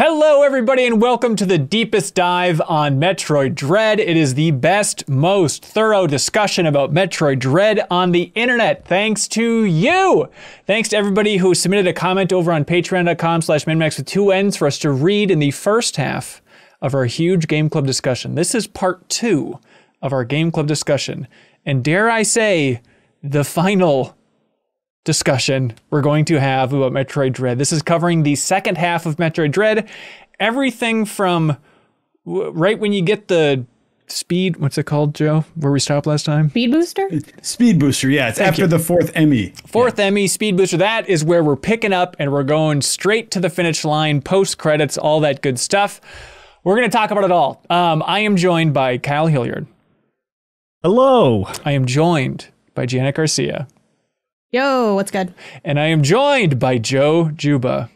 Hello, everybody, and welcome to the deepest dive on Metroid Dread. It is the best, most thorough discussion about Metroid Dread on the internet, thanks to you. Thanks to everybody who submitted a comment over on patreon.com/minmax with 2 N's for us to read in the first half of our huge Game Club discussion. This is part 2 of our Game Club discussion, and dare I say, the final discussion we're going to have about Metroid Dread. This is covering the second half of Metroid Dread. Everything from right when you get the speed, what's it called, Joe? Where we stopped last time? Speed booster? Speed booster, yeah. It's after the fourth Emmy. Fourth Emmy, speed booster. That is where we're picking up and we're going straight to the finish line, post credits, all that good stuff. We're going to talk about it all. I am joined by Kyle Hilliard. Hello. I am joined by Janet Garcia. Yo, what's good? And I am joined by Joe Juba.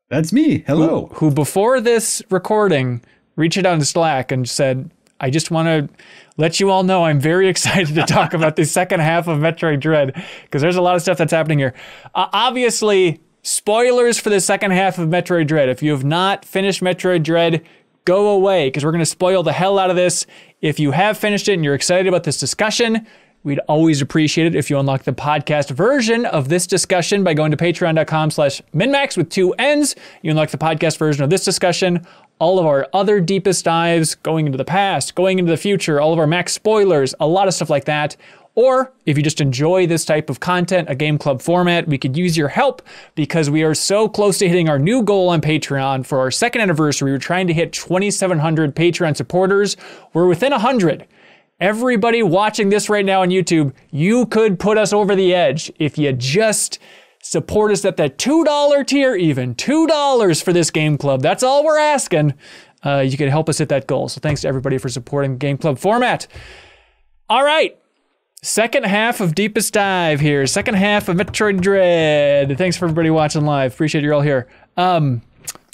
That's me. Hello. Who before this recording reached out on Slack and said, I just want to let you all know I'm very excited to talk about the second half of Metroid Dread, because there's a lot of stuff that's happening here. Obviously, spoilers for the second half of Metroid Dread. If you have not finished Metroid Dread, go away, because we're going to spoil the hell out of this. If you have finished it and you're excited about this discussion, we'd always appreciate it if you unlock the podcast version of this discussion by going to patreon.com/minmax with 2 N's. You unlock the podcast version of this discussion, all of our other deepest dives, going into the past, going into the future, all of our max spoilers, a lot of stuff like that. Or if you just enjoy this type of content, a Game Club format, we could use your help because we are so close to hitting our new goal on Patreon. For our second anniversary, we're trying to hit 2,700 Patreon supporters. We're within 100. Everybody watching this right now on YouTube, you could put us over the edge if you just support us at that $2 tier, even $2 for this Game Club. That's all we're asking. You can help us hit that goal. So thanks to everybody for supporting the Game Club format. All right. Second half of Deepest Dive here. Second half of Metroid Dread. Thanks for everybody watching live. Appreciate you all here.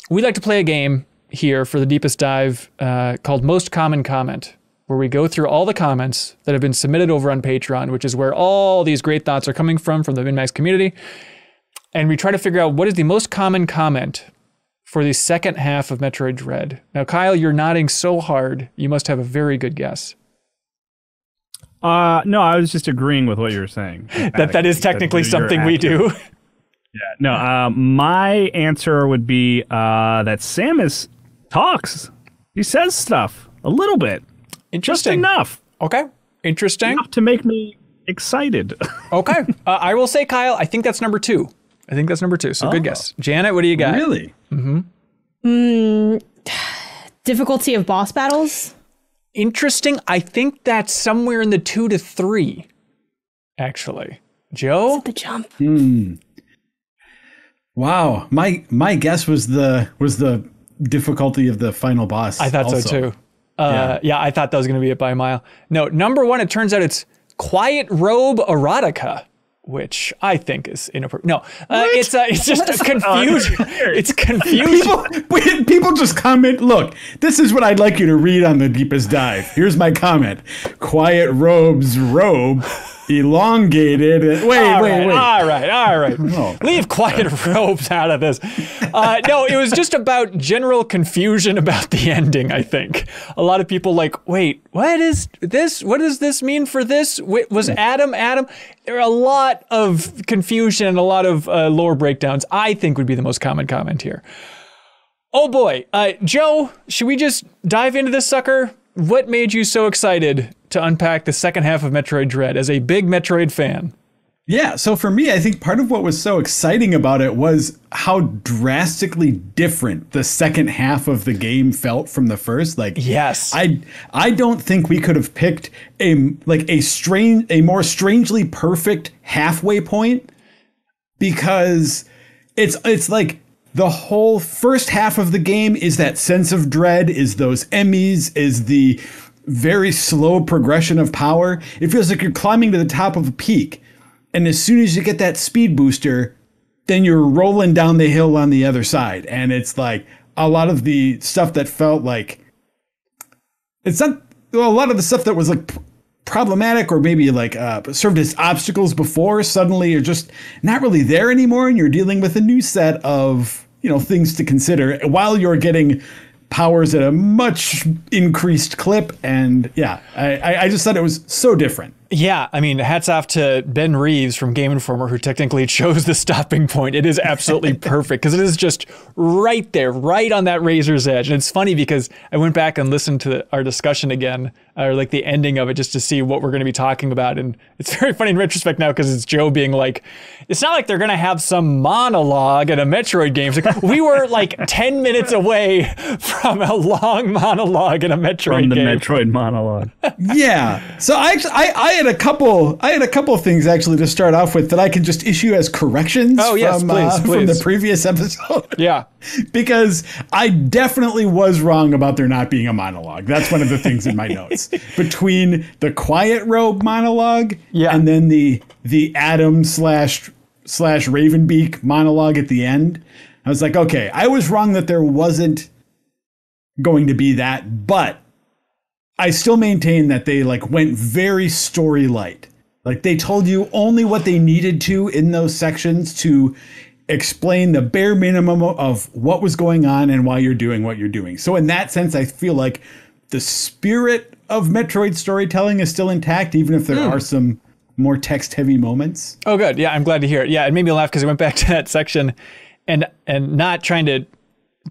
We like to play a game here for the Deepest Dive called Most Common Comment, where we go through all the comments that have been submitted over on Patreon, which is where all these great thoughts are coming from the MinMax community. And we try to figure out what is the most common comment for the second half of Metroid Dread. Now, Kyle, you're nodding so hard, you must have a very good guess. No, I was just agreeing with what you were saying. that is technically something we do. Yeah, no, my answer would be that Samus talks. He says stuff a little bit. Interesting. Just enough. Okay. Interesting. Enough to make me excited. Okay. I will say, Kyle, I think that's number 2. So good guess. Janet, what do you got? Really? Difficulty of boss battles? Interesting. I think that's somewhere in the 2 to 3, actually. Joe? The jump. Wow. My guess was the difficulty of the final boss. I thought so too. Yeah, I thought that was going to be it by a mile. No, number 1, it turns out it's Quiet Robe Erotica, which I think is inappropriate. No, it's just a confusion. It's confusion. People just comment, look, this is what I'd like you to read on the Deepest Dive. Here's my comment. Quiet Robe's robe elongated. Wait. All right. Oh, Leave Quiet Robes out of this. No, it was just about general confusion about the ending, I think. A lot of people like, wait, what is this? What does this mean for this? Was Adam? There are a lot of confusion and a lot of lore breakdowns, I think would be the most common comment here. Oh boy. Joe, should we just dive into this sucker? What made you so excited to unpack the second half of Metroid Dread as a big Metroid fan? Yeah, so for me, I think part of what was so exciting about it was how drastically different the second half of the game felt from the first. Like, yes, I don't think we could have picked a more strangely perfect halfway point, because it's like the whole first half of the game is that sense of dread, is those Emmys, is the very slow progression of power. It feels like you're climbing to the top of a peak. And as soon as you get that speed booster, then you're rolling down the hill on the other side. And it's like a lot of the stuff that felt like it's not a lot of the stuff that was like problematic or maybe like served as obstacles before suddenly are just not really there anymore. And you're dealing with a new set of, things to consider while you're getting powers at a much increased clip. And yeah, I just thought it was so different. Yeah, I mean, hats off to Ben Reeves from Game Informer, who technically chose the stopping point. It is absolutely perfect because it is just right there, right on that razor's edge. And it's funny because I went back and listened to our discussion again, or like the ending of it, just to see what we're going to be talking about. And it's very funny in retrospect now because it's Joe being like, it's not like they're going to have some monologue in a Metroid game. It's like, we were like 10 minutes away from a long monologue in a Metroid game. From the Metroid monologue. Yeah. So I had a couple things actually to start off with that I can just issue as corrections from the previous episode. Yeah. Because I definitely was wrong about there not being a monologue. That's one of the things in my notes. Between the Quiet Robe monologue and then the Adam slash Ravenbeak monologue at the end, I was like, okay, I was wrong that there wasn't going to be that, but I still maintain that they went very story light. Like they told you only what they needed to in those sections to explain the bare minimum of what was going on and why you're doing what you're doing. So in that sense, I feel like the spirit of Metroid storytelling is still intact, even if there are some more text-heavy moments. Oh, good. Yeah, I'm glad to hear it. Yeah, it made me laugh because I went back to that section and not trying to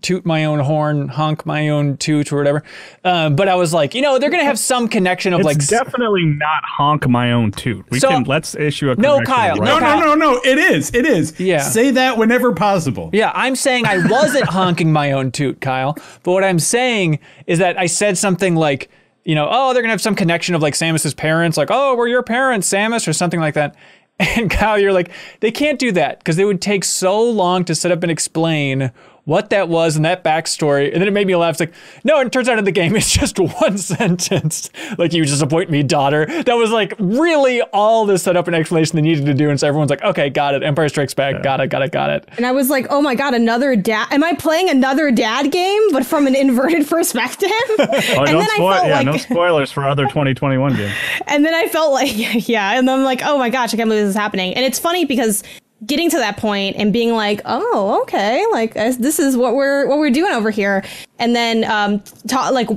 toot my own horn, honk my own toot or whatever. But I was like, they're going to have some connection of it's definitely not honk my own toot. Let's issue a correction. No, Kyle. Right. No. It is. Yeah. Say that whenever possible. Yeah, I'm saying I wasn't honking my own toot, Kyle. But what I'm saying is that I said something like, they're going to have some connection of like Samus's parents, like, oh, we're your parents, Samus, or something like that. And Kyle, you're like, they can't do that because they would take so long to set up and explain what that was and that backstory. And then it made me laugh. It's like, no, it turns out in the game, it's just one sentence. Like, you disappoint me, daughter. That was like really all the setup and explanation they needed to do. And so everyone's like, okay, got it. Empire Strikes Back. Got it. And I was like, oh my God, another dad. Am I playing another dad game, but from an inverted perspective? No spoilers for other 2021 games. And then I felt like, and I'm like, oh my gosh, I can't believe this is happening. And it's funny because getting to that point and being like, oh, okay, like this is what we're doing over here. And then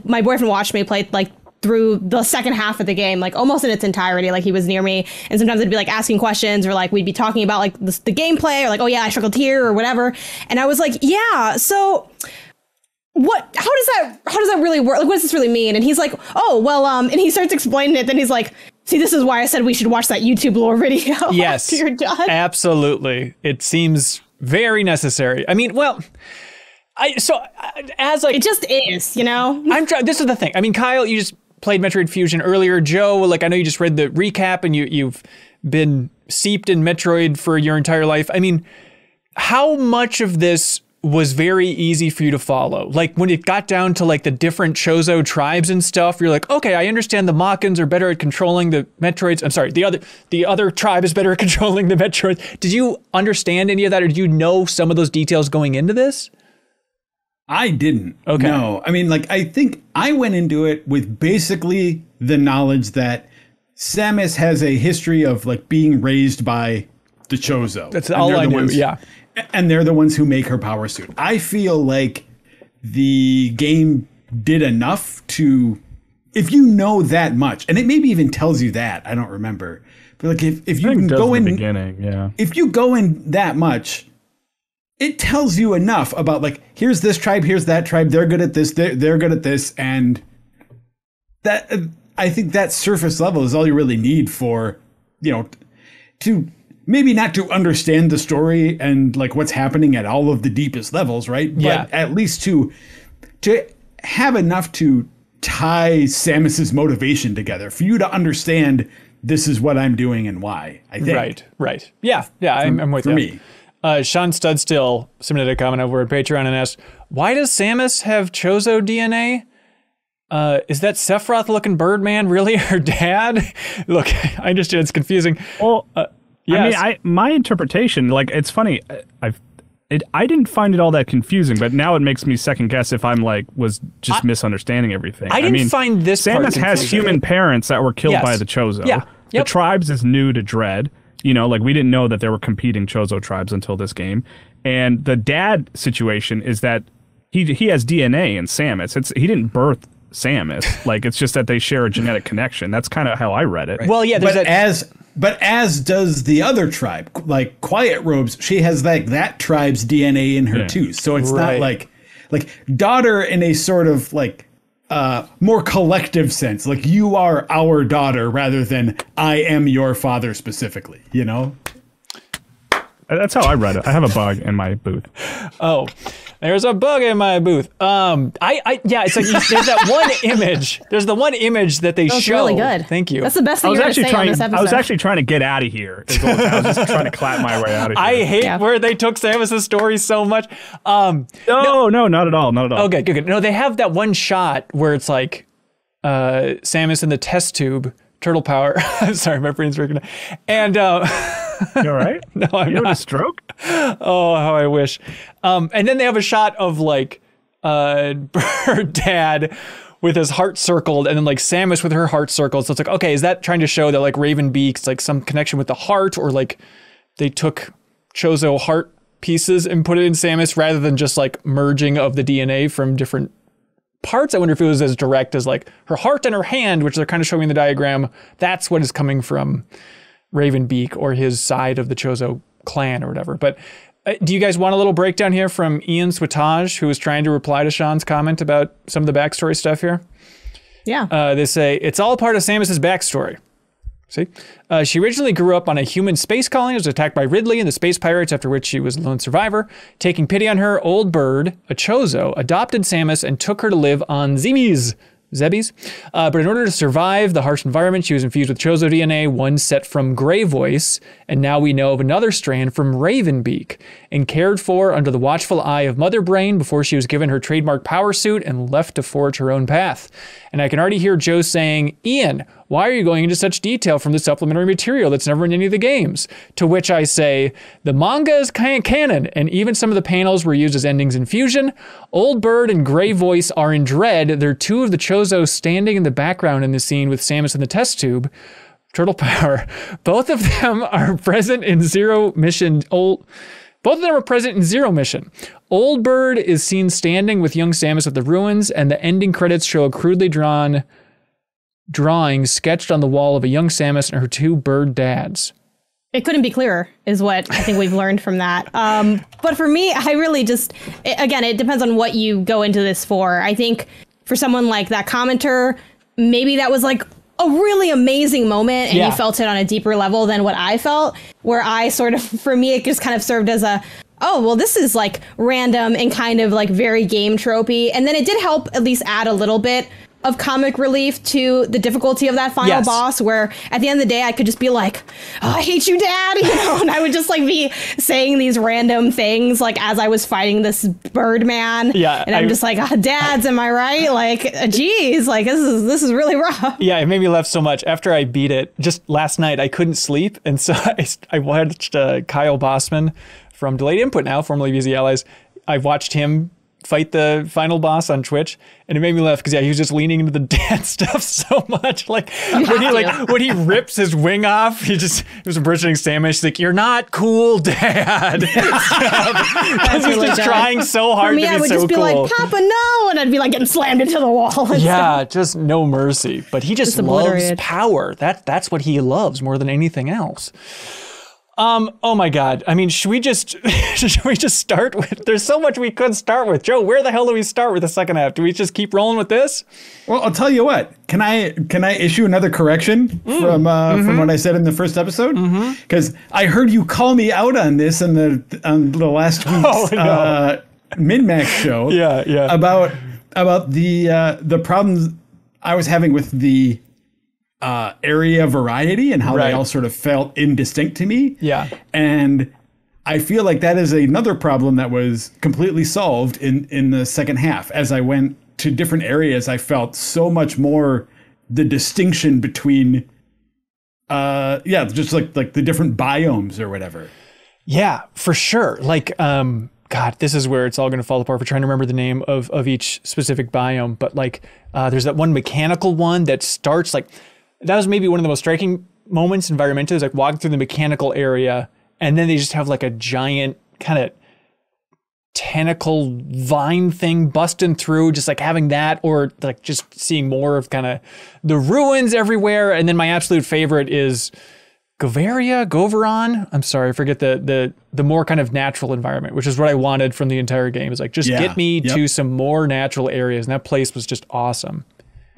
my boyfriend watched me play like through the second half of the game, like almost in its entirety. Like he was near me, and sometimes I'd be like asking questions, or like we'd be talking about like the gameplay, or like, oh yeah, I struggled here or whatever. And I was like, yeah, so how does that really work? Like, what does this really mean? And he's like, oh, well, and he starts explaining it. Then he's like, see, this is why I said we should watch that YouTube lore video. Yes, after you're done. Absolutely. It seems very necessary. I mean, well, it just is, This is the thing. I mean, Kyle, you just played Metroid Fusion earlier. Joe, like, I know you just read the recap and you've been seeped in Metroid for your entire life. I mean, how much of this was very easy for you to follow? Like when it got down to like the different Chozo tribes and stuff, you're like, okay, I understand the Mockins are better at controlling the Metroids. I'm sorry, the other tribe is better at controlling the Metroids. Did you understand any of that, or did you know some of those details going into this? I didn't. Okay. No, I mean, like, I think I went into it with basically the knowledge that Samus has a history of like being raised by the Chozo. That's all I knew. Yeah. And they're the ones who make her power suit. I feel like the game did enough to, if you know that much, and it maybe even tells you that, I don't remember. But like if you can go in the beginning, if you go in that much, it tells you enough about like, here's this tribe, here's that tribe, they're good at this, they're good at this, and that I think that surface level is all you really need for, to maybe not to understand the story and like what's happening at all of the deepest levels, right? But at least to have enough to tie Samus's motivation together for you to understand this is what I'm doing and why, I think. Right. Yeah, I'm with you. For me. Sean Studstill submitted a comment over at Patreon and asked, why does Samus have Chozo DNA? Is that Sephiroth looking Birdman really her dad? Look, I understand it's confusing. Well, yes. I mean, my interpretation, like, it's funny. I didn't find it all that confusing, but now it makes me second guess if I'm like was just misunderstanding everything. I didn't find this part confusing. Samus has human parents that were killed by the Chozo. Yeah. The tribes is new to Dread. Like we didn't know that there were competing Chozo tribes until this game. And the dad situation is that he has DNA in Samus. He didn't birth Samus. Like, it's just that they share a genetic connection. That's kind of how I read it. Right. Well, yeah, but as does the other tribe, like Quiet Robes, she has like that tribe's DNA in her too. So it's not like daughter in a sort of like more collective sense. Like, you are our daughter rather than I am your father specifically, you know? That's how I read it. I have a bug in my booth. Oh, there's a bug in my booth. Yeah, it's like there's that one image. There's the one image that they show. That's really good. Thank you. That's the best thing you're going to say on this episode. I was actually trying to get out of here. I was just trying to clap my way out of here. I hate where they took Samus's story so much. No, not at all. Not at all. Okay, good. No, they have that one shot where it's like Samus in the test tube. Turtle power. I'm sorry, my brain's working. And you all right? No, I'm not. You had a stroke? Oh, how I wish. And then they have a shot of like her dad with his heart circled, and then like Samus with her heart circled. So it's like, okay, is that trying to show that like Raven Beak's like some connection with the heart, or like they took Chozo heart pieces and put it in Samus rather than just like merging of the DNA from different parts? I wonder if it was as direct as like her heart and her hand, which they're kind of showing in the diagram. That's what is coming from Raven Beak or his side of the Chozo clan or whatever. But do you guys want a little breakdown here from Ian Switage, who was trying to reply to Sean's comment about some of the backstory stuff here? Yeah. They say, it's all part of Samus's backstory. See? She originally grew up on a human space colony, was attacked by Ridley and the space pirates, after which she was a lone survivor. Taking pity on her, Old Bird, a Chozo, adopted Samus and took her to live on Zebes. But in order to survive the harsh environment, she was infused with Chozo DNA, one set from Grey Voice, and now we know of another strand from Raven Beak, and cared for under the watchful eye of Mother Brain before she was given her trademark power suit and left to forge her own path. And I can already hear Joe saying, Ian, why are you going into such detail from the supplementary material that's never in any of the games? To which I say, the manga is canon, and even some of the panels were used as endings in Fusion. Old Bird and Grey Voice are in Dread. They're two of the Chozo standing in the background in the scene with Samus in the test tube. Turtle power. Both of them are present in Zero Mission. Both of them are present in Zero Mission. Old Bird is seen standing with young Samus at the ruins, and the ending credits show a crudely drawn drawing sketched on the wall of a young Samus and her two bird dads. It couldn't be clearer, is what I think we've learned from that. But for me, I really again, it depends on what you go into this for. I think for someone like that commenter, maybe that was like a really amazing moment and you felt it on a deeper level than what I felt, where I sort of, for me, it just kind of served as a, oh, well, this is like random and kind of like very game tropey. And then it did help at least add a little bit of comic relief to the difficulty of that final boss, where at the end of the day I could just be like, oh, I hate you, Dad, you know, and I would just like be saying these random things like as I was fighting this Birdman. Yeah. And I'm just like, Dads, am I right? Like, geez, like this is really rough. Yeah, it made me laugh so much. After I beat it, just last night, I couldn't sleep. And so I watched Kyle Bossman from Delayed Input now, formerly VZ Allies. I watched him fight the final boss on Twitch, and it made me laugh because he was just leaning into the dad stuff so much. Like when he rips his wing off, he was impersonating Samus. He's like, "You're not cool, Dad." Because he's just trying so hard to be so cool. I would just be like, "Papa, no!" and I'd be like getting slammed into the wall. Yeah, just no mercy. But he just loves power. That's what he loves more than anything else. Oh my God. I mean, should we just start with, there's so much we could start with. Joe, where the hell do we start with the second half? Do we just keep rolling with this? Well, I'll tell you what. Can I issue another correction from what I said in the first episode? Because I heard you call me out on this on the last week's Min-Max show. Yeah. About the problems I was having with the area variety and how they all sort of felt indistinct to me. Yeah. And I feel like that is another problem that was completely solved in the second half. As I went to different areas, I felt so much more the distinction between just like the different biomes or whatever. Yeah, for sure. Like God, this is where it's all going to fall apart for trying to remember the name of each specific biome. But like there's that one mechanical one that starts like, that was maybe one of the most striking moments environmentally, is like walking through the mechanical area, and then they just have like a giant kind of tentacle vine thing busting through, just like having that, or like just seeing more of kind of the ruins everywhere. And then my absolute favorite is Goveron. I'm sorry, I forget the more kind of natural environment, which is what I wanted from the entire game. Is like, just get me to some more natural areas. And that place was just awesome.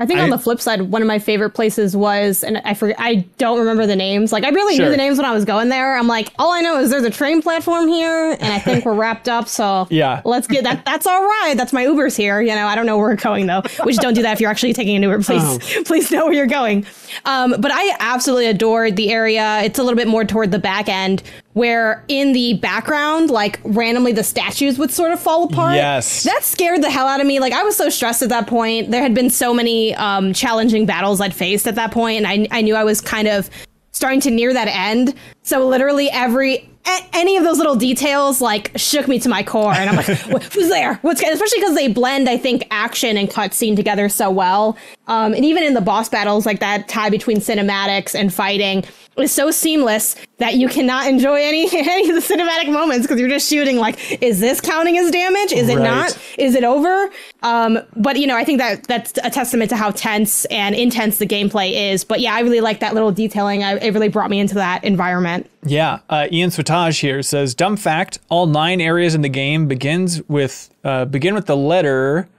I think on the flip side, one of my favorite places was, and I don't remember the names. Like, I barely knew the names when I was going there. I'm like, all I know is there's a train platform here, and I think we're wrapped up. So let's get that. That's all right. That's my Uber's here. You know, I don't know where we're going though. Which don't do that if you're actually taking an Uber. Please know where you're going. But I absolutely adored the area. It's a little bit more toward the back end, where in the background, like randomly the statues would sort of fall apart. Yes. That scared the hell out of me. Like, I was so stressed at that point. There had been so many challenging battles I'd faced at that point, and I knew I was kind of starting to near that end. So literally any of those little details like shook me to my core, and I'm like, who's there? Especially because they blend, I think, action and cutscene together so well. And even in the boss battles, like that tie between cinematics and fighting is so seamless that you cannot enjoy any of the cinematic moments because you're just shooting like, is this counting as damage? Is it not? Is it over? But, you know, I think that's a testament to how tense and intense the gameplay is. But yeah, I really like that little detailing. It really brought me into that environment. Yeah. Ian Swatage here says, dumb fact, all 9 areas in the game begin with the letter.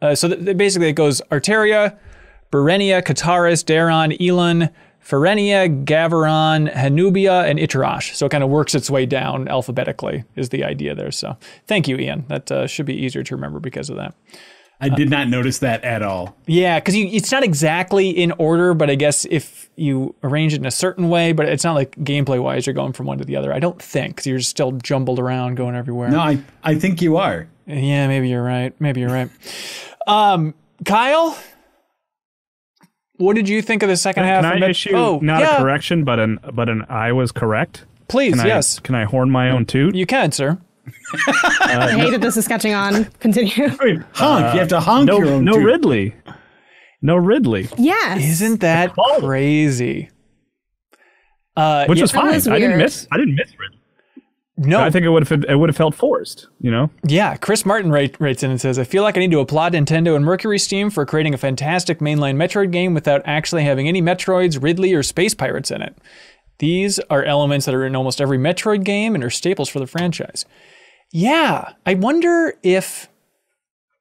Basically it goes Arteria, Berenia, Kataris, Daron, Elon, Ferenia, Gaveron, Hanubia, and Itarash. So it kind of works its way down alphabetically is the idea there. So thank you, Ian. That should be easier to remember because of that. I did not notice that at all. Yeah, because it's not exactly in order, but I guess if you arrange it in a certain way, but it's not like gameplay-wise you're going from one to the other. I don't think, because you're still jumbled around going everywhere. No, I think you are. Yeah, maybe you're right. Kyle? What did you think of the second half? Can I issue not a correction, but an I was correct? Please, yes. Can I horn my own toot? You can, sir. I hate that this is catching on. Continue. Wait, honk. You have to honk your own toot. Ridley. No Ridley. Yes. Isn't that crazy? Which was fine. I didn't miss Ridley. No, I think it would have felt forced, you know? Yeah, Chris Martin writes in and says, I feel like I need to applaud Nintendo and Mercury Steam for creating a fantastic mainline Metroid game without actually having any Metroids, Ridley, or space pirates in it. These are elements that are in almost every Metroid game and are staples for the franchise. Yeah, I wonder if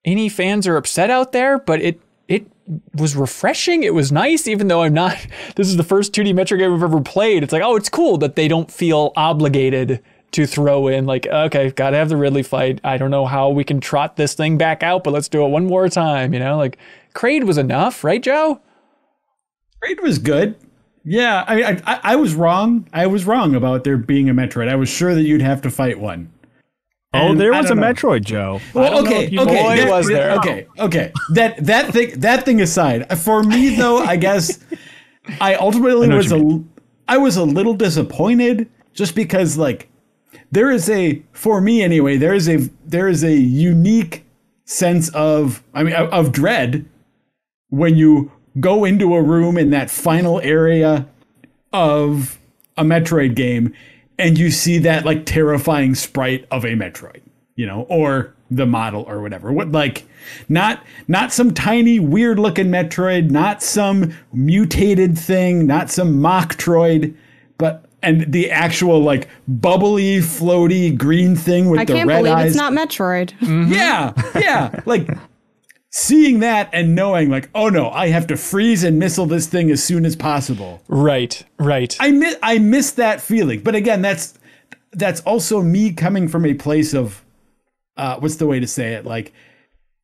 any fans are upset out there, but it was refreshing. It was nice, even though this is the first 2D Metroid game I've ever played. It's like, oh, it's cool that they don't feel obligated to throw in like, okay, gotta have the Ridley fight. I don't know how we can trot this thing back out, but let's do it one more time, you know? Like, Kraid was enough, right, Joe? Kraid was good. Yeah, I was wrong. I was wrong about there being a Metroid. I was sure that you'd have to fight one. And there was a Metroid, Joe. Well, okay. That thing aside, for me though, I guess I ultimately was a little disappointed just because like for me anyway, there is a unique sense of dread when you go into a room in that final area of a Metroid game and you see that like terrifying sprite of a Metroid, you know, or the model or whatever. What, like not some tiny weird looking Metroid, not some mutated thing, not some mock-troid, and the actual like bubbly, floaty green thing with the red eyes. I can't believe it's not Metroid. Mm-hmm. Yeah. Like seeing that and knowing like, oh no, I have to freeze and missile this thing as soon as possible. Right. I miss that feeling. But again, that's also me coming from a place of, what's the way to say it? Like,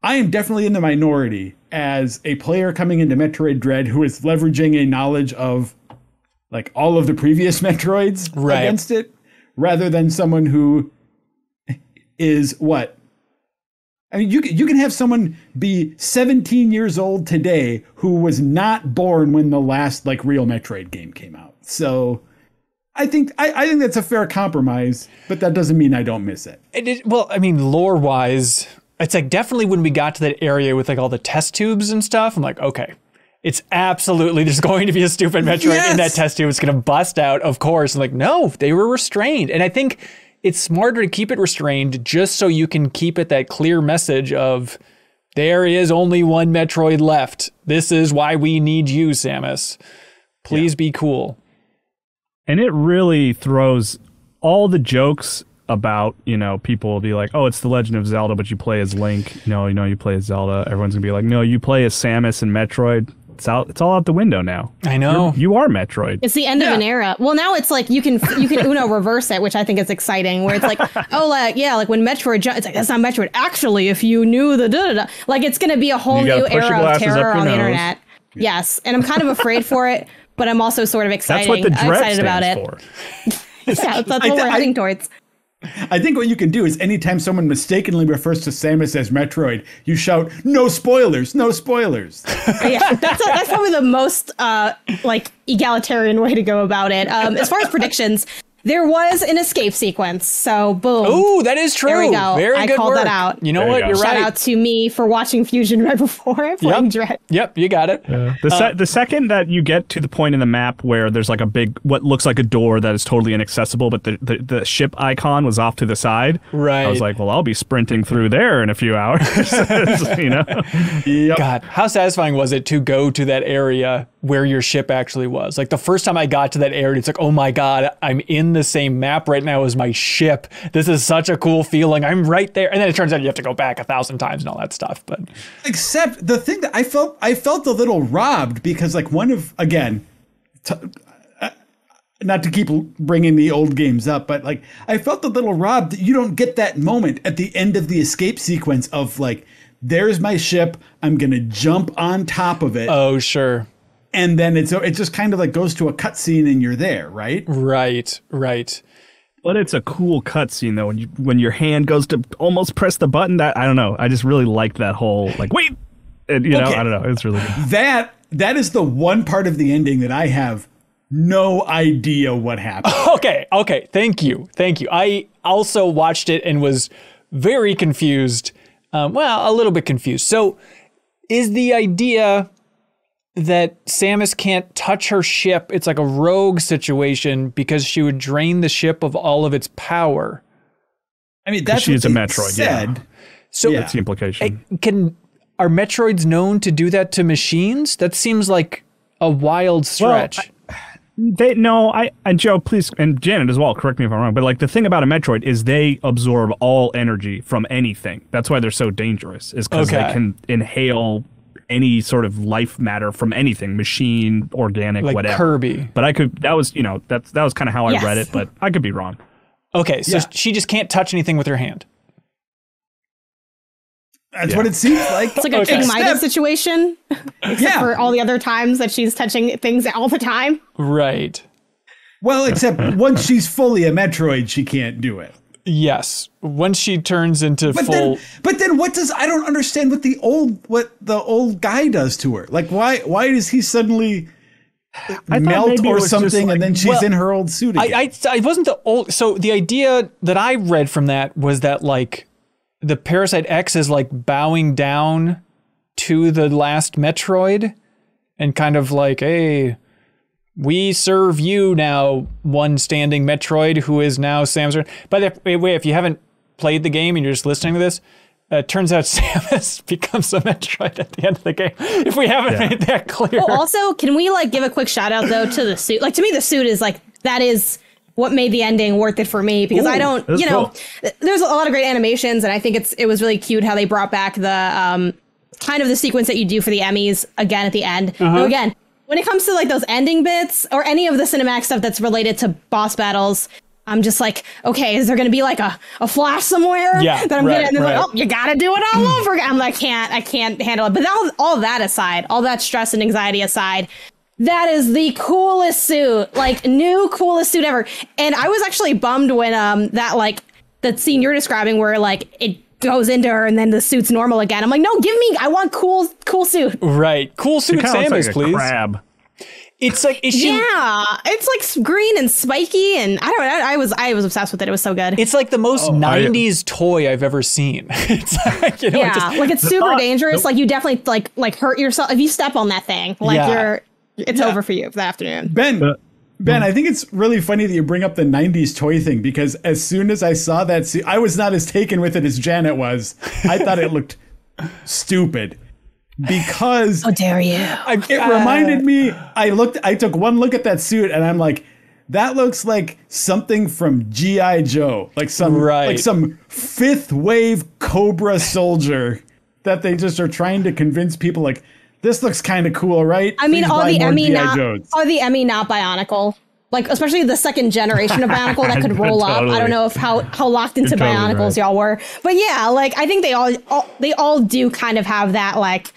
I am definitely in the minority as a player coming into Metroid Dread who is leveraging a knowledge of like all of the previous Metroids against it, rather than someone who is what? I mean, you can have someone be 17 years old today who was not born when the last like real Metroid game came out. So I think that's a fair compromise, but that doesn't mean I don't miss it. Well, I mean, lore wise, it's like definitely when we got to that area with like all the test tubes and stuff, I'm like, okay, it's absolutely, there's going to be a stupid Metroid in that test tube. It's going to bust out, of course. And like, no, they were restrained. And I think it's smarter to keep it restrained just so you can keep it that clear message of there is only one Metroid left. This is why we need you, Samus. Please be cool. And it really throws all the jokes about, people will be like, oh, it's The Legend of Zelda, but you play as Link. No, you play as Zelda. Everyone's going to be like, no, you play as Samus and Metroid. It's all out the window now. I know. You are Metroid. It's the end of an era. Well, now it's like you can Uno reverse it, which I think is exciting. Where it's like, like when Metroid, it's like that's not Metroid. Actually, if you knew the da-da-da, like it's going to be a whole new era of terror on the internet. Yes, and I'm kind of afraid for it, but I'm also sort of excited. That's what the dread excited about stands it. for. Yeah, that's what we're heading towards. I think what you can do is anytime someone mistakenly refers to Samus as Metroid, you shout, "No spoilers! No spoilers!" Yeah, that's probably the most egalitarian way to go about it. As far as predictions, there was an escape sequence. So boom. Oh, that is true. There we go. Very I good called work. that out. You know what? You're Shout right. out to me for watching Fusion right before playing Dread. Yep, you got it. The second that you get to the point in the map where there's like a big, what looks like a door that is totally inaccessible, but the ship icon was off to the side. Right. I was like, well, I'll be sprinting through there in a few hours. Yep. God, how satisfying was it to go to that area where your ship actually was? Like the first time I got to that area, it's like, oh my God, I'm in the same map right now as my ship. This is such a cool feeling. I'm right there. And then it turns out you have to go back 1,000 times and all that stuff. But Except the thing that I felt a little robbed because like not to keep bringing the old games up, but like I felt a little robbed that you don't get that moment at the end of the escape sequence of like, there's my ship. I'm going to jump on top of it. oh, sure. And then it just kind of like goes to a cutscene and you're there, right? Right. But it's a cool cutscene though when your hand goes to almost press the button. That I don't know. I just really liked that whole like wait, and I don't know. It's really good. That is the one part of the ending that I have no idea what happened. Okay. Thank you. I also watched it and was very confused. A little bit confused. So is the idea that Samus can't touch her ship, it's like a rogue situation because she would drain the ship of all of its power? I mean, that's she's what a they Metroid, said. yeah. So That's the implication. Are Metroids known to do that to machines? That seems like a wild stretch. And Joe, please, and Janet as well, correct me if I'm wrong, but like the thing about a Metroid is they absorb all energy from anything. That's why they're so dangerous, is because they can inhale any sort of life matter from anything, machine, organic, like whatever. Kirby. But that was kind of how I read it, but I could be wrong. Okay, so she just can't touch anything with her hand. That's what it seems like. It's like a King Midas situation, except for all the other times that she's touching things all the time. Right. Well, except once she's fully a Metroid, she can't do it. Yes. Once she turns into full. But then I don't understand what the old guy does to her. Like why does he suddenly melt or something and then she's in her old suit again? I wasn't the old. So the idea that I read from that was that like the Parasite X is like bowing down to the last Metroid and kind of like, hey, we serve you now, one standing Metroid who is now Samus. By the way, if you haven't played the game and you're just listening to this, it turns out Samus becomes a Metroid at the end of the game. If we haven't made that clear. Well, also, can we like give a quick shout out though to the suit? Like to me, the suit is like that is what made the ending worth it for me because I don't, cool. There's a lot of great animations and I think it was really cute how they brought back the kind of the sequence that you do for the Emmys again at the end. So again, when it comes to like those ending bits or any of the cinematic stuff that's related to boss battles, I'm just like, okay, is there going to be like a flash somewhere that I'm gonna? And they're like, oh, you got to do it all over again. I'm like, I can't handle it. But all that aside, all that stress and anxiety aside, that is the coolest suit, like new coolest suit ever. And I was actually bummed when that like the scene you're describing where like it goes into her and then the suit's normal again. I'm like, no, I want cool suit. Right, cool suit Samus, like please. Crab. It's like it's like green and spiky, and I don't know. I was obsessed with it. It was so good. It's like the most 90s toy I've ever seen. It's like, it's super dangerous. Like you definitely like hurt yourself if you step on that thing. Like it's over for you for the afternoon. Ben, Ben, I think it's really funny that you bring up the 90s toy thing, because as soon as I saw that, I was not as taken with it as Janet was. I thought it looked stupid because How dare you? it reminded me, I took one look at that suit and I'm like, that looks like something from G.I. Joe, like some fifth wave Cobra soldier that they just are trying to convince people like, this looks kind of cool, right? I mean, Please are buy the more Emmy G.I. not Joes. are the Emmy not Bionicle? Like, especially the second generation of Bionicle that could roll up. I don't know if how locked into totally Bionicles right. y'all were, but yeah, like I think they all do kind of have that like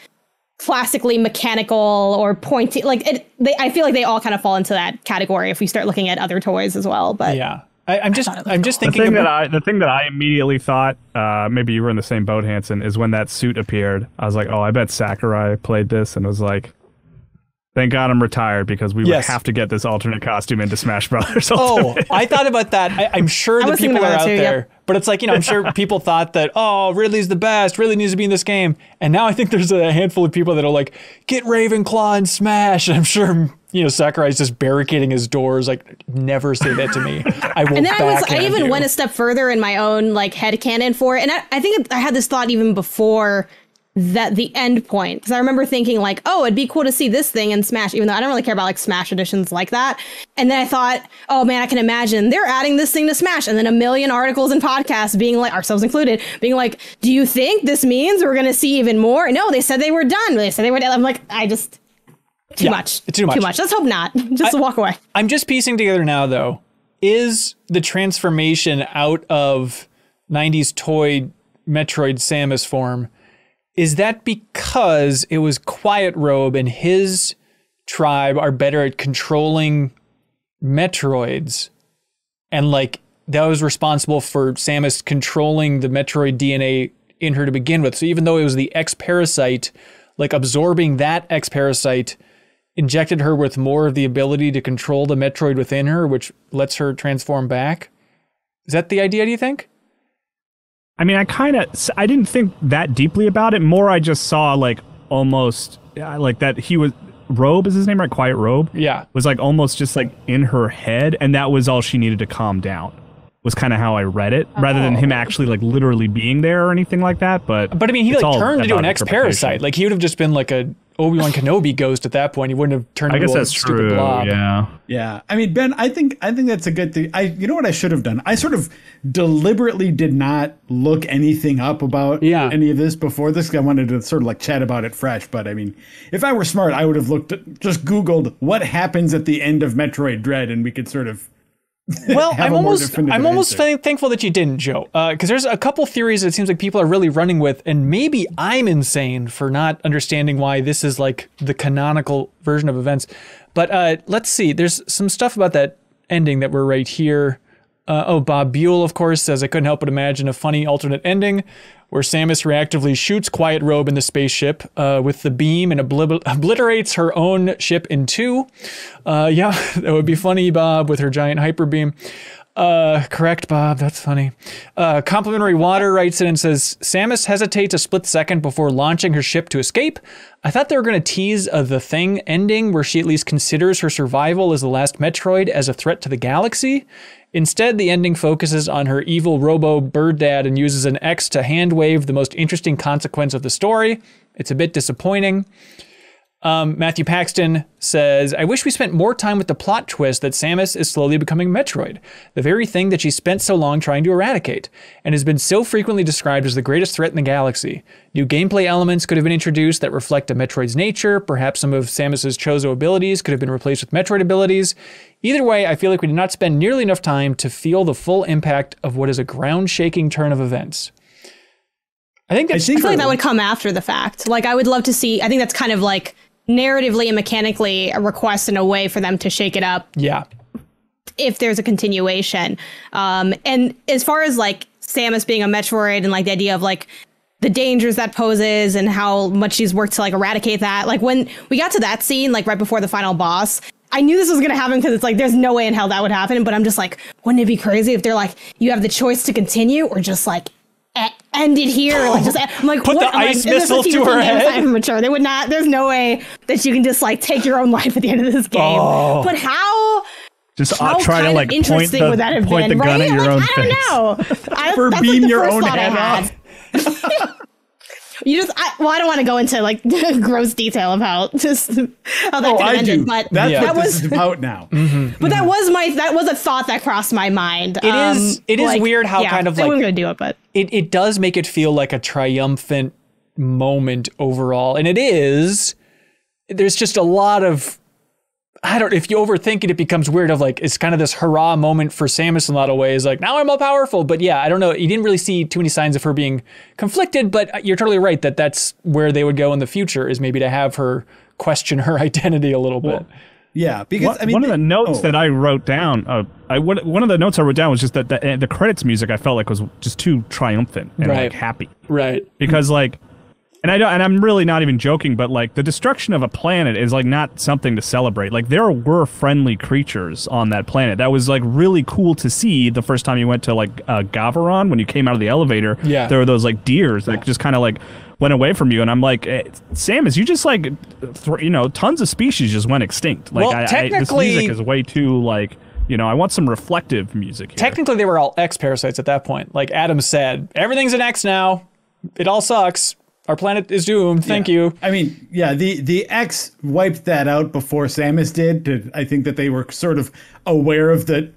classically mechanical or pointy, like I feel like they all kind of fall into that category if we start looking at other toys as well. But Yeah. I'm just The thinking thing about, that I immediately thought, maybe you were in the same boat, Hanson, is when that suit appeared. I was like, oh, I bet Sakurai played this and was like, thank God I'm retired because we would have to get this alternate costume into Smash Brothers. I thought about that. I'm sure the was thinking people are about out that too, there, but it's like, I'm sure people thought that, oh, Ridley's the best, Ridley needs to be in this game. And now I think there's a handful of people that are like, get Ravenclaw and Smash. And I'm sure, Sakurai's just barricading his doors, like, never say that to me. I will and then I backhand even you. went a step further in my own like headcanon for it. And I think I had this thought even before that the end point, because I remember thinking like, oh, it'd be cool to see this thing in Smash, even though I don't really care about like Smash editions like that. And then I thought, oh man, I can imagine they're adding this thing to Smash, and then a million articles and podcasts being like, ourselves included, being like, do you think this means we're gonna see even more? No, they said they were done. They said they were done. I'm like, too much. Too much. Let's hope not. Just walk away. I'm just piecing together now, though, is the transformation out of 90s toy Metroid Samus form, is that because it was Quiet Robe and his tribe are better at controlling Metroids, and like that was responsible for Samus controlling the Metroid DNA in her to begin with? So even though it was the X-Parasite, like absorbing that X-Parasite injected her with more of the ability to control the Metroid within her, which lets her transform back. Is that the idea, do you think? I mean, I didn't think that deeply about it. More, I just saw like almost like that he was, Robe is his name, right? Quiet Robe? Yeah. Was like almost just like in her head, and that was all she needed to calm down. Was kind of how I read it, rather than him actually like literally being there or anything like that. But I mean, he it's like all turned into about an X-Parasite. Like he would have just been like a Obi-Wan Kenobi ghost at that point. He wouldn't have turned into a stupid blob. Yeah. I mean, Ben, I think that's a good thing. You know what I should have done? I sort of deliberately did not look anything up about any of this before this. I wanted to sort of like chat about it fresh. But I mean, if I were smart, I would have just Googled what happens at the end of Metroid Dread, and we could sort of Well, I'm almost thankful that you didn't, Joe, because there's a couple theories that it seems like people are really running with, and maybe I'm insane for not understanding why this is like the canonical version of events. But let's see. There's some stuff about that ending that we're right here. Bob Buell, of course, says, I couldn't help but imagine a funny alternate ending where Samus reactively shoots Quiet Robe in the spaceship with the beam and obliterates her own ship in two. That would be funny, Bob, with her giant hyper beam. Correct, Bob. That's funny. Complimentary Water writes in and says, Samus hesitates a split second before launching her ship to escape. I thought they were going to tease The Thing ending where she at least considers her survival as the last Metroid as a threat to the galaxy. Instead, the ending focuses on her evil robo bird dad and uses an X to hand wave the most interesting consequence of the story. It's a bit disappointing. Matthew Paxton says, I wish we spent more time with the plot twist that Samus is slowly becoming Metroid, the very thing that she spent so long trying to eradicate, and has been so frequently described as the greatest threat in the galaxy. New gameplay elements could have been introduced that reflect a Metroid's nature. Perhaps some of Samus's Chozo abilities could have been replaced with Metroid abilities. Either way, I feel like we did not spend nearly enough time to feel the full impact of what is a ground-shaking turn of events. I think that's I feel like that would come after the fact. Like, I would love to see, I think that's kind of like narratively and mechanically a request in a way for them to shake it up. Yeah. If there's a continuation. And as far as like Samus being a Metroid and like the idea of like the dangers that poses and how much she's worked to like eradicate that. Like when we got to that scene, like right before the final boss, I knew this was going to happen because it's like, there's no way in hell that would happen. But I'm just like, wouldn't it be crazy if they're like, you have the choice to continue or just like end it here? Like, just, I'm like, put what? the ice missile to her head. Mature. They would not. There's no way that you can just like take your own life at the end of this game. But how Just How try to kind of like interesting would that have point been, the gun right? at your own I face. don't know. Or That's beam the your first own thought I head had. off. I don't want to go into like gross detail of how that could have I ended, do. but That's Yeah. what this is about now. but that was a thought that crossed my mind. It is weird how kind of I like wasn't gonna do it, but it does make it feel like a triumphant moment overall, and it is. There's just a lot of, I don't, if you overthink it, it becomes weird of like, it's kind of this hurrah moment for Samus in a lot of ways. Like, now I'm all powerful. But yeah, I don't know. You didn't really see too many signs of her being conflicted, but you're totally right that that's where they would go in the future, is maybe to have her question her identity a little bit. Yeah, because I mean, one of the notes that I wrote down, one of the notes I wrote down was just that the credits music I felt like was just too triumphant and like happy. Right. Because like, and I'm really not even joking, but like the destruction of a planet is like not something to celebrate. Like there were friendly creatures on that planet. That was like really cool to see the first time you went to like Gavaron, when you came out of the elevator. Yeah. There were those like deers that just kind of like went away from you, and I'm like, Samus, you just like, tons of species just went extinct. Like, Well, this technically- music is way too like, I want some reflective music here. Technically, they were all X parasites at that point. Like Adam said, everything's an X now. It all sucks. Our planet is doomed. Thank you. I mean, yeah, the X wiped that out before Samus did. I think that they were sort of aware of the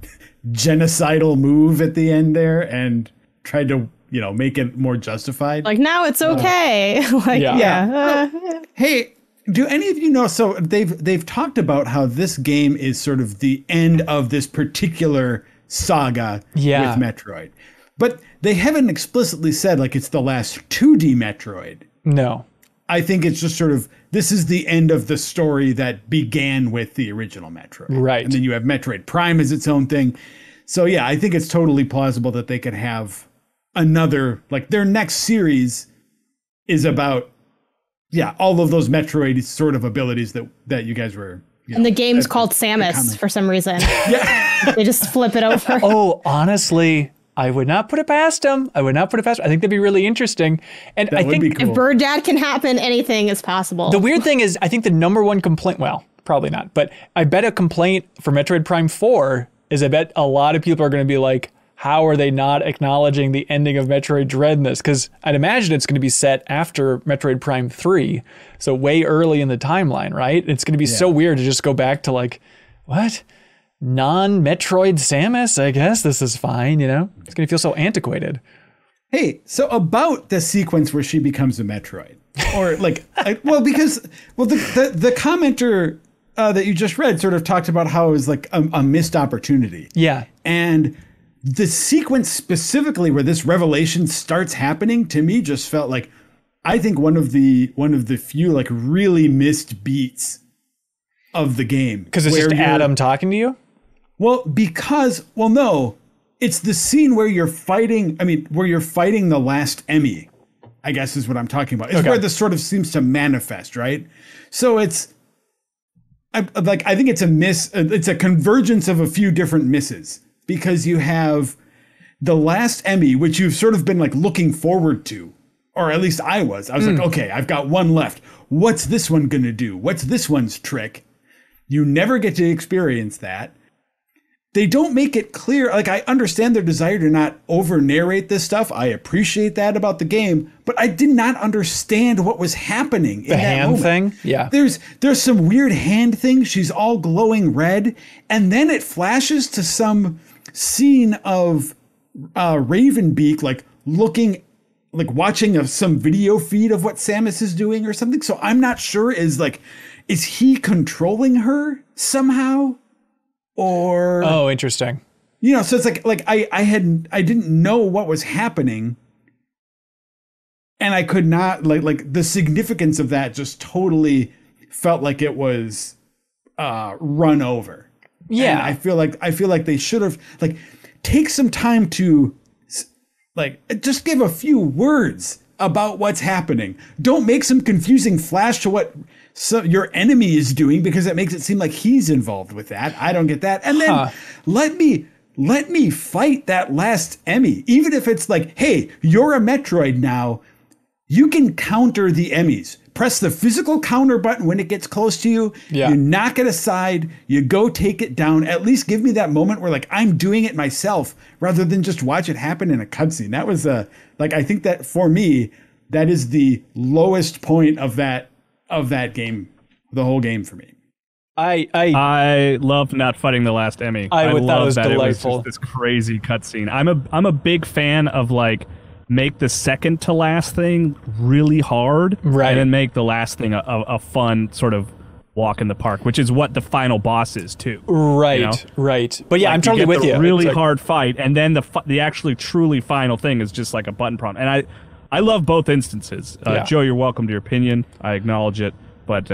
genocidal move at the end there and tried to, make it more justified. like now it's okay. Like Yeah. Hey, do any of you know? So they've talked about how this game is sort of the end of this particular saga with Metroid, but they haven't explicitly said like it's the last 2D Metroid. No. I think it's just sort of, this is the end of the story that began with the original Metroid. Right. And then you have Metroid Prime as its own thing. So yeah, I think it's totally plausible that they could have another, like their next series is about, all of those Metroid sort of abilities that you guys were. and the game's called Samus for some reason. Yeah. They just flip it over. Oh, honestly, I would not put it past them. I think that'd be really interesting. And That I would think be cool. If Bird Dad can happen, anything is possible. the weird thing is, I think the number one complaint, well, probably not, but I bet a complaint for Metroid Prime 4 is I bet a lot of people are going to be like, how are they not acknowledging the ending of Metroid Dread in this? Because I'd imagine it's going to be set after Metroid Prime 3, so way early in the timeline, right? It's going to be so weird to just go back to like, what? Non-Metroid Samus? I guess this is fine, It's going to feel so antiquated. Hey, so about the sequence where she becomes a Metroid, or like, the commenter that you just read sort of talked about how it was like a missed opportunity. Yeah. And the sequence specifically where this revelation starts happening to me just felt like, I think one of the few like really missed beats of the game. Because it's just Adam talking to you? Well, no, it's the scene where you're fighting the last Emmy, I guess is what I'm talking about. It's where this sort of seems to manifest, right? So I think it's a convergence of a few different misses, because you have the last Emmy, which you've sort of been like looking forward to, or at least I was like, okay, I've got one left. What's this one going to do? What's this one's trick? You never get to experience that. They don't make it clear. Like, I understand their desire to not over narrate this stuff. I appreciate that about the game, but I did not understand what was happening in that hand moment. thing? Yeah. There's some weird hand thing. She's all glowing red. And then it flashes to some scene of Ravenbeak, like looking, like watching some video feed of what Samus is doing or something. So I'm not sure, is he controlling her somehow? Or interesting. So it's like I didn't know what was happening, and I could not like the significance of that just totally felt like it was run over. Yeah, and I feel like they should have like take some time to like just give a few words about what's happening. Don't make some confusing flash to what your enemy is doing, because it makes it seem like he's involved with that. I don't get that. And then let me fight that last Emmy, even if it's like, hey, you're a Metroid now. you can counter the Emmys. Press the physical counter button when it gets close to you. Yeah. You knock it aside. You go take it down. At least give me that moment where like I'm doing it myself rather than just watch it happen in a cutscene. That was I think that for me, that is the lowest point of that game, the whole game for me. I love not fighting the last Emmy. I thought it was delightful. It was just this crazy cutscene. I'm a big fan of like make the second to last thing really hard, right, and then make the last thing a fun sort of walk in the park, which is what the final boss is too. Right, you know? Right. But yeah, like I'm totally with you. Really hard fight, and then the actually truly final thing is just like a button prompt. And I love both instances. Joe, you're welcome to your opinion. I acknowledge it. But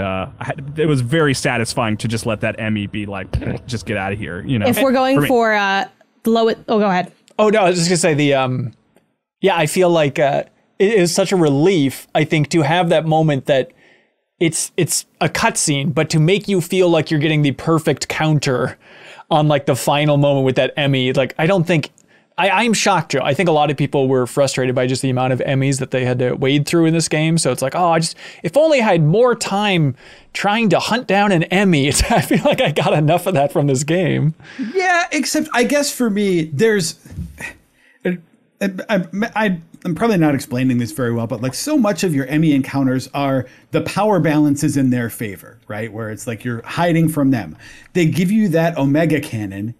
it was very satisfying to just let that Emmy be like, just get out of here. You know, if we're going for low, go ahead. Oh no, I was just gonna say I feel like it is such a relief, I think, to have that moment that it's a cutscene, but to make you feel like you're getting the perfect counter on like the final moment with that Emmy. Like I don't think. I'm shocked, Joe. I think a lot of people were frustrated by just the amount of Emmys that they had to wade through in this game. So it's like, if only I had more time trying to hunt down an Emmy. I feel like I got enough of that from this game. Yeah, except I guess for me, I'm probably not explaining this very well, but like so much of your Emmy encounters are the power balances in their favor, right? Where it's like you're hiding from them. They give you that Omega cannon.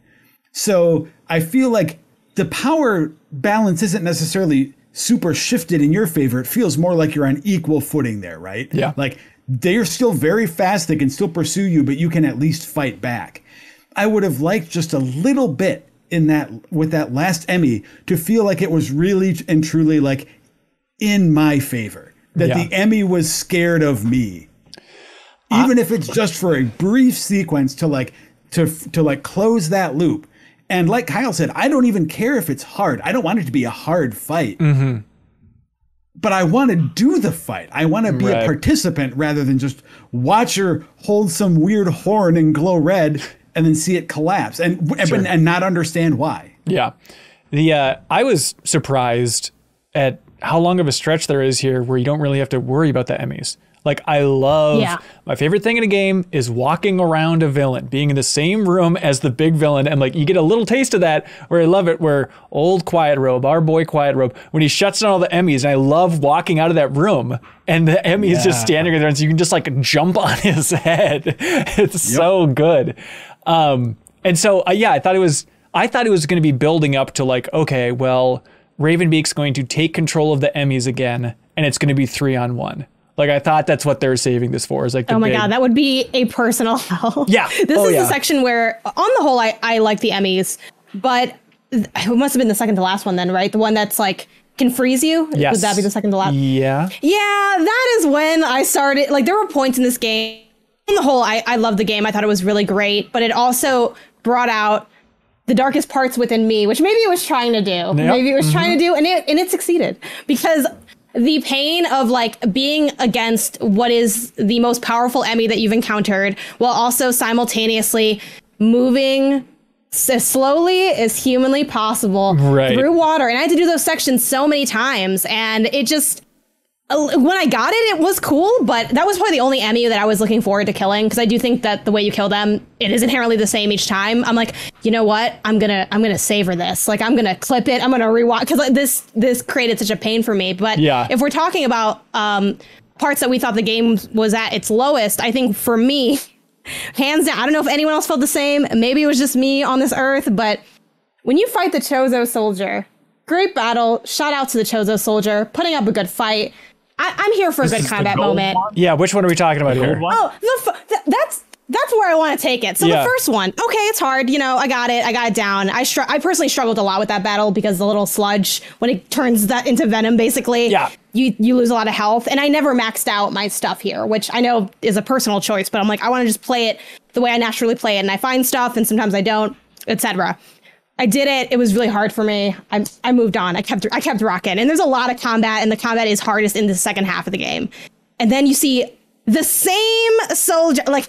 So I feel like the power balance isn't necessarily super shifted in your favor. It feels more like you're on equal footing there, right? Yeah. Like they're still very fast. They can still pursue you, but you can at least fight back. I would have liked just a little bit in that with that last Emmy to feel like it was really and truly like in my favor, that the Emmy was scared of me. Even if it's just for a brief sequence to close that loop. And like Kyle said, I don't even care if it's hard. I don't want it to be a hard fight. Mm-hmm. But I want to do the fight. I want to be a participant rather than just watch her hold some weird horn and glow red and then see it collapse and not understand why. Yeah. I was surprised at how long of a stretch there is here where you don't really have to worry about the Emmys. Like, I love, my favorite thing in a game is walking around a villain, being in the same room as the big villain. And like, you get a little taste of that where I love it, where old Quiet Robe, our boy Quiet Robe, when he shuts down all the Emmys, and I love walking out of that room and the Emmy is just standing there and so you can just like jump on his head. It's so good. And so, I thought it was going to be building up to like, okay, well, Ravenbeak's going to take control of the Emmys again and it's going to be 3-on-1. Like, I thought that's what they're saving this for. Is like, oh my God, that would be a personal hell. Yeah. This is the section where, on the whole, I like the Emmys, but it must have been the second to last one then, right? The one that's like, can freeze you? Yes. Would that be the second to last? Yeah. Yeah, that is when I started, like, there were points in this game. On the whole, I loved the game. I thought it was really great, but it also brought out the darkest parts within me, which maybe it was trying to do. Yep. Maybe it was trying to do, and it succeeded. Because the pain of like being against what is the most powerful Emmy that you've encountered while also simultaneously moving as slowly as humanly possible through water. And I had to do those sections so many times. And it just, when I got it, it was cool. But that was probably the only Emmy that I was looking forward to killing. Because I do think that the way you kill them, it is inherently the same each time. I'm like, you know what? I'm gonna savor this. Like, I'm gonna clip it. I'm gonna rewatch, because like, this created such a pain for me. But if we're talking about parts that we thought the game was at its lowest, I think for me, hands down, I don't know if anyone else felt the same. Maybe it was just me on this earth. But when you fight the Chozo soldier, great battle. Shout out to the Chozo soldier, putting up a good fight. I'm here for a good combat moment. Yeah, which one are we talking about here? Oh, that's where I want to take it. So the first one, okay, it's hard. You know, I got it down. I personally struggled a lot with that battle because the little sludge, when it turns that into venom, basically, you lose a lot of health. And I never maxed out my stuff here, which I know is a personal choice, but I'm like, I want to just play it the way I naturally play it. And I find stuff and sometimes I don't, etc. I did it. It was really hard for me. I moved on. I kept rocking. And there's a lot of combat, and the combat is hardest in the second half of the game. And then you see the same soldier, like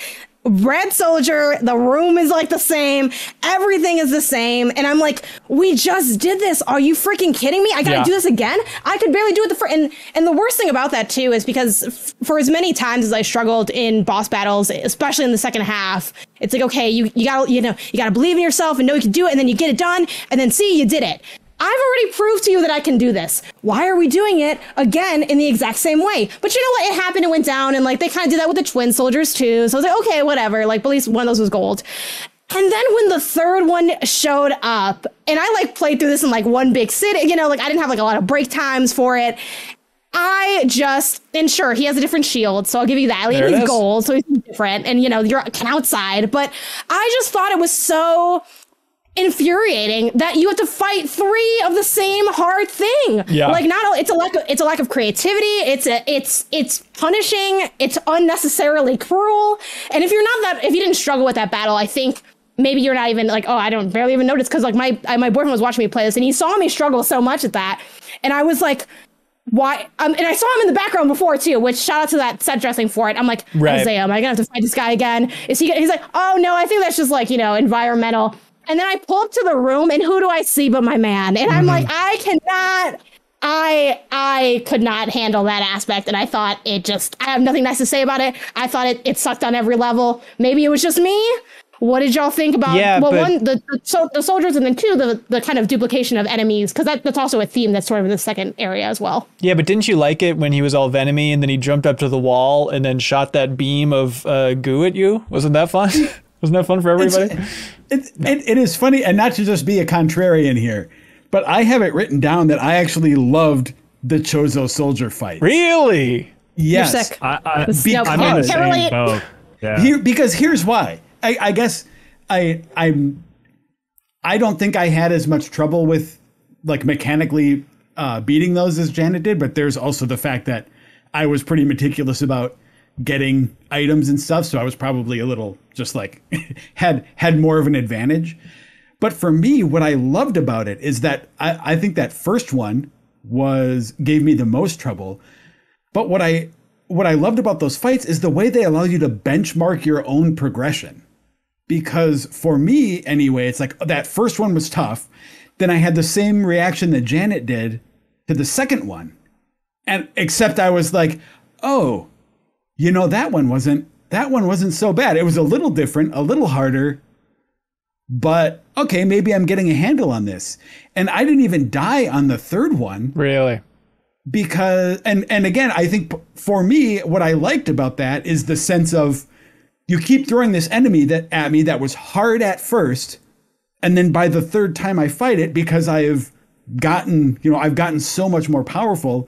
red soldier, the room is like the same, everything is the same, and I'm like, we just did this. Are you freaking kidding me? I gotta do this again? I could barely do it and the worst thing about that too is because for as many times as I struggled in boss battles, especially in the second half, it's like, okay, you gotta believe in yourself and know you can do it, and then you get it done, and then see, you did it. I've already proved to you that I can do this. Why are we doing it again in the exact same way? But you know what? It happened, it went down, and like they kind of did that with the twin soldiers too. So I was like, okay, whatever. Like, at least one of those was gold. And then when the third one showed up, and I like played through this in like one big city, you know, like I didn't have like a lot of break times for it. And sure, he has a different shield, so I'll give you that. He's gold, so he's different, and you know, you're outside. But I just thought it was so infuriating that you have to fight 3 of the same hard thing. Yeah. Like it's a lack of creativity. It's punishing. It's unnecessarily cruel. And if you didn't struggle with that battle, I think maybe you're not even like, oh, I don't barely even notice, because like my boyfriend was watching me play this and he saw me struggle so much at that, and I was like, why? And I saw him in the background before too, which shout out to that set dressing for it. I'm like, Isaiah, am I gonna have to fight this guy again? He's like, oh no, I think that's just like, you know, environmental. And then I pull up to the room, and who do I see but my man? And I'm like, I could not handle that aspect. And I thought I have nothing nice to say about it. I thought it sucked on every level. Maybe it was just me. What did y'all think about, the soldiers, and then 2, the kind of duplication of enemies? Because that's also a theme that's sort of in the second area as well. Yeah, but didn't you like it when he was all venomy and then he jumped up to the wall and then shot that beam of goo at you? Wasn't that fun? Wasn't that fun for everybody? It is funny, and not to just be a contrarian here, but I have it written down that I actually loved the Chozo soldier fight. Really? Yes. You're sick. Because here's why. I guess I don't think I had as much trouble with like mechanically beating those as Janet did, but there's also the fact that I was pretty meticulous about getting items and stuff, so I was probably a little just like had more of an advantage. But for me, what I loved about it is that I think that first one gave me the most trouble. But what I loved about those fights is the way they allow you to benchmark your own progression. Because for me, anyway, it's like that first one was tough. Then I had the same reaction that Janet did to the second one. And except I was like, oh, you know, that one wasn't so bad. It was a little different, a little harder, but okay, maybe I'm getting a handle on this. And I didn't even die on the third one. Really? Because, and again, I think for me, what I liked about that is the sense of you keep throwing this enemy at me that was hard at first. And then by the third time I fight it, because I've gotten so much more powerful,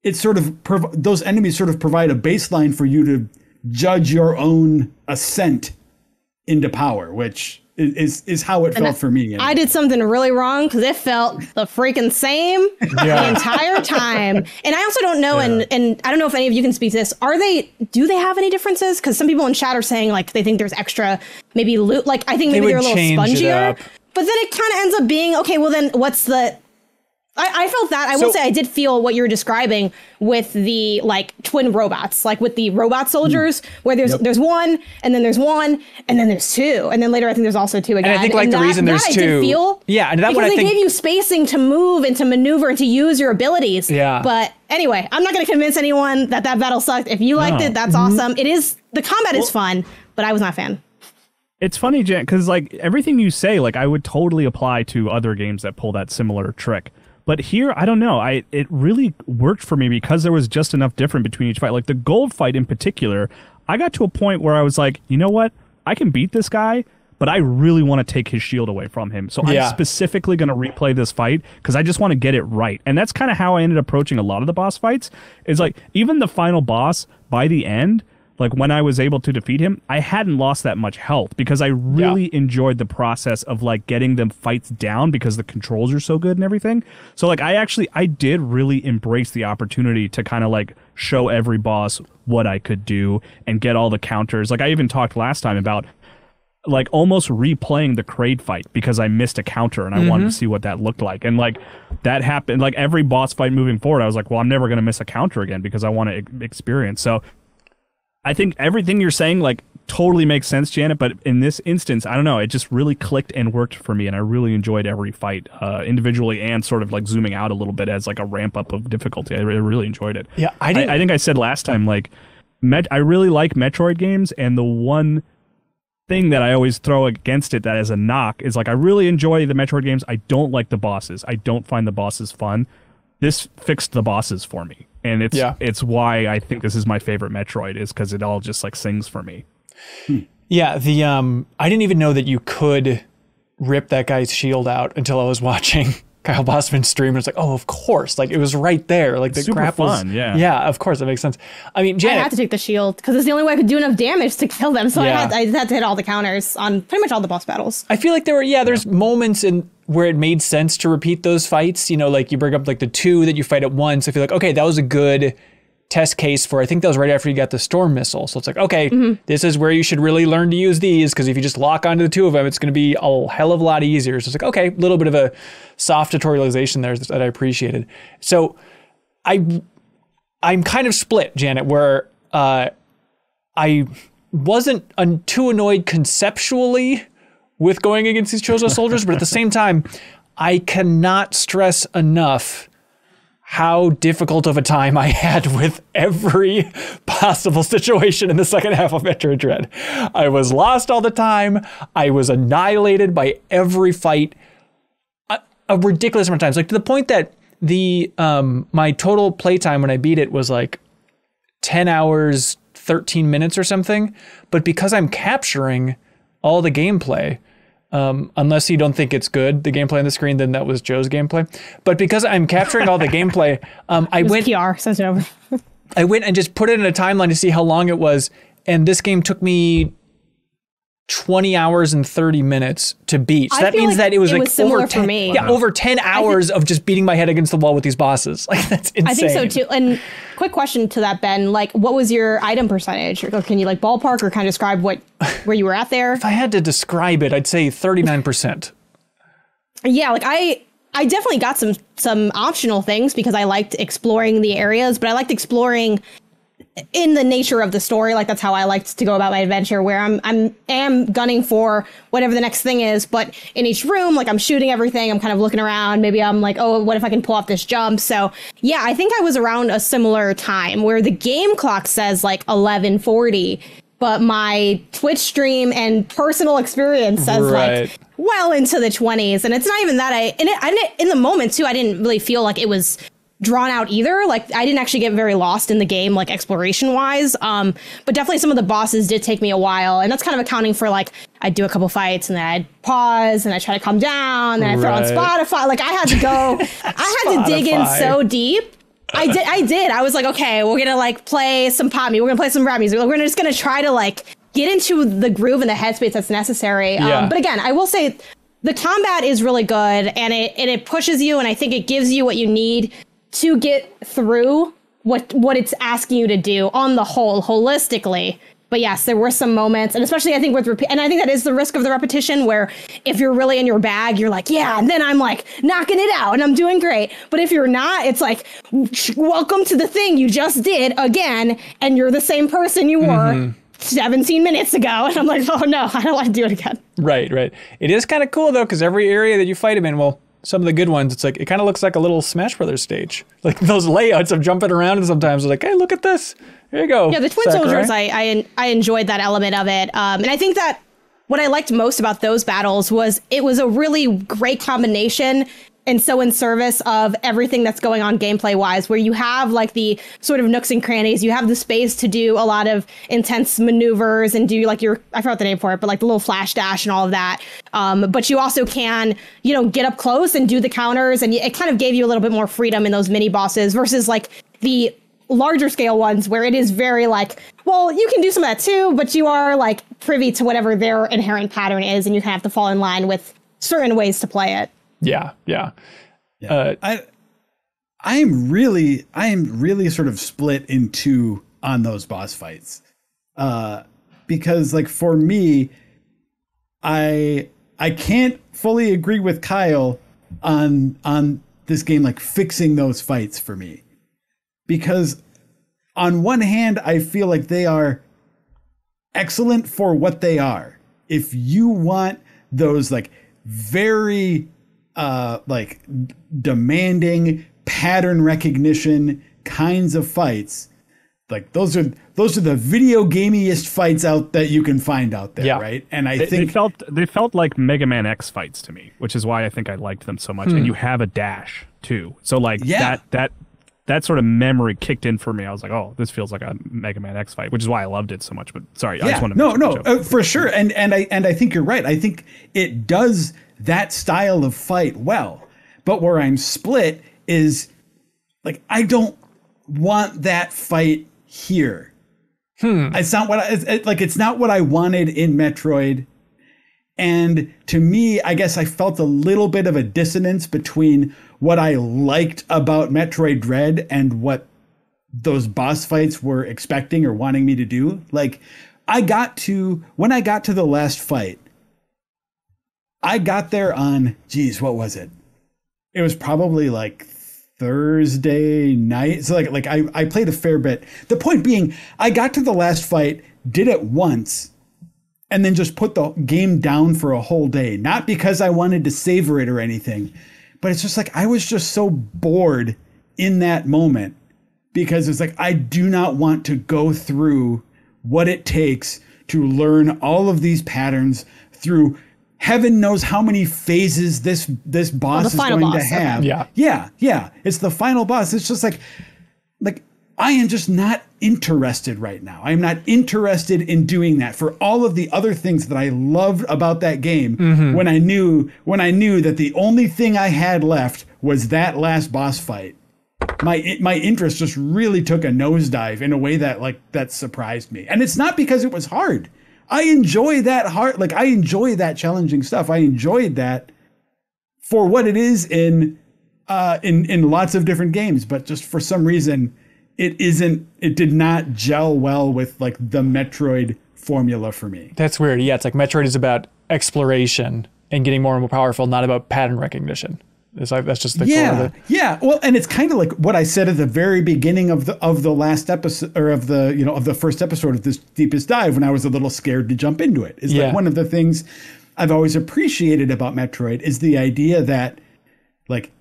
it's sort of those enemies sort of provide a baseline for you to judge your own ascent into power, which is how it felt for me. Anyway. I did something really wrong because it felt the freaking same the entire time. And I also don't know, and I don't know if any of you can speak to this. Do they have any differences? Because some people in chat are saying like they think there's extra maybe loot. Like I think maybe they're a little spongier. But then it kind of ends up being, okay, well then what's the... I felt that. I will say I did feel what you were describing with the like twin robots, like with the robot soldiers, where there's one, and then there's one, and then there's 2, and then later I think there's also 2 again. And I think like the reason there's 2, I did feel, and that because they gave you spacing to move and to maneuver and to use your abilities. Yeah. But anyway, I'm not going to convince anyone that battle sucked. If you liked it, that's awesome. It is, the combat is fun, but I was not a fan. It's funny, Jen, because like everything you say, like I would totally apply to other games that pull that similar trick. But here, I don't know. It really worked for me because there was just enough different between each fight. Like the gold fight in particular, I got to a point where I was like, you know what? I can beat this guy, but I really want to take his shield away from him. So I'm specifically going to replay this fight because I just want to get it right. And that's kind of how I ended up approaching a lot of the boss fights. Is like even the final boss by the end, like when I was able to defeat him, I hadn't lost that much health because I really enjoyed the process of like getting them fights down because the controls are so good and everything. So like I did really embrace the opportunity to kind of like show every boss what I could do and get all the counters. Like I even talked last time about like almost replaying the Kraid fight because I missed a counter and I wanted to see what that looked like. And like that happened, like every boss fight moving forward, I was like, well, I'm never going to miss a counter again because I want to experience. So I think everything you're saying, like totally makes sense, Janet, but in this instance, I don't know, it just really clicked and worked for me, and I really enjoyed every fight, individually and sort of like zooming out a little bit as like a ramp up of difficulty. I really enjoyed it. Yeah, I think I said last time, like, I really like Metroid games, and the one thing that I always throw against it that as a knock is, like, I really enjoy the Metroid games. I don't like the bosses. I don't find the bosses fun. This fixed the bosses for me, and it's why I think this is my favorite Metroid, is because it all just like sings for me. Yeah, I didn't even know that you could rip that guy's shield out until I was watching Kyle Bossman's stream. It's like, oh, of course, like it was right there. Like the super grapples. fun, yeah. Yeah, of course, that makes sense. I mean, Janet, I had to take the shield because it's the only way I could do enough damage to kill them. So I had to hit all the counters on pretty much all the boss battles. I feel like there's moments in where it made sense to repeat those fights. You know, like you bring up like the 2 that you fight at once. I feel like, okay, that was a good test case for, I think that was right after you got the storm missile. So it's like, okay, this is where you should really learn to use these, because if you just lock onto the 2 of them, it's going to be a hell of a lot easier. So it's like, okay, a little bit of a soft tutorialization there that I appreciated. So I'm kind of split, Janet, where I wasn't too annoyed conceptually with going against these Chozo soldiers, but at the same time, I cannot stress enough how difficult of a time I had with every possible situation in the second half of Metroid Dread. I was lost all the time. I was annihilated by every fight a ridiculous amount of times, like to the point that the my total playtime when I beat it was like 10 hours, 13 minutes or something. But because I'm capturing all the gameplay, unless you don't think it's good, the gameplay on the screen, then that was Joe's gameplay. But because I'm capturing all the gameplay, I went PR, sent it over. I went and just put it in a timeline to see how long it was. And this game took me 20 hours and 30 minutes to beat. So that means that it was like over 10, for me. Yeah, over 10 hours of just beating my head against the wall with these bosses. Like, that's insane. I think so too. And quick question to that, Ben, like, what was your item percentage? Or can you like ballpark or kind of describe where you were at there? If I had to describe it, I'd say 39%. Yeah, like I definitely got some optional things because I liked exploring the areas, but I liked exploring in the nature of the story. Like, that's how I liked to go about my adventure, where I'm gunning for whatever the next thing is, but in each room, like, I'm shooting everything, I'm kind of looking around, maybe I'm like, oh, what if I can pull off this jump? So yeah, I think I was around a similar time where the game clock says like 11:40, but my Twitch stream and personal experience says like well into the 20s. And it's not even that I in the moment too, I didn't really feel like it was drawn out either. Like, I didn't actually get very lost in the game, like exploration wise. But definitely some of the bosses did take me a while, and that's kind of accounting for like, I'd do a couple fights and then I'd pause and I try to calm down and I throw on Spotify. Like, I had to go, I had to dig in so deep. I did. I was like, okay, we're gonna like play some pop music. We're gonna play some rap music. We're just gonna try to like get into the groove and the headspace that's necessary. But again, I will say the combat is really good, and it pushes you, and I think it gives you what you need to get through what it's asking you to do on the whole, holistically. But yes, there were some moments, and especially I think and I think that is the risk of the repetition, where if you're really in your bag, you're like, yeah, and then I'm like knocking it out and I'm doing great. But if you're not, it's like, welcome to the thing you just did again, and you're the same person you were 17 minutes ago. And I'm like, oh no, I don't want to do it again. Right. It is kind of cool though, because every area that you fight him in, well, some of the good ones, it's like, it kind of looks like a little Smash Brothers stage. Like those layouts of jumping around, and sometimes it's like, hey, look at this. Here you go. Yeah, the Twin Soldiers, I enjoyed that element of it. And I think that what I liked most about those battles was it was a really great combination, and so in service of everything that's going on gameplay wise, where you have like the sort of nooks and crannies, you have the space to do a lot of intense maneuvers and do like I forgot the name for it, but like the little flash dash and all of that. But you also can, get up close and do the counters, and it kind of gave you a little bit more freedom in those mini bosses versus like the larger scale ones where it is very like, well, you can do some of that too, but you are like privy to whatever their inherent pattern is, and you kind of have to fall in line with certain ways to play it. Yeah. I am really sort of split in two on those boss fights. Because like for me, I can't fully agree with Kyle on this game like fixing those fights for me. Because on one hand, I feel like they are excellent for what they are. If you want those like very like demanding pattern recognition kinds of fights, like those are the video gamiest fights out that you can find out there, right? And I think they felt like Mega Man X fights to me, which is why I think I liked them so much. And you have a dash too, so like that sort of memory kicked in for me. I was like, oh, this feels like a Mega Man X fight, which is why I loved it so much. But sorry, I just want to for sure. And I think you're right. I think it does that style of fight well. But where I'm split is like, I don't want that fight here. It's not what it's not what I wanted in Metroid. And to me, I guess I felt a little bit of a dissonance between what I liked about Metroid Dread and what those boss fights were expecting or wanting me to do. Like, when I got to the last fight, I got there on, what was it? It was probably like Thursday night. So like I played a fair bit. The point being, I got to the last fight, did it once, and then just put the game down for a whole day. Not because I wanted to savor it or anything, but it's just like I was just so bored in that moment because it's like I do not want to go through what it takes to learn all of these patterns through heaven knows how many phases this boss is going to have. Yeah. It's the final boss. It's just like I am just not interested right now. I'm not interested in doing that for all of the other things that I loved about that game. When I knew that the only thing I had left was that last boss fight. My interest just really took a nosedive in a way that surprised me. And it's not because it was hard. I enjoy that hard. Like I enjoy that challenging stuff. I enjoyed that for what it is in lots of different games, but just for some reason it did not gel well with like the Metroid formula for me. That's weird. Yeah, it's like Metroid is about exploration and getting more and more powerful, not about pattern recognition. It's like that's just the core of it. Yeah. Well, and it's kind of like what I said at the very beginning of the last episode, or of the first episode of this Deepest Dive, when I was a little scared to jump into it. Is like one of the things I've always appreciated about Metroid is the idea that like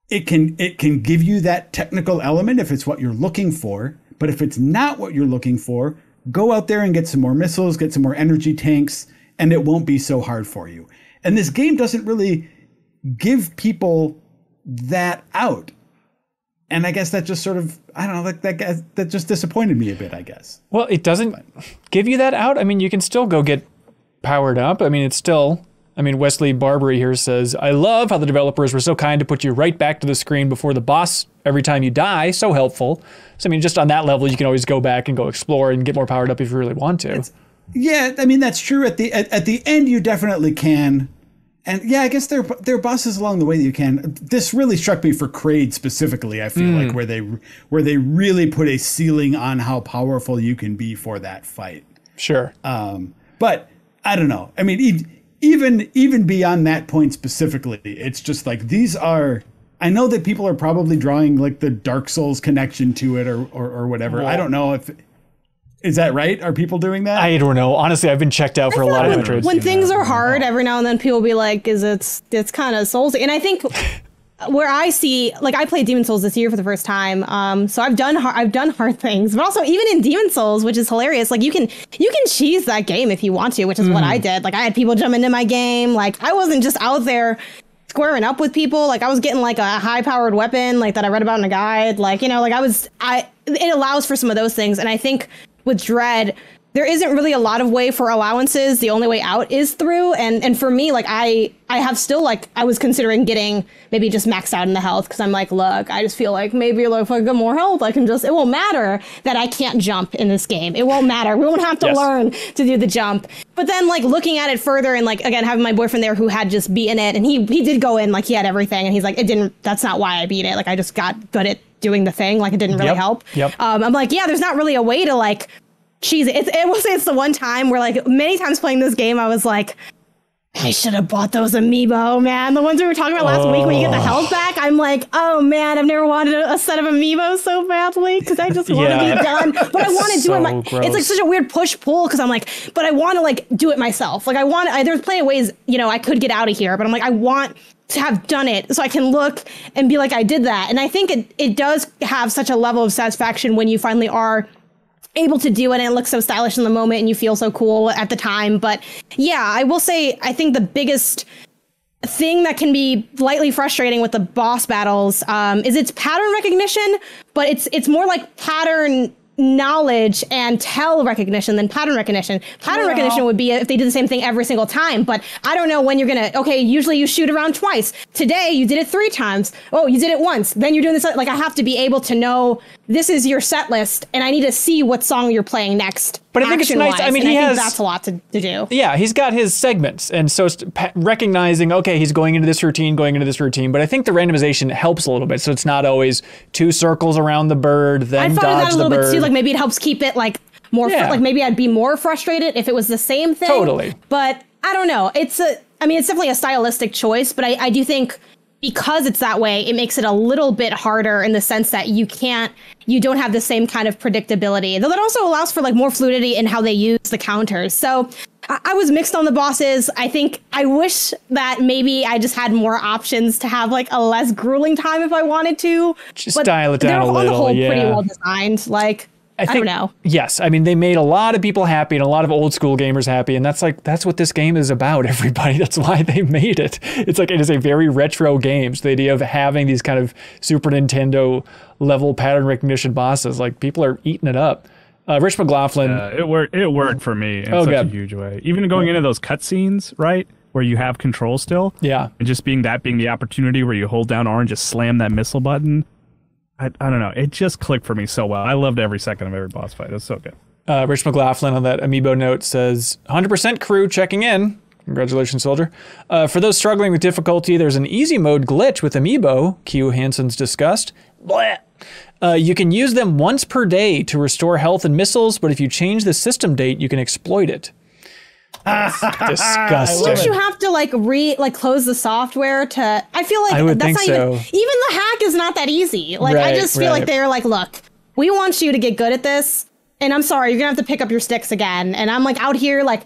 it can give you that technical element if it's what you're looking for, but if it's not what you're looking for, go out there and get some more missiles, get some more energy tanks, and it won't be so hard for you. And this game doesn't really give people that out. And I guess that just sort of, I don't know, like that just disappointed me a bit, I guess. Well, it doesn't give you that out. I mean, you can still go get powered up. I mean, it's still, Wesley Barbary here says, I love how the developers were so kind to put you right back to the screen before the boss every time you die. So helpful. So, just on that level, you can always go back and go explore and get more powered up if you really want to. That's true. At the end, you definitely can. And yeah, I guess there are bosses along the way that you can. This really struck me for Kraid specifically, I feel like, where they really put a ceiling on how powerful you can be for that fight. Sure. But I don't know. Even beyond that point specifically, it's just like I know that people are probably drawing like the Dark Souls connection to it or whatever. I don't know if is that right? Are people doing that? I don't know. Honestly, I've been checked out for a lot of Metroids. When things are hard, every now and then people will be like, it's kind of Souls. And I think where I see, like I played Demon Souls this year for the first time. So I've done hard things, but also even in Demon Souls, which is hilarious, like you can cheese that game if you want to, which is what I did. Like I had people jump into my game. Like I wasn't just out there squaring up with people. Like I was getting like a high powered weapon, like that I read about in a guide. Like, it allows for some of those things. And I think with Dread, there isn't really a lot of way for allowances. The only way out is through. And for me, like I have still like, I was considering getting maybe just maxed out in the health. Cause I'm like, look, I just feel like maybe like if I get more health, it won't matter that I can't jump in this game. It won't matter. We won't have to learn to do the jump. But then like looking at it further and like, again, having my boyfriend there who had just beaten it and he did go in, like he had everything. And he's like, that's not why I beat it. Like I just got good at doing the thing. Like it didn't really help. I'm like, there's not really a way to like cheese it. I will say it's the one time where like many times playing this game, I was like, I should have bought those amiibo, man. The ones we were talking about last week when you get the health back. I'm like, oh man, I've never wanted a set of amiibo so badly because I just want to be done. But I want to do it. It's like such a weird push-pull because I'm like, but I want to like do it myself. Like there's plenty of ways, I could get out of here, but I'm like, I want to have done it so I can look and be like, I did that. And I think it does have such a level of satisfaction when you finally are able to do it and it looks so stylish in the moment and you feel so cool at the time. But yeah, I will say, I think the biggest thing that can be lightly frustrating with the boss battles is its pattern recognition, but it's more like pattern knowledge and tell recognition than pattern recognition. Pattern recognition would be if they did the same thing every single time, but I don't know when you're gonna, usually you shoot around twice. Today you did it 3 times. Oh, you did it once. Then you're doing this. Like I have to be able to know this is your set list and I need to see what song you're playing next. But I think it's nice. I mean, I think that's a lot to do. Yeah, he's got his segments. And so it's recognizing, okay, he's going into this routine. But I think the randomization helps a little bit. So it's not always 2 circles around the bird, then dodge the bird. I thought that a little bit too. Like maybe it helps keep it like more, like maybe I'd be more frustrated if it was the same thing. Totally. But I don't know. It's definitely a stylistic choice, but I do think because it's that way, it makes it a little bit harder in the sense that you don't have the same kind of predictability. Though that also allows for like more fluidity in how they use the counters. So I was mixed on the bosses. I think I wish that maybe I just had more options to have like a less grueling time if I wanted to. Just dial it down a little. They're on the whole pretty well designed. Like, I don't know. Yes. I mean, they made a lot of people happy and a lot of old school gamers happy. And that's what this game is about, everybody. That's why they made it. It's like, it is a very retro game. So the idea of having these kind of Super Nintendo level pattern recognition bosses, like people are eating it up. Rich McLaughlin. It worked for me in such a huge way. Even going into those cutscenes, right? Where you have control still. Yeah. And just being the opportunity where you hold down R and just slam that missile button. I don't know. It just clicked for me so well. I loved every second of every boss fight. It was so good. Rich McLaughlin on that amiibo note says, 100% crew checking in. Congratulations, soldier. For those struggling with difficulty, there's an easy mode glitch with amiibo, Q Hansen's discussed. You can use them once per day to restore health and missiles, but if you change the system date, you can exploit it. Disgusting. Don't you have to close the software to? I feel like I would that's think not so. Even the hack is not that easy. Like I just feel like they're like, look, we want you to get good at this, and I'm sorry, you're gonna have to pick up your sticks again. And I'm like out here like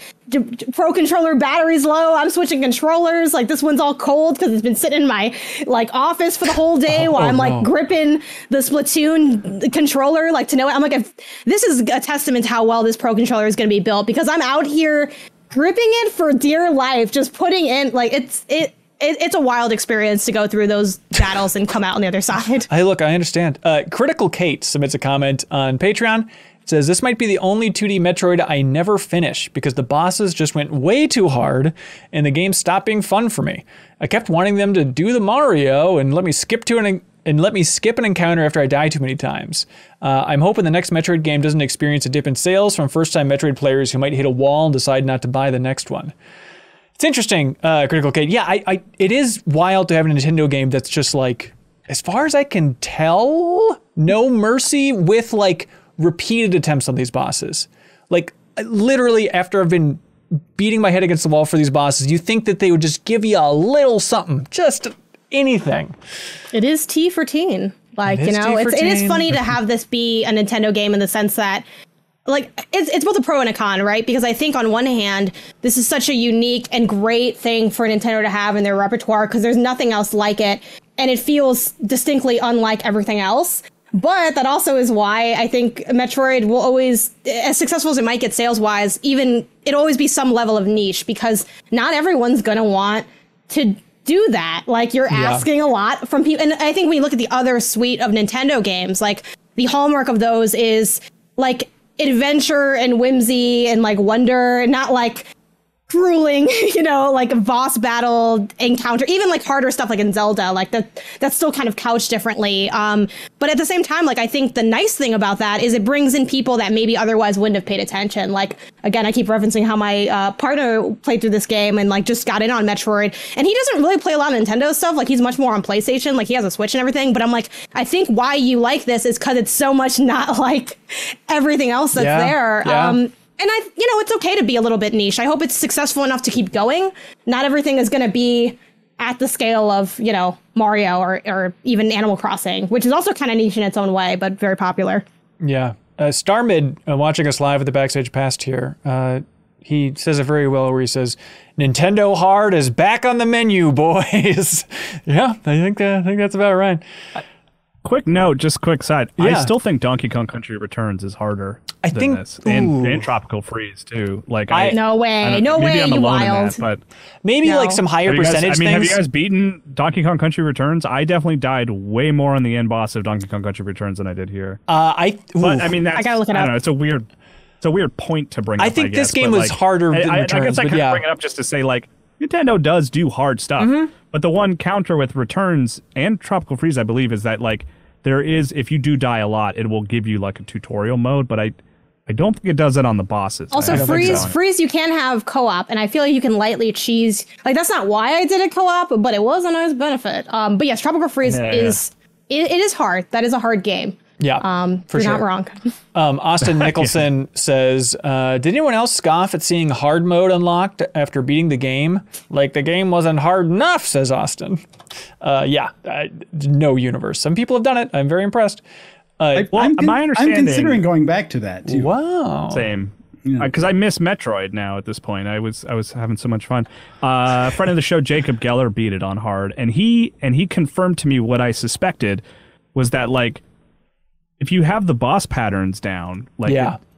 Pro Controller battery's low. I'm switching controllers. Like this one's all cold because it's been sitting in my office for the whole day while I'm gripping the Splatoon controller. Like to know, I'm like, this is a testament to how well this Pro Controller is gonna be built because I'm out here gripping it for dear life, just putting in it's a wild experience to go through those battles and come out on the other side. I understand. Critical Kate submits a comment on Patreon. It says, this might be the only 2D Metroid I never finish because the bosses just went way too hard and the game stopped being fun for me. I kept wanting them to do the Mario and let me skip an encounter after I die too many times. I'm hoping the next Metroid game doesn't experience a dip in sales from first-time Metroid players who might hit a wall and decide not to buy the next one. It's interesting, Critical Kate. Yeah, it is wild to have a Nintendo game that's just like, as far as I can tell, no mercy with repeated attempts on these bosses. Like literally after I've been beating my head against the wall for these bosses, you think that they would just give you a little something, just anything. It is T for teen. It is funny to have this be a Nintendo game in the sense that it's both a pro and a con, right? Because I think on one hand, this is such a unique and great thing for Nintendo to have in their repertoire because there's nothing else like it. And it feels distinctly unlike everything else. But that also is why I think Metroid will always, as successful as it might get sales-wise, it'll always be some level of niche because not everyone's going to want to do that. Like you're asking a lot from people. And I think when you look at the other suite of Nintendo games, the hallmark of those is adventure and whimsy and wonder, and not grueling, boss battle encounter, even harder stuff in Zelda, that's still kind of couched differently. But at the same time, I think the nice thing about that is it brings in people that maybe otherwise wouldn't have paid attention. Again, I keep referencing how my partner played through this game and just got in on Metroid, and he doesn't really play a lot of Nintendo stuff. He's much more on PlayStation. He has a Switch and everything. But I'm I think why you like this is because it's so much not like everything else that's there. Yeah. it's okay to be a little bit niche. I hope it's successful enough to keep going. Not everything is going to be at the scale of, Mario or even Animal Crossing, which is also kind of niche in its own way, but very popular. Yeah. Starmid, watching us live at the Backstage Past here, he says it very well where he says, Nintendo Hard is back on the menu, boys. Yeah, I think that's about right. Quick note, just quick side. Yeah. I still think Donkey Kong Country Returns is harder than this. And Tropical Freeze, too. No way, you wild. But maybe some higher percentage things. Have you guys beaten Donkey Kong Country Returns? I definitely died way more on the end boss of Donkey Kong Country Returns than I did here. I gotta look it up. I don't know, it's a weird point to bring up, I think this game was harder than Returns. I guess I could bring it up just to say, Nintendo does do hard stuff. Mm-hmm. But the one counter with Returns and Tropical Freeze, I believe, is that, there is, if you do die a lot, it will give you, a tutorial mode, but I don't think it does it on the bosses. Also, Freeze, you can have co-op, and I feel like you can lightly cheese. That's not why I did it co-op, but it was a nice benefit. But yes, Tropical Freeze it is hard. That is a hard game. Yeah, for you're sure. not wrong. Austin Nicholson says, did anyone else scoff at seeing hard mode unlocked after beating the game? The game wasn't hard enough, says Austin. No universe. Some people have done it. I'm very impressed. My understanding, I'm considering going back to that, too. Wow. Same. Because I miss Metroid now at this point. I was having so much fun. A friend of the show, Jacob Geller, beat it on hard. And he confirmed to me what I suspected was that, if you have the boss patterns down,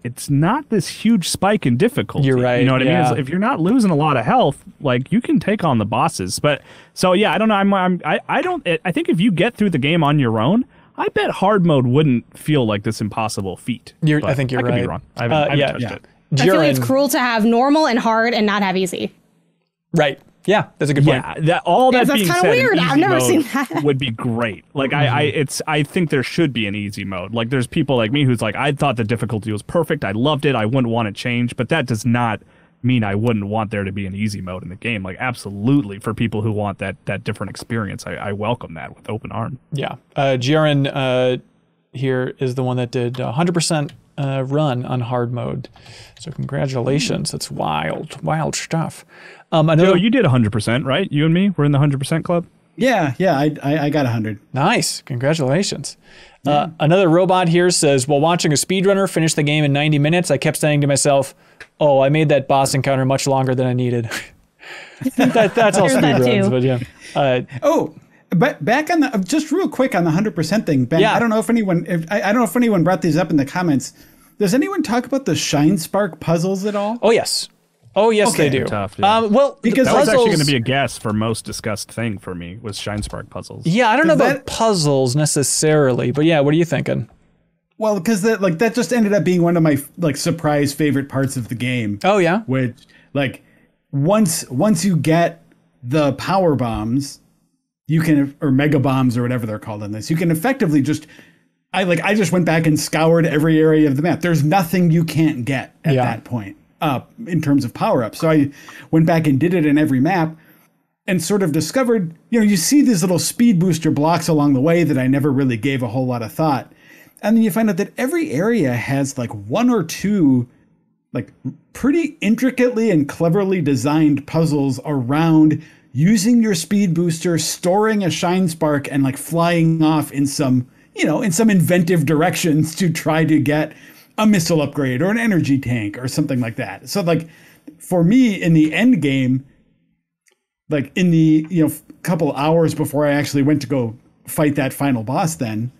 it's not this huge spike in difficulty. You're right. You know what I mean? It's if you're not losing a lot of health, you can take on the bosses. But I don't know. I think if you get through the game on your own, I bet hard mode wouldn't feel like this impossible feat. I think you're right. I could be wrong. I haven't touched it. I feel like it's cruel to have normal and hard and not have easy. Right. Yeah, that's a good point. Yeah, that's being said, weird. I've never seen that. Would be great. I think there should be an easy mode. There's people like me who's I thought the difficulty was perfect. I loved it. I wouldn't want to change, but that does not mean I wouldn't want there to be an easy mode in the game. Absolutely, for people who want that different experience, I welcome that with open arms. Yeah, Jiren here is the one that did 100% run on hard mode. So congratulations. That's wild stuff. Joe, you did 100%, right? You and me were in the 100% club? Yeah, I got 100. Nice. Congratulations. Yeah. Another robot here says, while watching a speedrunner finish the game in 90 minutes, I kept saying to myself, oh, I made that boss encounter much longer than I needed. That's all speedruns, but yeah. But back on just real quick on the 100% thing, Ben, I don't know if anyone brought these up in the comments. Does anyone talk about the Shine Spark puzzles at all? Oh, yes. They do. Tough, yeah. Because that was actually going to be a guess for most discussed thing for me was Shine Spark puzzles. Yeah, I don't know about puzzles necessarily, but yeah, what are you thinking? Well, because that just ended up being one of my surprise favorite parts of the game. Oh yeah, which once you get the power bombs, you can or mega bombs or whatever they're called in this, you can effectively just. I just went back and scoured every area of the map. There's nothing you can't get at that point. In terms of power-ups. So I went back and did it in every map and sort of discovered, you see these little speed booster blocks along the way that I never really gave a whole lot of thought. And then you find out that every area has one or two pretty intricately and cleverly designed puzzles around using your speed booster, storing a Shine Spark, and flying off in some inventive directions to try to get a missile upgrade or an energy tank or something like that. So for me in the end game, in the couple hours before I actually went to go fight that final boss, then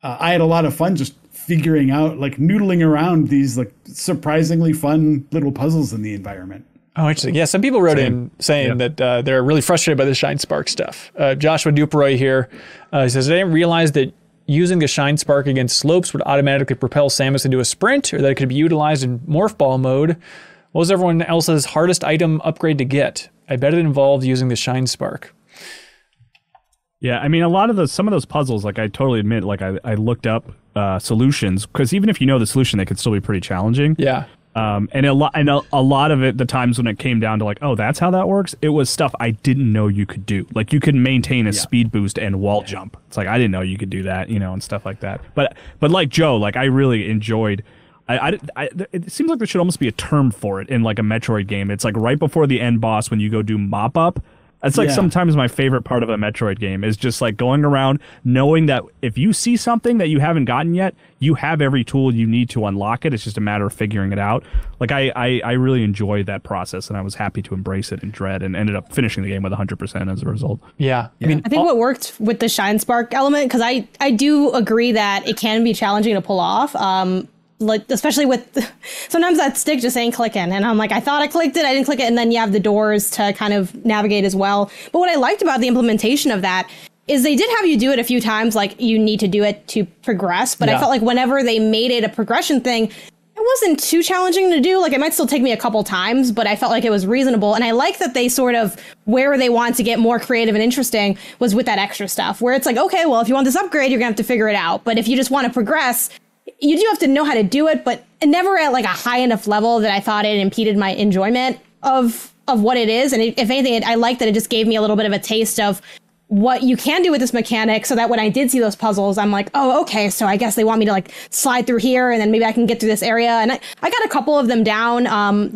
I had a lot of fun just figuring out noodling around these surprisingly fun little puzzles in the environment. Oh, interesting. Yeah, some people wrote in saying that they're really frustrated by the Shine Spark stuff. Joshua Duperoy here says, I didn't realize that using the Shine Spark against slopes would automatically propel Samus into a sprint, or that it could be utilized in Morph Ball mode. What was everyone else's hardest item upgrade to get? I bet it involved using the Shine Spark. Yeah, I mean, some of those puzzles, I totally admit, I looked up solutions, because even if you know the solution, they could still be pretty challenging. Yeah. And a lot of it, the times when it came down to oh, that's how that works, it was stuff I didn't know you could do. You could maintain a speed boost and wall jump. It's I didn't know you could do that, and stuff like that. But like Joe, I really enjoyed it seems like there should almost be a term for it in like a Metroid game. It's like right before the end boss when you go do mop up. That's like sometimes my favorite part of a Metroid game is just like going around knowing that if you see something that you haven't gotten yet, you have every tool you need to unlock it. It's just a matter of figuring it out. Like I really enjoyed that process, and I was happy to embrace it in Dread, and ended up finishing the game with 100% as a result. Yeah. I mean, I think what worked with the Shine Spark element, because I do agree that it can be challenging to pull off. Like, especially with sometimes that stick just ain't clicking, and I'm like, I thought I clicked it, I didn't click it, and then you have the doors to kind of navigate as well. But what I liked about the implementation of that is they did have you do it a few times, like you need to do it to progress. But I felt like whenever they made it a progression thing, it wasn't too challenging to do. Like, it might still take me a couple times, but I felt like it was reasonable. And I like that they sort of, where they want to get more creative and interesting was with that extra stuff, where it's like, okay, well, if you want this upgrade, you're gonna have to figure it out. But if you just want to progress, you do have to know how to do it, but never at like a high enough level that I thought it impeded my enjoyment of what it is. And if anything, I like that it just gave me a little bit of a taste of what you can do with this mechanic, so that when I did see those puzzles, I'm like, oh, okay, so I guess they want me to like slide through here, and then maybe I can get through this area. And I got a couple of them down.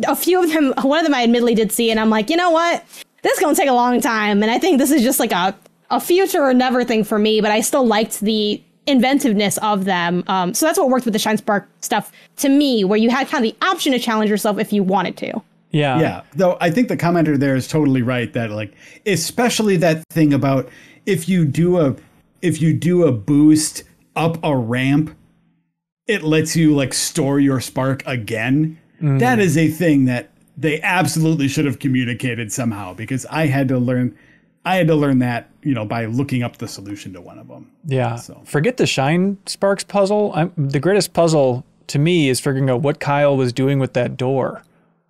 A few of them, one of them I admittedly did see, and I'm like, you know what? This is going to take a long time. And I think this is just like a future or never thing for me, but I still liked the inventiveness of them. So that's what worked with the Shine Spark stuff to me, where you had kind of the option to challenge yourself if you wanted to. Yeah. Though I think the commenter there is totally right that, like, especially that thing about if you do a boost up a ramp, it lets you like store your spark again. That is a thing that they absolutely should have communicated somehow, because I had to learn that, by looking up the solution to one of them. Yeah. So. Forget the Shine Sparks puzzle. The greatest puzzle to me is figuring out what Kyle was doing with that door.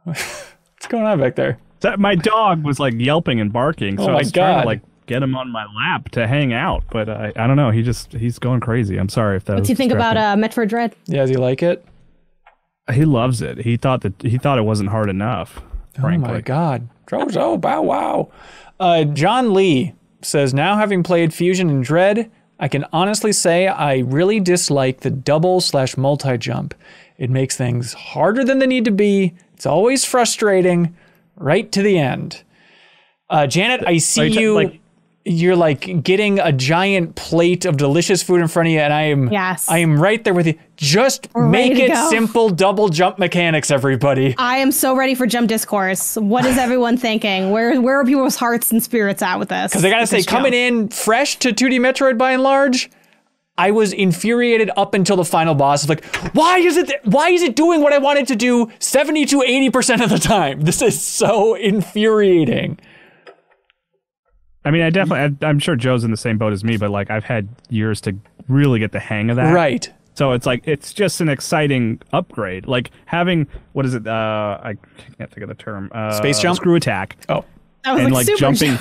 What's going on back there? My dog was like yelping and barking, so I was trying to like get him on my lap to hang out, but I don't know. He's going crazy. I'm sorry if that. What do you think about Metroid Dread? Yeah, does he like it? He loves it. He thought it wasn't hard enough. Frankly. Oh my God, Trozo, bow wow. John Lee says, now having played Fusion and Dread, I can honestly say I really dislike the double/multi-jump. It makes things harder than they need to be. It's always frustrating, right to the end. Janet, I see you're like getting a giant plate of delicious food in front of you, and I am right there with you. Just make it simple double jump mechanics, everybody. I am so ready for jump discourse. What is everyone thinking? Where are people's hearts and spirits at with this? Because I gotta say, coming in fresh to 2D Metroid by and large, I was infuriated up until the final boss. Like, why is it doing what I want it to do 70 to 80% of the time? This is so infuriating. I mean, I'm sure Joe's in the same boat as me, but like I've had years to really get the hang of that. Right. So it's like, it's just an exciting upgrade. Like having, what is it? I can't think of the term. Space jump? Screw attack. Oh. And like jumping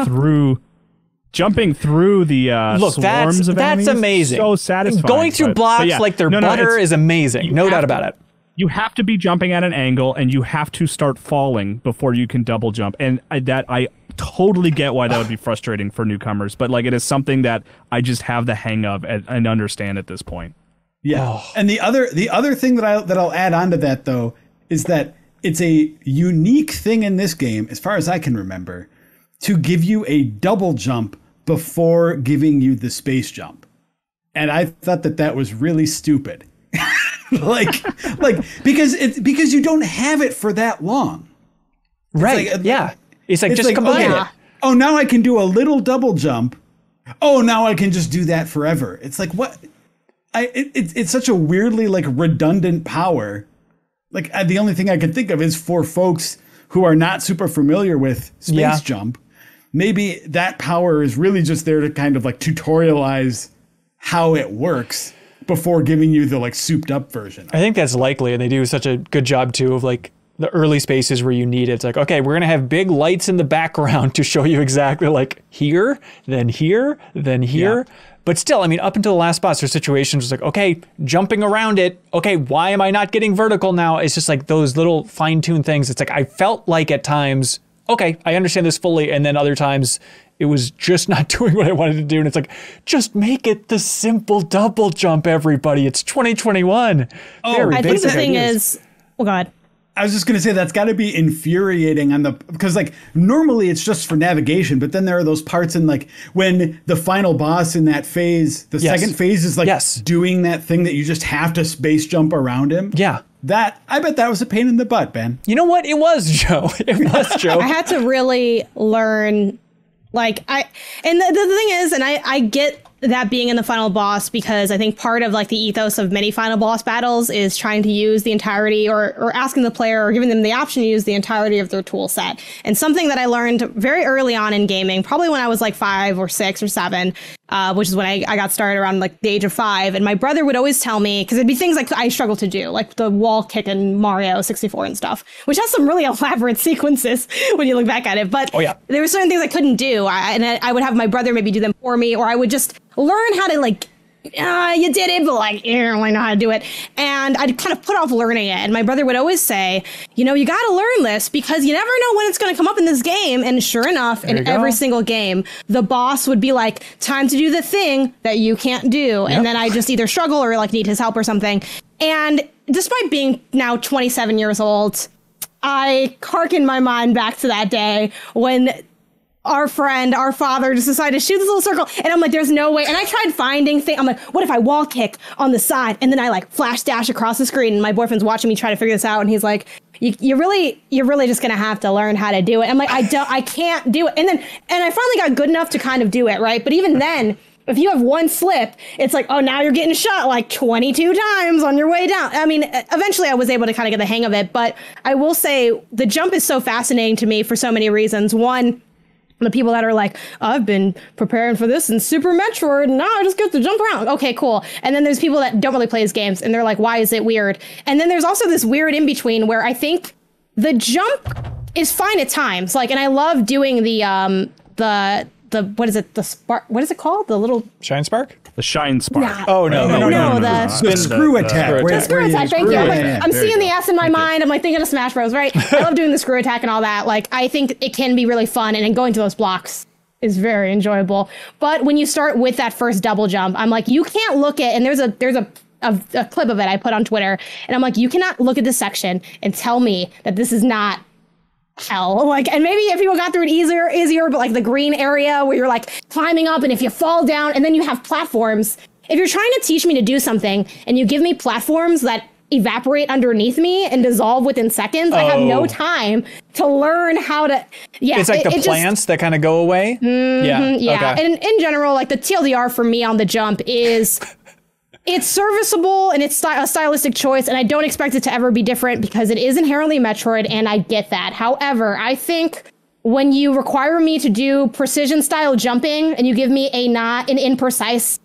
through the Look, swarms of enemies. That's amazing. So satisfying. Going through blocks like they're butter is amazing. No doubt about it. You have to be jumping at an angle, and you have to start falling before you can double jump. And I totally get why that would be frustrating for newcomers, but like it is something that I just have the hang of and understand at this point. Yeah. Oh. And the other thing that I'll add on to that though is that it's a unique thing in this game, as far as I can remember, to give you a double jump before giving you the space jump. And I thought that was really stupid. like because you don't have it for that long. Right. It's like just combine it. Oh, now I can do a little double jump. Oh, now I can just do that forever. It's like, what? It's such a weirdly like redundant power. Like the only thing I could think of is for folks who are not super familiar with space jump. Maybe that power is really just there to kind of like tutorialize how it works before giving you the like souped up version. I think that's likely, and they do such a good job too of like the early spaces where you need it. It's like, okay, we're gonna have big lights in the background to show you exactly like here, then here, then here. Yeah. But still, I mean, up until the last boss, there's situations like, okay, jumping around it. Okay, why am I not getting vertical now? It's just like those little fine-tuned things. It's like I felt like at times, okay, I understand this fully. And then other times it was just not doing what I wanted to do. And it's like, just make it the simple double jump, everybody. It's 2021. Oh, I think the thing is, oh God. I was just going to say that's got to be infuriating because like normally it's just for navigation, but then there are those parts in like when the final boss in that phase, the second phase is like doing that thing that you just have to space jump around him. Yeah. I bet that was a pain in the butt, Ben. You know what? It was, Joe. It was, Joe. I had to really learn, and the thing is, and I get that being in the final boss, because I think part of like the ethos of many final boss battles is trying to use the entirety or asking the player or giving them the option to use the entirety of their tool set. And something that I learned very early on in gaming, probably when I was like 5 or 6 or 7, which is when I got started around like the age of 5. And my brother would always tell me, because it'd be things like I struggle to do, like the wall kick in Mario 64 and stuff, which has some really elaborate sequences when you look back at it. But there were certain things I couldn't do. I would have my brother maybe do them for me, or I would just learn how to like, you did it, but like, you don't really know how to do it. And I'd kind of put off learning it. And my brother would always say, you know, you got to learn this because you never know when it's going to come up in this game. And sure enough, in every single game, the boss would be like, time to do the thing that you can't do. And then I just either struggle or like need his help or something. And despite being now 27 years old, I hearken my mind back to that day when our father just decided to shoot this little circle. And I'm like, there's no way. And I tried finding things. I'm like, what if I wall kick on the side? And then I like flash dash across the screen. And my boyfriend's watching me try to figure this out. And he's like, you're really just going to have to learn how to do it. I'm like, I can't do it. And I finally got good enough to kind of do it. Right. But even then, if you have one slip, it's like, oh, now you're getting shot like 22 times on your way down. I mean, eventually I was able to kind of get the hang of it. But I will say the jump is so fascinating to me for so many reasons. One, the people that are like, I've been preparing for this in Super Metroid, and now I just get to jump around. Okay, cool. And then there's people that don't really play these games, and they're like, why is it weird? And then there's also this weird in between where I think the jump is fine at times. Like, and I love doing the what is it? The spark? What is it called? The little Shine Spark? The Shine Spark. Yeah. Oh, no. The screw attack. The screw attack, thank you. I'm seeing the S in my mind. I'm like thinking of Smash Bros, right? I love doing the screw attack and all that. Like, I think it can be really fun, and then going through those blocks is very enjoyable. But when you start with that first double jump, I'm like, you can't look at, and there's a clip of it I put on Twitter, and I'm like, you cannot look at this section and tell me that this is not hell. Like, and maybe if people got through it easier, but like the green area where you're like climbing up, and if you fall down, and then you have platforms. If you're trying to teach me to do something and you give me platforms that evaporate underneath me and dissolve within seconds, I have no time to learn how to. Yeah, it's like the plants that kind of go away. Yeah. Okay. And in general, like the TLDR for me on the jump is. It's serviceable and it's a stylistic choice, and I don't expect it to ever be different because it is inherently Metroid, and I get that. However, I think when you require me to do precision style jumping and you give me an imprecise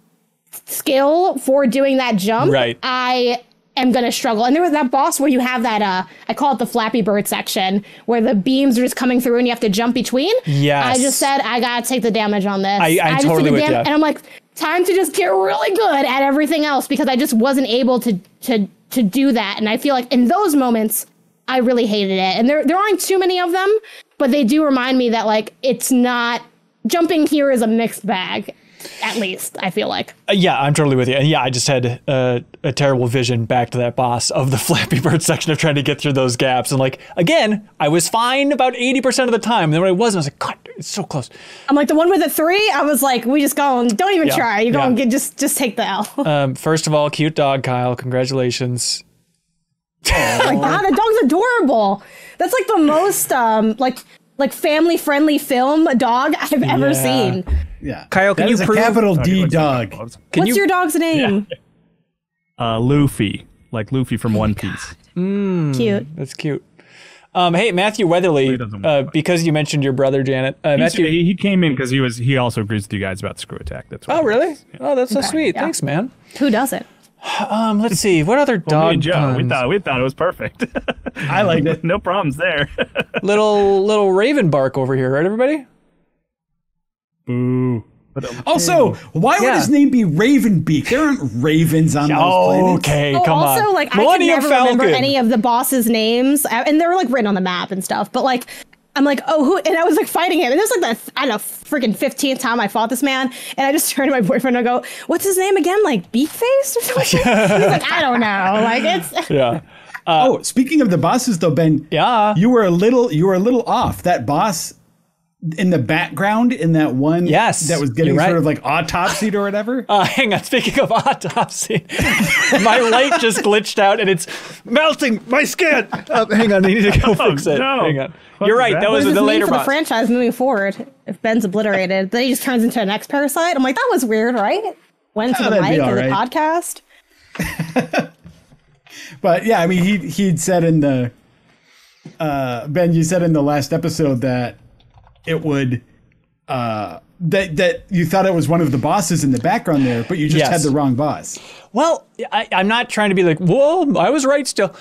skill for doing that jump, right, I am going to struggle. And there was that boss where you have that, I call it the Flappy Bird section, where the beams are just coming through and you have to jump between. Yes. I just said, I got to take the damage on this. I totally with you. And I'm like, time to just get really good at everything else, because I just wasn't able to do that. And I feel like in those moments, I really hated it. And there aren't too many of them, but they do remind me that like it's not, jumping here is a mixed bag. At least, I feel like. Yeah, I'm totally with you. And yeah, I just had a terrible vision back to that boss of the Flappy Bird section of trying to get through those gaps. And like, again, I was fine about 80% of the time. And then when I wasn't, I was like, God, it's so close. I'm like, the one with the 3, I was like, we just go and don't even try. You go and just take the L. First of all, cute dog, Kyle. Congratulations. Oh my God, the dog's adorable. That's like the most like family-friendly film dog I've ever seen. Yeah, Kyle, can you prove? Capital D dog. What's your dog's name? Luffy, like Luffy from One Piece. Cute. That's cute. Hey, Matthew Weatherly, because you mentioned your brother, Janet. Matthew, he came in because he also agrees with you guys about Screw Attack. That's oh, really? Yeah. Oh, that's so sweet. Yeah. Thanks, man. Who doesn't? Let's see. What other dog Joe, we thought it was perfect. I liked it. No problems there. little raven bark over here, right, everybody? Boo. Also, why would his name be Ravenbeak? There aren't ravens on those planets. Okay, come on. Also, like, I could never remember any of the boss's names, and they were like written on the map and stuff. But like, I'm like, oh, who? And I was like fighting him. And this was like the, I don't know, freaking 15th time I fought this man. And I just turned to my boyfriend and I go, what's his name again? Like Beakface or something? He's like, I don't know. Like it's. Yeah. Oh, speaking of the bosses though, Ben. Yeah. You were a little off. That boss in the background in that one that was getting sort of like autopsied or whatever. Hang on, speaking of autopsy, my light just glitched out and it's melting my skin. Hang on, I need to go fix it. No. Hang on. You're right, that was What does the this later mean for boss. the franchise moving forward? If Ben's obliterated, then he just turns into an ex-parasite. I'm like, that was weird, right? Went to the that'd be mic all of the right. podcast. But yeah, I mean, he'd said in the Ben, you said in the last episode that it would that you thought it was one of the bosses in the background there, but you just had the wrong boss. Well, I'm not trying to be like, whoa, I was right still.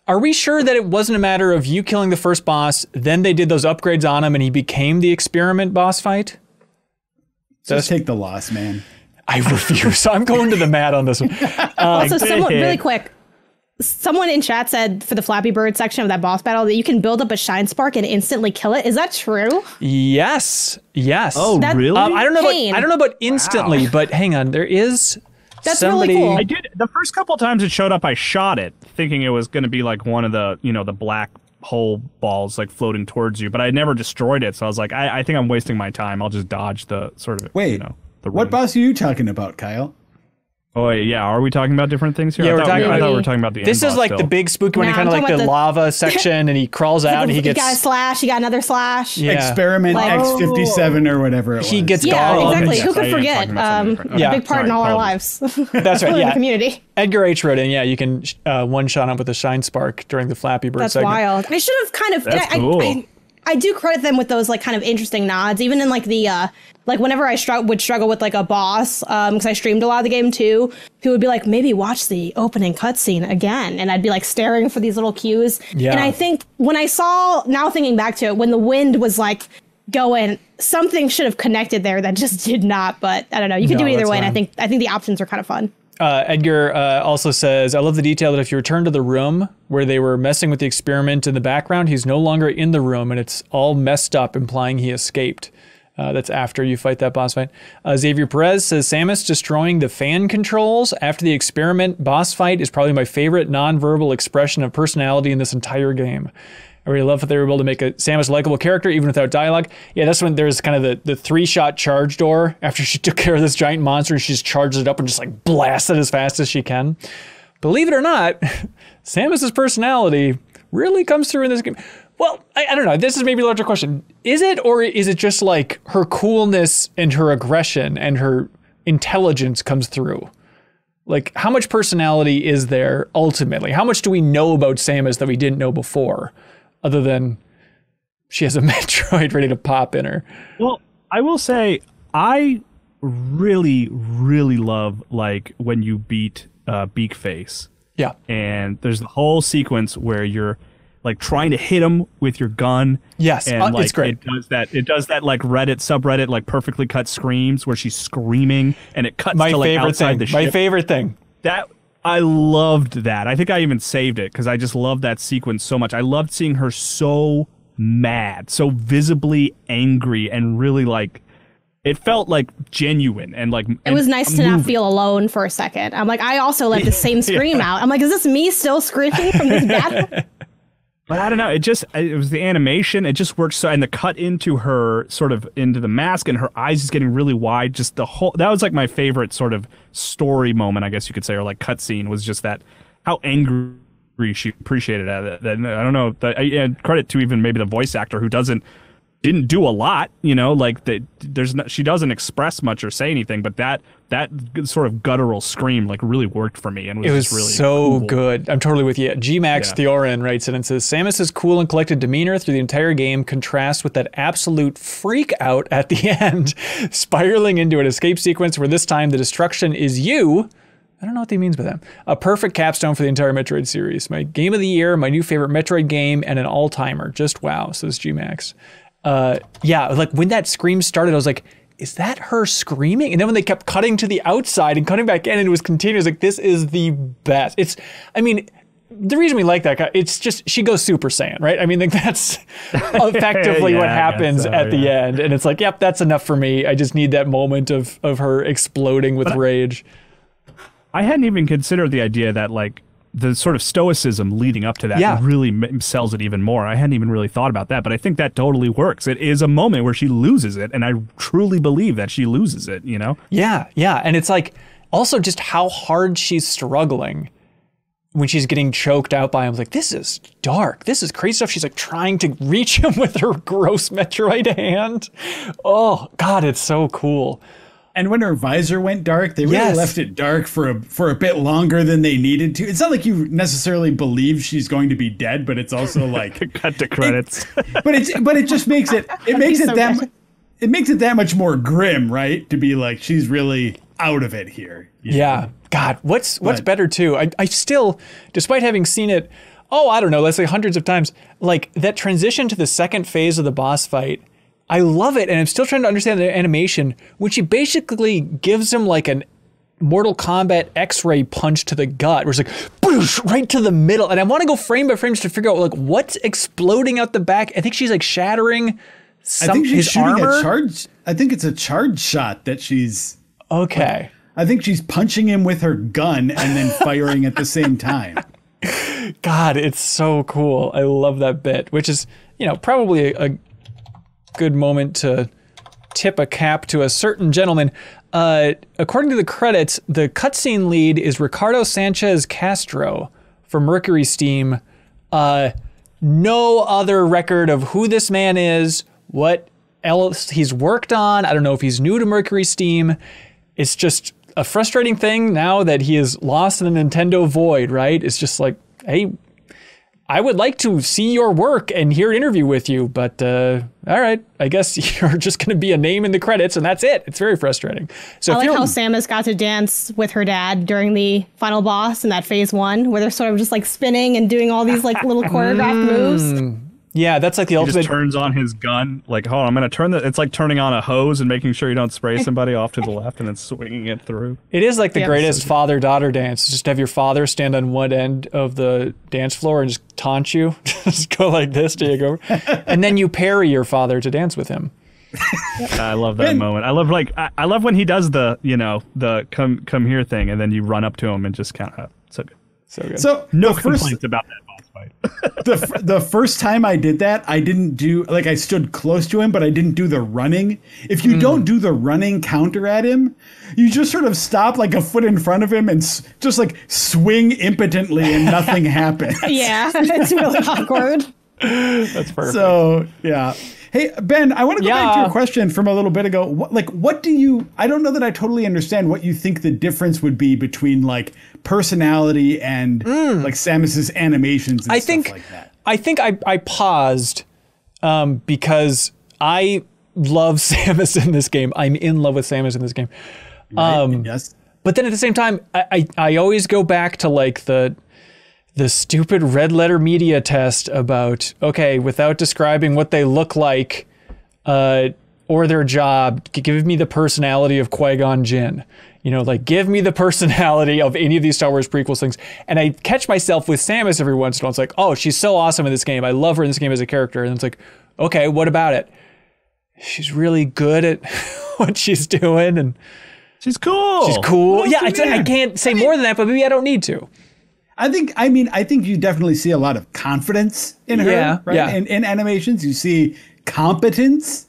Are we sure that it wasn't a matter of you killing the first boss, then they did those upgrades on him and he became the experiment boss fight? Just take the loss, man. I refuse. I'm going to the mat on this one. Also, someone really quick. Someone in chat said for the Flappy Bird section of that boss battle that you can build up a shine spark and instantly kill it. Is that true? Yes. Oh, really? I don't know about instantly, but hang on. There is That's somebody. really cool. I did the first couple times it showed up. I shot it, thinking it was going to be like one of the the black hole balls like floating towards you, but I never destroyed it. So I was like, I think I'm wasting my time. I'll just dodge the sort of Wait. The What rune. boss are you talking about, Kyle? Oh yeah, are we talking about different things here? Yeah, I we're thought talking I about thought we were talking about the. This end is boss like still. the big spooky one, Nah, kind of I'm like the talking about lava section, and he crawls out and he You gets. got a slash, you got another slash. Yeah. Experiment Like- X57 or whatever it was. He gets Yeah, Gollum. exactly. Yes, Who I could am forget? talking about something different. Yeah. A big part in Sorry, all our apologies. lives. That's right. In Yeah. the community. Edgar H. wrote in, you can one shot him with a shine spark during the Flappy Bird That's segment. wild. I should have kind of. That's and cool. I do credit them with those like kind of interesting nods, even in like the like whenever I would struggle with like a boss, because I streamed a lot of the game too. He would be like, maybe watch the opening cutscene again, and I'd be like staring for these little cues. Yeah. And I think when I saw, now thinking back to it, when the wind was like going, something should have connected there that just did not. But I don't know. You could No, do it either that's way, and fine. I think the options are kind of fun. Edgar also says, I love the detail that if you return to the room where they were messing with the experiment in the background, he's no longer in the room and it's all messed up, implying he escaped. That's after you fight that boss fight. Xavier Perez says, Samus destroying the fan controls after the experiment boss fight is probably my favorite nonverbal expression of personality in this entire game. I really love that they were able to make a Samus likable character even without dialogue. Yeah, that's when there's kind of the 3-shot charge door after she took care of this giant monster and she just charges it up and just like blasts it as fast as she can. Believe it or not, Samus's personality really comes through in this game. Well, I don't know. This is maybe a larger question. Is it, or is it just like her coolness and her aggression and her intelligence comes through? Like, how much personality is there ultimately? How much do we know about Samus that we didn't know before? Other than she has a Metroid ready to pop in her. Well, I will say I really, really love like when you beat Beakface, Yeah. and there's the whole sequence where you're like trying to hit him with your gun. Yes, and like it's great. It does that like Reddit subreddit like perfectly cut screams where she's screaming and it cuts My to like favorite outside thing. the ship. My favorite thing. That I loved that. I think I even saved it because I just loved that sequence so much. I loved seeing her so mad, so visibly angry, and really like it felt like genuine and like It was nice to not feel alone for a second. I'm like, I also let the same scream out. I'm like, is this me still screaming from this battle? But I don't know. It was the animation. It just worked so, and the cut into her sort of into the mask and her eyes is getting really wide. Just the whole, that was like my favorite sort of story moment, I guess you could say, or like cutscene was just that how angry she appreciated it. I don't know. And credit to even maybe the voice actor who didn't do a lot, like she doesn't express much or say anything, but that sort of guttural scream like really worked for me and It was just really so cool. good. I'm totally with you. Gmax Yeah. Theorin writes it and says, Samus's cool and collected demeanor through the entire game contrasts with that absolute freak out at the end, spiraling into an escape sequence where this time the destruction is you. I don't know what he means by that. A perfect capstone for the entire Metroid series. My game of the year, my new favorite Metroid game, and an all-timer. Just wow, says Gmax. Yeah, like when that scream started, I was like, is that her screaming? And then when they kept cutting to the outside and cutting back in and it was continuous, like, this is the best. the reason we like that guy, it's just she goes Super Saiyan, right? I mean, like that's effectively what happens at the end, and it's like, yep, that's enough for me. I just need that moment of her exploding with rage. I hadn't even considered the idea that like the sort of stoicism leading up to that really sells it even more. I hadn't even really thought about that, but I think that totally works. It is a moment where she loses it, and I truly believe that she loses it. You know? Yeah, and it's like also just how hard she's struggling. When she's getting choked out by him, like, this is dark. This is crazy stuff. She's like trying to reach him with her gross Metroid hand. Oh God, it's so cool. And when her visor went dark, they really left it dark for a bit longer than they needed to. It's not like you necessarily believe she's going to be dead, but it's also like cut to credits. But it just makes it makes it that much more grim, right? To be like she's really out of it here. Yeah. God, what's better too? I still, despite having seen it, I don't know, let's say hundreds of times, like that transition to the second phase of the boss fight, I love it, and I'm still trying to understand the animation, which he basically gives him like an Mortal Kombat X-ray punch to the gut, where it's like, boosh, right to the middle, and I want to go frame by frame just to figure out like what's exploding out the back. I think she's like shattering I think she's shooting armor. a charge. I think it's a charge shot that she's... Okay. Like, I think she's punching him with her gun and then firing at the same time. God, it's so cool. I love that bit, which is, probably a good moment to tip a cap to a certain gentleman. According to the credits, the cutscene lead is Ricardo Sanchez Castro from Mercury Steam. No other record of who this man is, what else he's worked on. I don't know if he's new to Mercury Steam. It's just a frustrating thing now that he is lost in the Nintendo void, right? It's just like, hey, I would like to see your work and hear an interview with you, but all right, I guess you're just going to be a name in the credits, and that's it. It's very frustrating. So I like how Samus got to dance with her dad during the final boss in that phase 1, where they're sort of just like spinning and doing all these like little choreographed moves. Yeah, that's like the ultimate. He just turns on his gun, like, hold on, I'm going to turn the. It's like turning on a hose and making sure you don't spray somebody off to the left and then swinging it through. It is like the greatest father-daughter dance. Just have your father stand on one end of the dance floor and just taunt you. Just go like this till you go. And then you parry your father to dance with him. I love that moment. I love when he does the, the come here thing, and then you run up to him and just kind of, so good. So good. So no complaints about that boss fight. the first time I did that, I didn't do, like, I stood close to him, but I didn't do the running. If you don't do the running counter at him, you just sort of stop like a foot in front of him and just like swing impotently and nothing happens. Yeah, it's really awkward. That's perfect. So, yeah. Hey, Ben, I want to go back to your question from a little bit ago. What do you, I don't know that I totally understand what you think the difference would be between like personality and like Samus's animations and stuff like that. I think I paused because I love Samus in this game. I'm in love with Samus in this game. Right? Yes. But then at the same time, I always go back to like the stupid red letter media test about, okay, without describing what they look like or their job, give me the personality of Qui-Gon Jinn. Like give me the personality of any of these Star Wars prequels things. And I catch myself with Samus every once in a while. It's like, oh, she's so awesome in this game. I love her in this game as a character. And it's like, okay, what about it? She's really good at what she's doing. And she's cool. She's cool. Yeah, I can't say more than that, but maybe I don't need to. I think you definitely see a lot of confidence in her, right? Yeah. In animations, you see competence.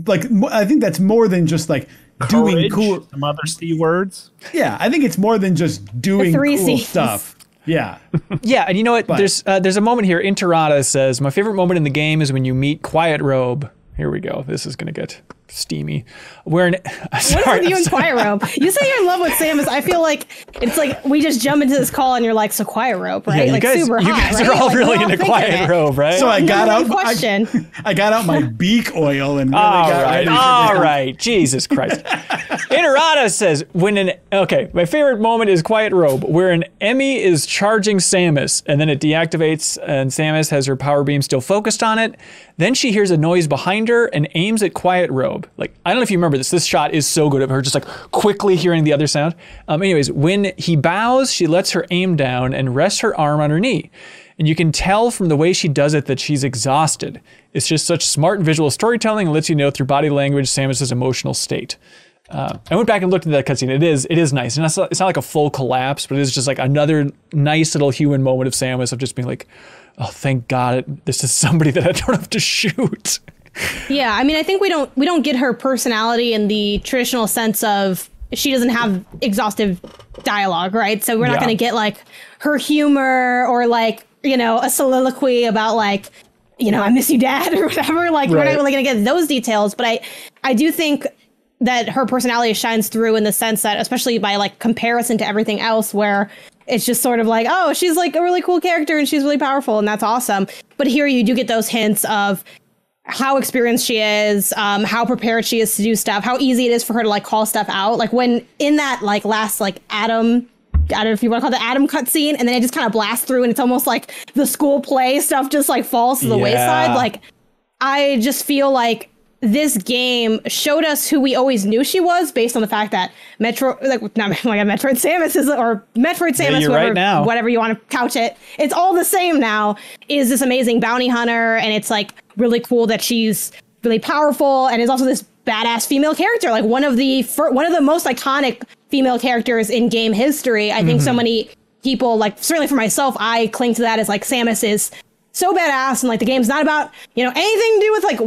Like, I think that's more than just like doing cool. Some other C words. Yeah, I think it's more than just doing cool C's. stuff. Yeah. Yeah, and you know what? But there's a moment here. Interata says, my favorite moment in the game is when you meet Quiet Robe. Here we go. This is going to get steamy. What is with you and Quiet Robe? You say you're in love with Samus. I feel like it's like we just jump into this call and you're like, so Quiet Robe, right? Yeah, like super hot. You guys right? are all like, really into Quiet Robe, right? So I got out question. I got out my beak oil and really all right. Jesus Christ. Interata says, my favorite moment is Quiet Robe, where an Emmy is charging Samus, and then it deactivates, and Samus has her power beam still focused on it. Then she hears a noise behind her and aims at Quiet Robe. Robe. Like, I don't know if you remember this. This shot is so good of her just like quickly hearing the other sound. Anyways, when he bows, she lets her aim down and rests her arm on her knee. And you can tell from the way she does it that she's exhausted. It's just such smart visual storytelling and lets you know through body language Samus's emotional state. I went back and looked at that cutscene. It is nice. And it's not like a full collapse, but it is just like another nice little human moment of Samus of just being like, oh, thank God, this is somebody that I don't have to shoot. Yeah, I mean, I think we don't get her personality in the traditional sense of she doesn't have exhaustive dialogue, right? So we're not going to get like her humor or like, you know, a soliloquy about like, you know, I miss you, Dad, or whatever. Like, we're not really going to get those details. But I do think that her personality shines through in the sense that, especially by like comparison to everything else, where it's just sort of like, oh, she's like a really cool character and she's really powerful and that's awesome. But here you do get those hints of how experienced she is, how prepared she is to do stuff, how easy it is for her to like call stuff out. Like when in that like last like Adam, I don't know if you want to call it the Adam cutscene, and then it just kind of blasts through and it's almost like the school play stuff just like falls to the wayside. Like I just feel like this game showed us who we always knew she was based on the fact that Metroid Samus is, or Metroid Samus, whatever you want to couch it, it's all the same now, is this amazing bounty hunter. And it's like really cool that she's really powerful and is also this badass female character, like one of the most iconic female characters in game history. I think so many people, like certainly for myself, I cling to that as like Samus is so badass, and like the game's not about, you know, anything to do with like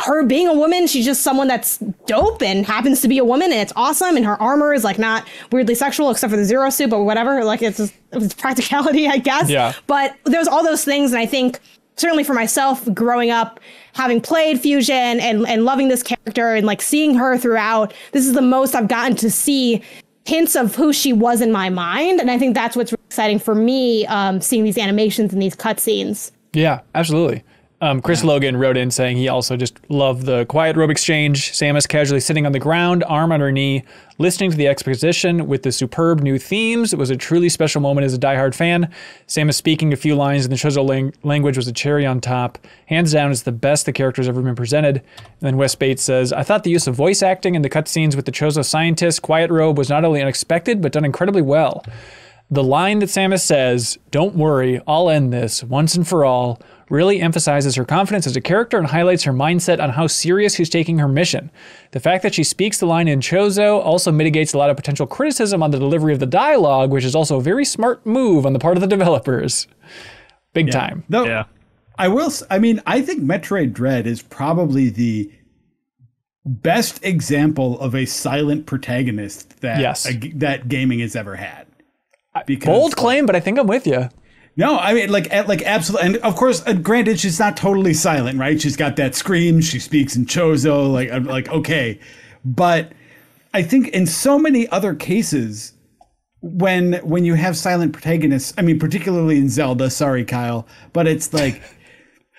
her being a woman. She's just someone that's dope and happens to be a woman, and it's awesome, and her armor is like not weirdly sexual except for the Zero suit, but whatever, like it's practicality, I guess. Yeah. But there's all those things, and I think certainly for myself, growing up, having played Fusion and loving this character and like seeing her throughout, this is the most I've gotten to see hints of who she was in my mind, and I think that's what's really exciting for me, seeing these animations and these cutscenes. Yeah, absolutely. Chris Logan wrote in saying he also just loved the quiet robe exchange, Samus casually sitting on the ground, arm on her knee, listening to the exposition with the superb new themes. It was a truly special moment as a diehard fan. Samus speaking a few lines in the Chozo language was a cherry on top. Hands down, it's the best the character's ever been presented. And then Wes Bates says, I thought the use of voice acting in the cutscenes with the Chozo scientist, Quiet Robe, was not only unexpected, but done incredibly well. The line that Samus says, "Don't worry, I'll end this once and for all," really emphasizes her confidence as a character and highlights her mindset on how serious she's taking her mission. The fact that she speaks the line in Chozo also mitigates a lot of potential criticism on the delivery of the dialogue, which is also a very smart move on the part of the developers. Big time. No, yeah. I think Metroid Dread is probably the best example of a silent protagonist that that gaming has ever had. Because, bold claim, but I think I'm with you. No, I mean, like absolutely. And of course, granted, she's not totally silent, right? She's got that scream. She speaks in Chozo, like, okay. But I think in so many other cases, when you have silent protagonists, I mean, particularly in Zelda, sorry, Kyle, but it's like,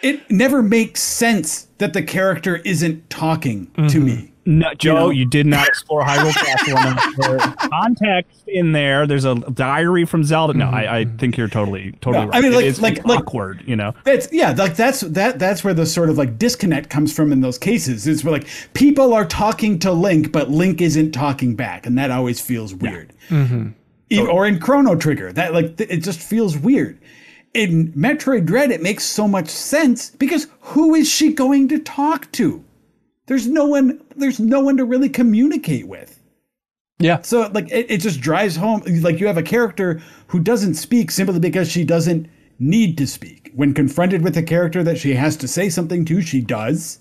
it never makes sense that the character isn't talking to me. No, Joe, you did not explore Hyrule Castle. There's context in there. There's a diary from Zelda. No, I think you're totally right. I mean, it's awkward, you know. That's that's where the sort of like disconnect comes from in those cases. It's where like people are talking to Link, but Link isn't talking back, and that always feels weird. Yeah. Or in Chrono Trigger, that like it just feels weird. In Metroid Dread, it makes so much sense because who is she going to talk to? There's no one to really communicate with. Yeah. So like it just drives home, like you have a character who doesn't speak simply because she doesn't need to speak. When confronted with a character that she has to say something to, she does.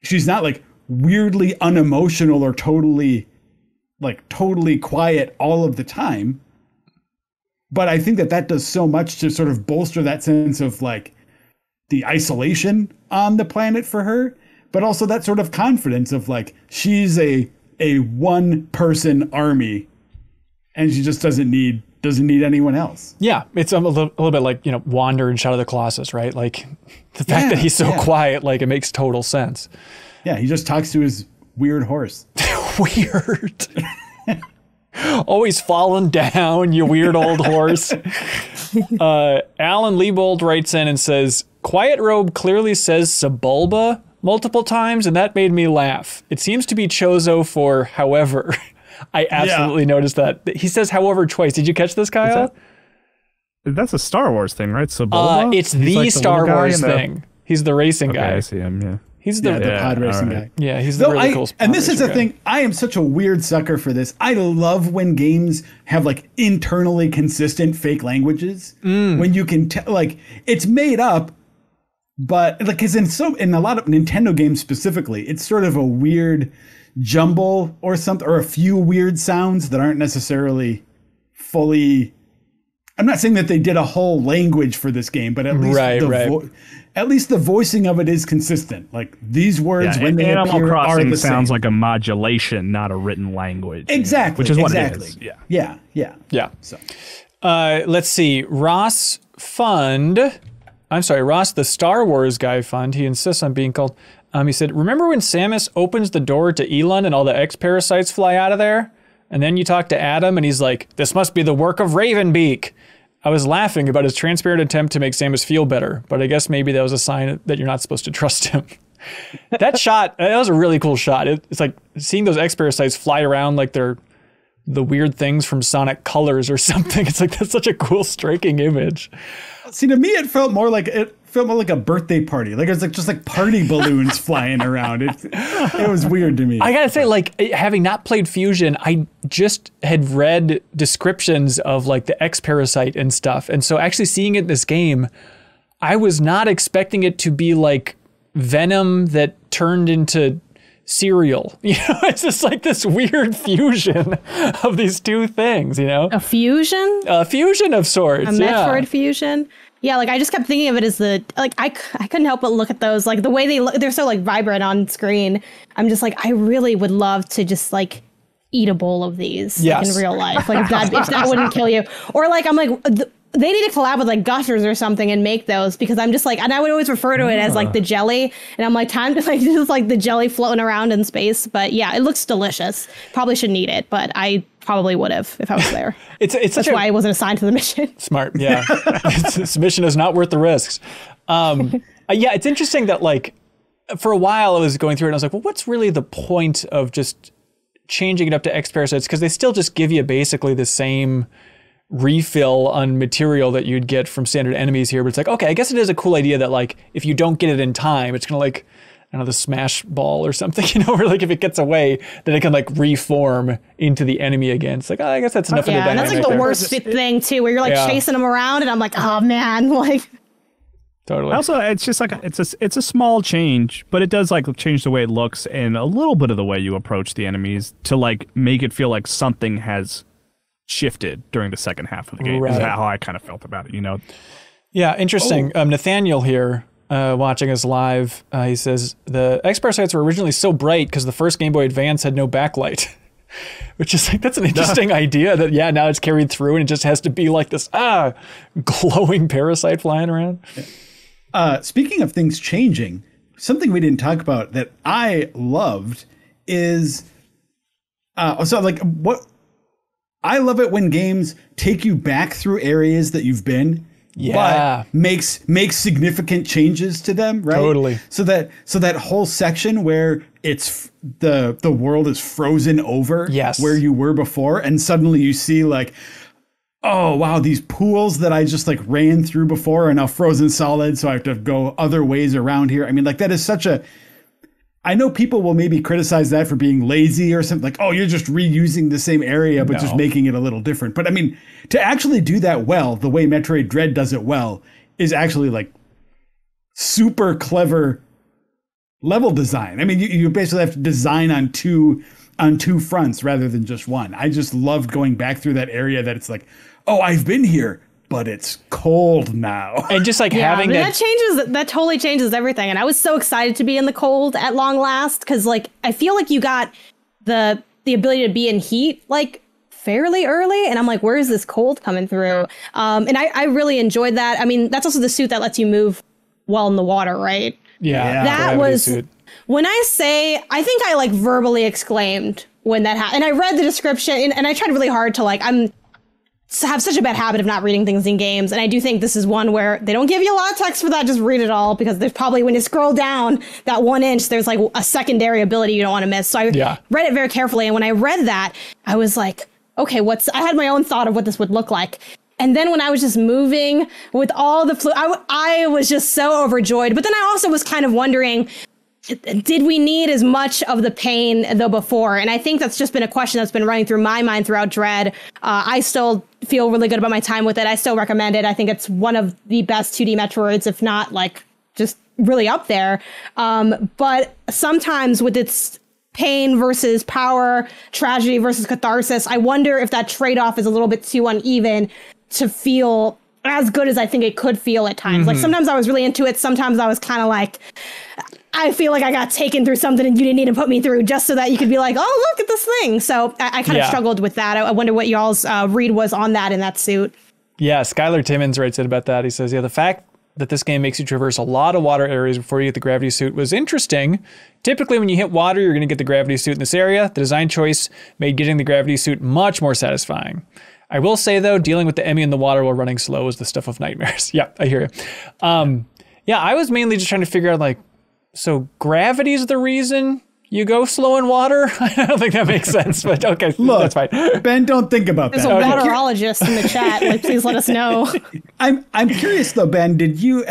She's not like weirdly unemotional or totally quiet all of the time. But I think that does so much to sort of bolster that sense of like the isolation on the planet for her. But also that sort of confidence of like, she's a one person army and she just doesn't need anyone else. Yeah. It's a little bit like, you know, Wander in Shadow of the Colossus, right? Like the fact that he's so quiet, like it makes total sense. Yeah. He just talks to his weird horse. Weird. Always falling down, you weird old horse. Alan Liebold writes in and says, Quiet Robe clearly says Sebulba multiple times, and that made me laugh. It seems to be Chozo for however. I absolutely noticed that. He says however twice. Did you catch this, Kyle? That's a Star Wars thing, right? So Bulba? It's the Star Wars thing. He's the racing guy. I see him, yeah. He's the pod racing guy. Yeah, he's the really cool pod And this is the guy. thing. I am such a weird sucker for this. I love when games have like internally consistent fake languages. When you can tell, like, it's made up, but like, because in a lot of Nintendo games specifically, it's sort of a weird jumble or something, or a few weird sounds that aren't necessarily fully. I'm not saying that they did a whole language for this game, but at least at least the voicing of it is consistent. Like these words when they Animal appear Crossing are the sounds same. like a modulation, not a written language. Exactly, which is what exactly. it is. Yeah. So Let's see. Ross the Star Wars guy fund. He insists on being called. He said, remember when Samus opens the door to Elon and all the X-parasites fly out of there? And then you talk to Adam and he's like, this must be the work of Ravenbeak. I was laughing about his transparent attempt to make Samus feel better, but I guess maybe that was a sign that you're not supposed to trust him. That was a really cool shot. It's like seeing those X-parasites fly around like they're the weird things from Sonic Colors or something. It's like, that's such a cool, striking image. see, to me, it felt more like a birthday party. Like it's like just like party balloons flying around. It was weird to me. I gotta say, like, having not played Fusion, I just had read descriptions of like the X-Parasite and stuff. And so actually seeing it in this game, I was not expecting it to be like Venom that turned into cereal. You know, it's just like this weird fusion of these two things, you know? A fusion? A fusion of sorts. A Metroid fusion? Yeah, like I just kept thinking of it as I couldn't help but look at those, like the way they look, they're so like vibrant on screen. I'm just like, I really would love to just like eat a bowl of these like, in real life. Like if that wouldn't kill you. Or like, I'm like, they need to collab with like Gushers or something and make those, because I'm just like, and I would always refer to it as like the jelly. And I'm like, time to like, just like the jelly floating around in space. But yeah, it looks delicious. Probably shouldn't eat it, but I probably would have if I was there. That's why I wasn't assigned to the mission. Smart, yeah. This mission is not worth the risks. Yeah, it's interesting that like for a while I was going through it and I was like, well, what's really the point of just changing it up to X-Parasites? Because they still just give you basically the same refill on material that you'd get from standard enemies here. But it's like, okay, I guess it is a cool idea that like if you don't get it in time, it's gonna like, I don't know, the smash ball or something, you know, where like if it gets away, then it can like reform into the enemy again. It's like, oh, I guess that's enough of the dynamic. Yeah, and that's like the worst thing too, where you're like chasing them around, and I'm like, oh man, like. Totally. Also, it's just like it's a small change, but it does like change the way it looks and a little bit of the way you approach the enemies to like make it feel like something has shifted during the second half of the game. Right. Is how I kind of felt about it, you know? Yeah, interesting. Nathaniel here, watching us live, he says the X-Parasites were originally so bright because the first Game Boy Advance had no backlight. Which is like, that's an interesting idea that, now it's carried through and it just has to be like this, glowing parasite flying around. Speaking of things changing, something we didn't talk about that I loved is, I love it when games take you back through areas that you've been, but makes significant changes to them, right? Totally. So that whole section where it's the world is frozen over where you were before, and suddenly you see like, oh wow, these pools that I just like ran through before are now frozen solid, so I have to go other ways around here. I mean, like that is such a, I know people will maybe criticize that for being lazy or something, like, oh, you're just reusing the same area, but just making it a little different. But I mean, to actually do that well, the way Metroid Dread does it well, is actually like super clever level design. I mean, you basically have to design on two fronts rather than just one. I just loved going back through that area that it's like, oh, I've been here, but it's cold now. And just like having that totally changes everything. And I was so excited to be in the cold at long last, because like I feel like you got the ability to be in heat like fairly early, and I'm like, where is this cold coming through? And I really enjoyed that. I mean, that's also the suit that lets you move while in the water, right? Yeah. That was when I think I like verbally exclaimed when that happened. And I read the description and I tried really hard to like, have such a bad habit of not reading things in games. And I do think this is one where they don't give you a lot of text for that. Just read it all, because there's probably, when you scroll down that 1 inch, there's like a secondary ability you don't want to miss. So I read it very carefully. And when I read that, I was like, okay, I had my own thought of what this would look like. And then when I was just moving with all the I was just so overjoyed. But then I also was kind of wondering, did we need as much of the pain though before? And I think that's just been a question that's been running through my mind throughout Dread. I still feel really good about my time with it. I still recommend it. I think it's one of the best 2D Metroids, if not like just really up there. But sometimes with its pain versus power, tragedy versus catharsis, I wonder if that trade-off is a little bit too uneven to feel as good as I think it could feel at times. Like sometimes I was really into it. Sometimes I was kind of like, I feel like I got taken through something and you didn't need to put me through just so that you could be like, oh, look at this thing. So I kind of struggled with that. I wonder what y'all's read was on that in that suit. Yeah, Skylar Timmons writes it about that. He says, the fact that this game makes you traverse a lot of water areas before you get the gravity suit was interesting. Typically, when you hit water, you're going to get the gravity suit in this area. The design choice made getting the gravity suit much more satisfying. I will say, though, dealing with the Emmy in the water while running slow is the stuff of nightmares. Yeah, I hear you. I was mainly just trying to figure out, like, so gravity's the reason you go slow in water? I don't think that makes sense, but okay, look, that's fine. Ben, don't think about There's that. There's a waterologist in the chat. Like, please let us know. I'm curious though, Ben. Did you,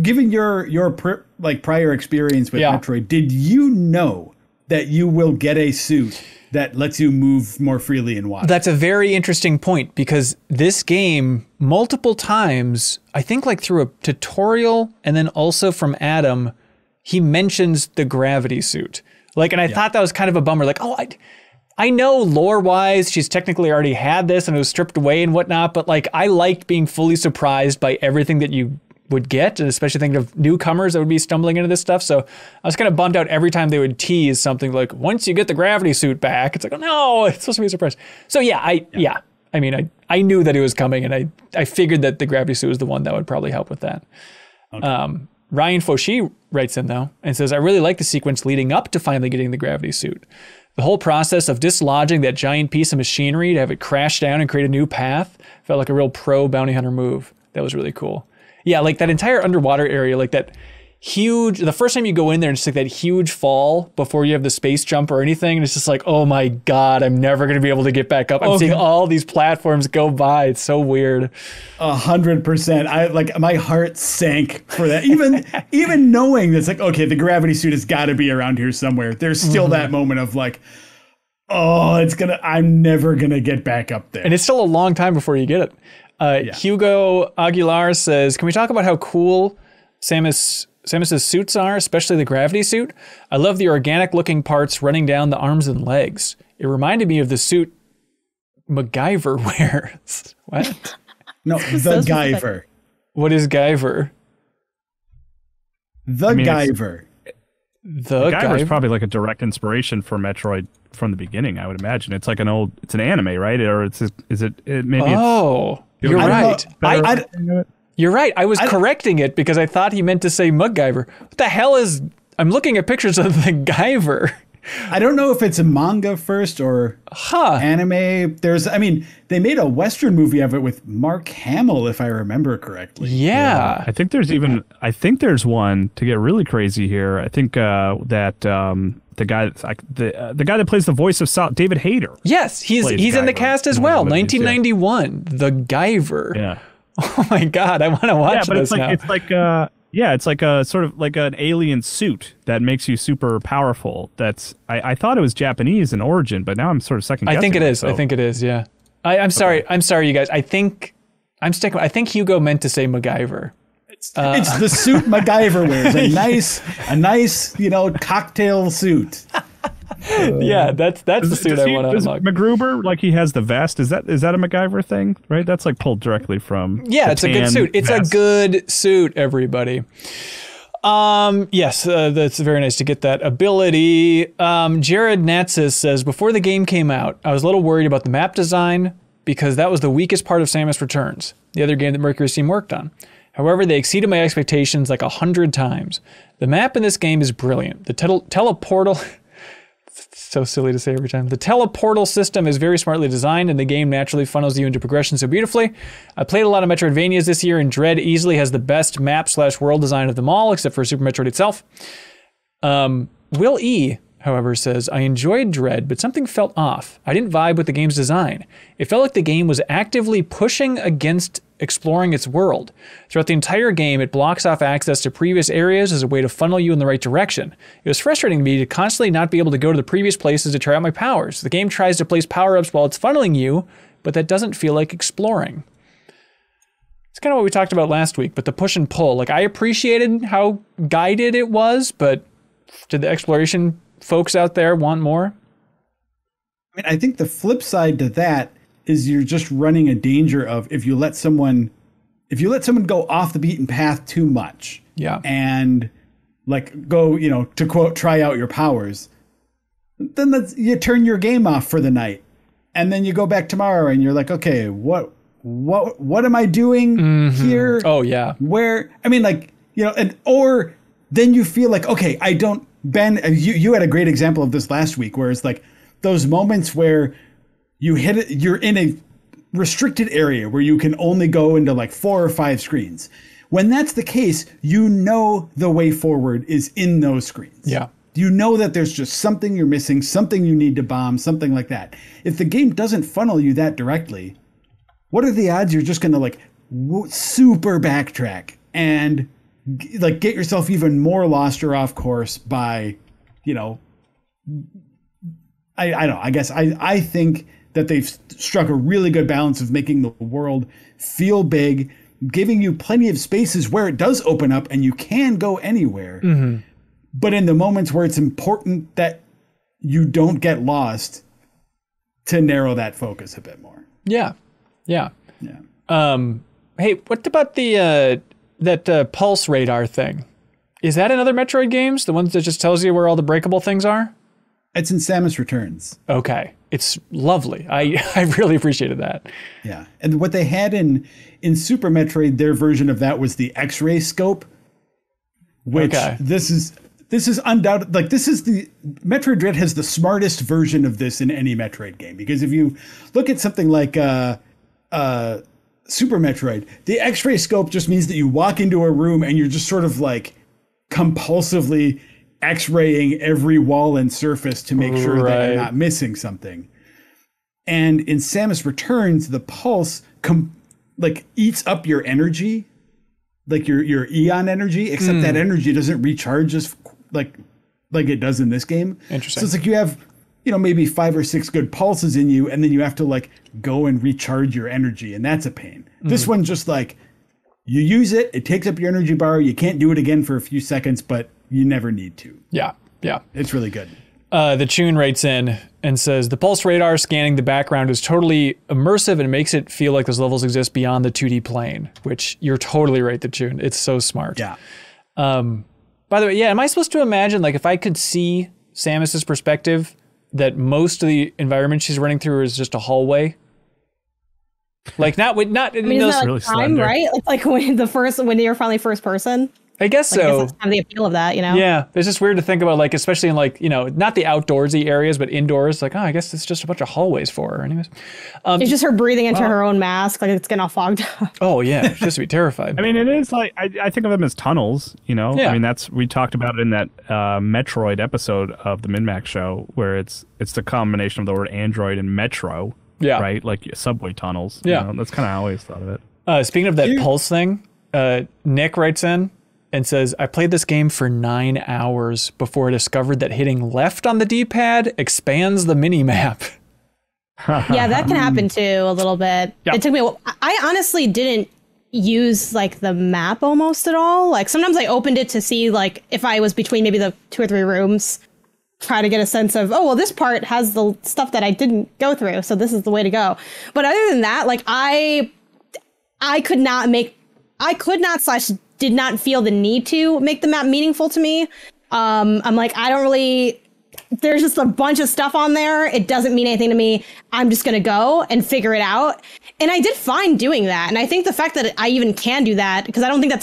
given your prior experience with Metroid, did you know that you will get a suit that lets you move more freely in water? That's a very interesting point, because this game, multiple times, I think like through a tutorial and then also from Adam, he mentions the gravity suit. Like, and I thought that was kind of a bummer. Like, oh, I know lore-wise, she's technically already had this and it was stripped away and whatnot, but like, I liked being fully surprised by everything that you would get, and especially thinking of newcomers that would be stumbling into this stuff. So I was kind of bummed out every time they would tease something like, once you get the gravity suit back, it's like, oh no, it's supposed to be a surprise. So I mean, I knew that it was coming, and I figured that the gravity suit was the one that would probably help with that. Okay. Ryan Fauchi writes in, though, and says, I really like the sequence leading up to finally getting the gravity suit. The whole process of dislodging that giant piece of machinery to have it crash down and create a new path felt like a real pro bounty hunter move. That was really cool. Yeah, like that entire underwater area, like that huge, the first time you go in there, it's like that huge fall before you have the space jump or anything. And it's just like, oh my God, I'm never going to be able to get back up. I'm seeing all these platforms go by. It's so weird. 100%. My heart sank for that. Even knowing that's like, okay, the gravity suit has got to be around here somewhere. There's still that moment of like, oh, I'm never going to get back up there. And it's still a long time before you get it. Hugo Aguilar says, can we talk about how cool Samus's suits are, especially the gravity suit? I love the organic looking parts running down the arms and legs. It reminded me of the suit MacGyver wears. What? No, the Guyver. What is Guyver? The Guyver. The Guyver is probably like a direct inspiration for Metroid from the beginning, I would imagine. It's like it's an anime, right? Or you're right. You're right. I was correcting it because I thought he meant to say MacGyver. What the hell is... I'm looking at pictures of the Guyver. I don't know if it's a manga first or anime. They made a Western movie of it with Mark Hamill, if I remember correctly. Yeah. I think there's one, to get really crazy here. I think that the guy that plays the voice of David Hayter. Yes, he's in the cast as well. 1991, The Guyver. Yeah. Oh my God, I want to watch this now. It's like a sort of like an alien suit that makes you super powerful. I thought it was Japanese in origin, but now I'm sort of second guessing. I think it is. I think it is. Yeah. I'm sorry. Okay. I'm sorry, you guys. I think Hugo meant to say MacGyver. It's the suit MacGyver wears. A nice, cocktail suit. Yeah, that's the suit I want to unlock. MacGruber, like he has the vest. Is that a MacGyver thing, right? That's like pulled directly from. Yeah, it's a good suit. It's a good suit, everybody. Yes, that's very nice to get that ability. Jared Natsis says, before the game came out, I was a little worried about the map design because that was the weakest part of Samus Returns, the other game that Mercury Steam worked on. However, they exceeded my expectations like 100 times. The map in this game is brilliant. The teleportal... So silly to say every time. The teleportal system is very smartly designed, and the game naturally funnels you into progression so beautifully. I played a lot of Metroidvanias this year, and Dread easily has the best map/world design of them all, except for Super Metroid itself. Will E., however, says, I enjoyed Dread, but something felt off. I didn't vibe with the game's design. It felt like the game was actively pushing against exploring its world. Throughout the entire game, it blocks off access to previous areas as a way to funnel you in the right direction. It was frustrating to me to constantly not be able to go to the previous places to try out my powers. The game tries to place power-ups while it's funneling you, but that doesn't feel like exploring. It's kind of what we talked about last week, but the push and pull. Like, I appreciated how guided it was, but did the exploration folks out there want more? I mean, I think the flip side to that is you're just running a danger of if you let someone go off the beaten path too much. Yeah. And like go, to quote, try out your powers, then you turn your game off for the night. And then you go back tomorrow and you're like, okay, what am I doing here? Oh yeah. Where, I mean, like, or then you feel like, okay, Ben, you had a great example of this last week, where it's like those moments where you're in a restricted area where you can only go into like 4 or 5 screens. When that's the case, the way forward is in those screens. Yeah. You know that there's just something you're missing, something you need to bomb, something like that. If the game doesn't funnel you that directly, what are the odds you're just going to like super backtrack and like get yourself even more lost or off course by, I don't know. I guess I think that they've struck a really good balance of making the world feel big, giving you plenty of spaces where it does open up and you can go anywhere. Mm-hmm. But in the moments where it's important that you don't get lost, to narrow that focus a bit more. Yeah. Yeah. Yeah. Hey, what about that pulse radar thing? Is that in other Metroid games? The ones that just tells you where all the breakable things are? It's in Samus Returns. Okay. It's lovely. I really appreciated that. Yeah. And what they had in Super Metroid, their version of that was the X-ray scope, which this is undoubted. Like, this is the Metroid Dread has the smartest version of this in any Metroid game, because if you look at something like Super Metroid, the X-ray scope just means that you walk into a room and you're just sort of like compulsively X-raying every wall and surface to make sure that you're not missing something. And in Samus Returns, the pulse eats up your energy, like your Eon energy, except that energy doesn't recharge as like it does in this game. Interesting. So it's like you have, maybe 5 or 6 good pulses in you, and then you have to like go and recharge your energy, and that's a pain. This one just like you use it, it takes up your energy bar, you can't do it again for a few seconds, but you never need to. Yeah. Yeah. It's really good. The Tune writes in and says, the pulse radar scanning the background is totally immersive and makes it feel like those levels exist beyond the 2D plane, which you're totally right, the Tune. It's so smart. Yeah. By the way, am I supposed to imagine, like, if I could see Samus's perspective, that most of the environment she's running through is just a hallway? Like, not. I mean, isn't that really like time, slender. right? Like when you're finally first person. I guess Like, so. I guess that's kind of the appeal of that, Yeah, it's just weird to think about, like, especially in, like, not the outdoorsy areas, but indoors. Like, I guess it's just a bunch of hallways for her. Anyways, It's just her breathing into her own mask, like it's getting all fogged up. oh yeah, she's just to be terrified. I mean, it is like I think of them as tunnels. Yeah. I mean, we talked about it in that Metroid episode of the MinMax show, where it's the combination of the word Android and Metro. Yeah. Right, like subway tunnels. Yeah. That's kind of how I always thought of it. Speaking of that pulse thing, Nick writes in and says, I played this game for 9 hours before I discovered that hitting left on the D-pad expands the mini-map. Yeah, that can happen too a little bit. Yeah. It took me I honestly didn't use like the map almost at all. Like sometimes I opened it to see like if I was between maybe the 2 or 3 rooms, try to get a sense of, oh, well, this part has the stuff that I didn't go through, so this is the way to go. But other than that, like I could not did not feel the need to make the map meaningful to me. I'm like, I don't really there's just a bunch of stuff on there. It doesn't mean anything to me. I'm just going to go and figure it out. And I did fine doing that. And I think the fact that I even can do that, because I don't think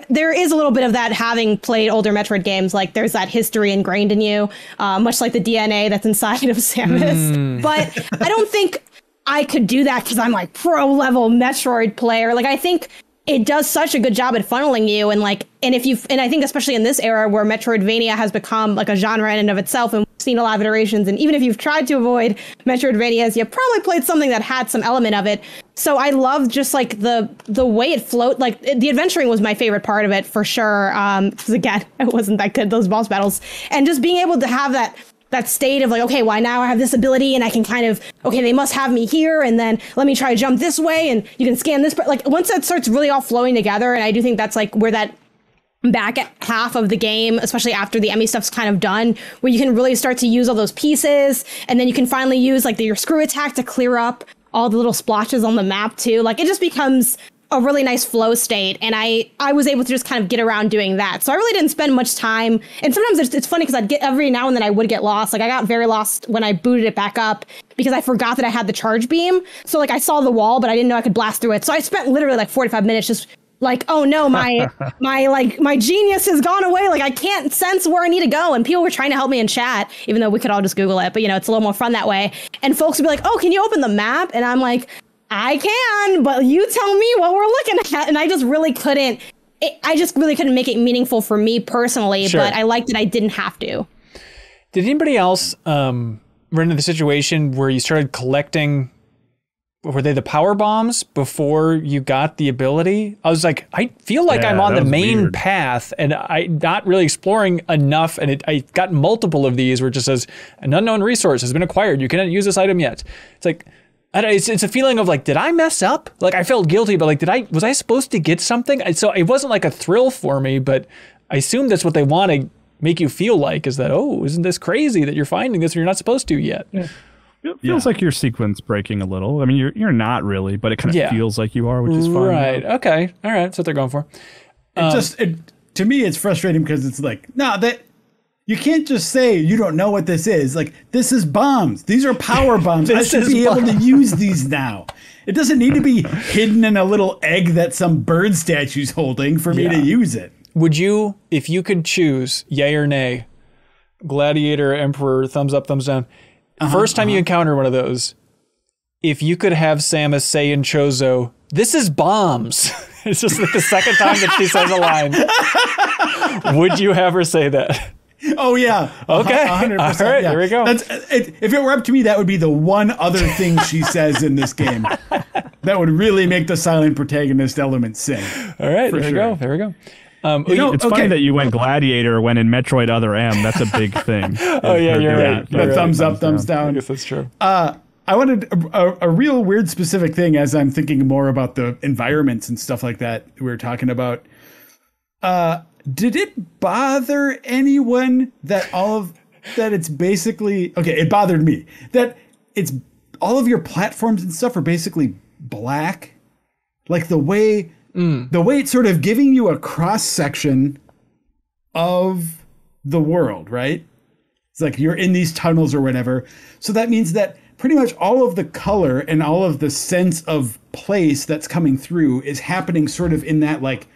there is a little bit of that having played older Metroid games. Like there's that history ingrained in you, much like the DNA that's inside of Samus. But I don't think I could do that because I'm like pro level Metroid player. Like I think it does such a good job at funneling you, and I think especially in this era where Metroidvania has become like a genre in and of itself, and we've seen a lot of iterations, and even if you've tried to avoid Metroidvanias, you probably played something that had some element of it. So I love just like the way it flowed. Like the adventuring was my favorite part of it for sure. Because again, it wasn't that good, those boss battles, and just being able to have that state of like, okay, well, now I have this ability and I can kind of, okay, they must have me here, and then let me try to jump this way, and you can scan this. But like once that starts really all flowing together, and I do think that's like where that back at half of the game, especially after the Emmy stuff's kind of done, where you can really start to use all those pieces, and then you can finally use like your screw attack to clear up all the little splotches on the map too. Like it just becomes a really nice flow state, and I was able to just kind of get around doing that. So I really didn't spend much time, and sometimes it's funny because I'd get every now and then I would get lost. Like I got very lost when I booted it back up because I forgot that I had the charge beam. So like I saw the wall, but I didn't know I could blast through it. So I spent literally like 45 minutes just like, oh no, my genius has gone away. Like I can't sense where I need to go. And people were trying to help me in chat, even though we could all just Google it. But it's a little more fun that way. And folks would be like, oh, can you open the map? And I'm like, I can, but you tell me what we're looking at. And I just really couldn't. I just really couldn't make it meaningful for me personally. Sure. But I liked that I didn't have to. Did anybody else run into the situation where you started collecting? Were they the power bombs before you got the ability? I was like, I feel like I'm on the main path and I'm not really exploring enough. And I got multiple of these where it just says an unknown resource has been acquired. You cannot use this item yet. It's like, it's a feeling of like, did I mess up? Like I felt guilty, but like, was I supposed to get something? So it wasn't like a thrill for me, but I assume that's what they want to make you feel like, is that, oh, isn't this crazy that you're finding this and you're not supposed to yet? Yeah. It feels like your sequence breaking a little. I mean, you're not really, but it kind of feels like you are, which is fun. Right. Okay. All right. That's what they're going for. To me, it's frustrating because it's like, that you can't just say you don't know what this is. Like, this is bombs. These are power bombs. I should be able to use these now. It doesn't need to be hidden in a little egg that some bird statue's holding for me to use it. Would you, if you could choose yay or nay, Gladiator, Emperor, thumbs up, thumbs down, first time you encounter one of those, if you could have Samus say in Chozo, this is bombs. It's just like the second time that she says a line. Would you have her say that? Oh, yeah. Okay. 100%. All right, here we go. If it were up to me, that would be the one other thing she says in this game. That would really make the silent protagonist element sing. All right, there we go. There we go. It's funny that you went Gladiator when in Metroid Other M. That's a big thing. Oh, yeah, you're right. The thumbs up, thumbs down. I guess that's true. I wanted a real weird specific thing as I'm thinking more about the environments and stuff like that we were talking about. Did it bother anyone that it's basically, it bothered me that it's all of your platforms and stuff are basically black, like the way it's sort of giving you a cross section of the world, right? It's like you're in these tunnels or whatever. So that means that pretty much all of the color and all of the sense of place that's coming through is happening sort of in that like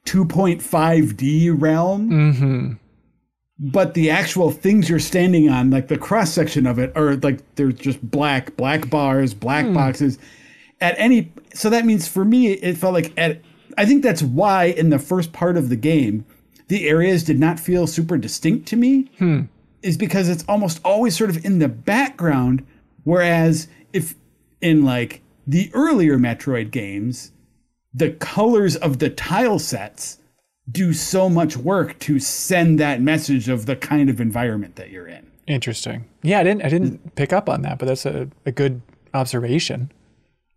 2.5D realm. Mm-hmm. But the actual things you're standing on, like the cross section of it, are like they're just black bars, black boxes. So that means for me, it felt like I think that's why in the first part of the game, the areas did not feel super distinct to me, is because it's almost always sort of in the background. Whereas if in like the earlier Metroid games, the colors of the tile sets do so much work to send that message of the kind of environment that you're in. Interesting. Yeah, I didn't pick up on that, but that's a good observation.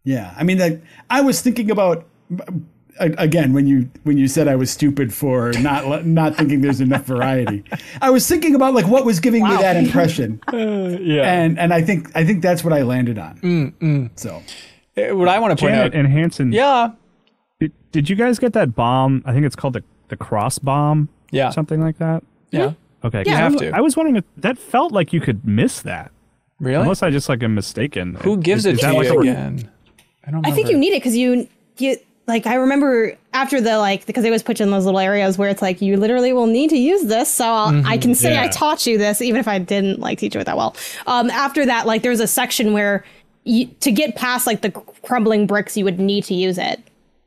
Yeah, I mean, I was thinking about again when you said I was stupid for not thinking there's enough variety. I was thinking about like what was giving me that impression. And I think that's what I landed on. So, what I want to point out, and Hanson, yeah. Did you guys get that bomb? I think it's called the cross bomb. Yeah. Something like that. Yeah. Okay. You have to. I was wondering if that felt like you could miss that. Really? Unless I just like am mistaken. Who gives it to you again? I don't know. I think you need it because you like, I remember after the, like, because they always put you in those little areas where it's like, you literally will need to use this. So I can say I taught you this, even if I didn't like teach it that well. After that, like, there's a section where to get past like the crumbling bricks, you would need to use it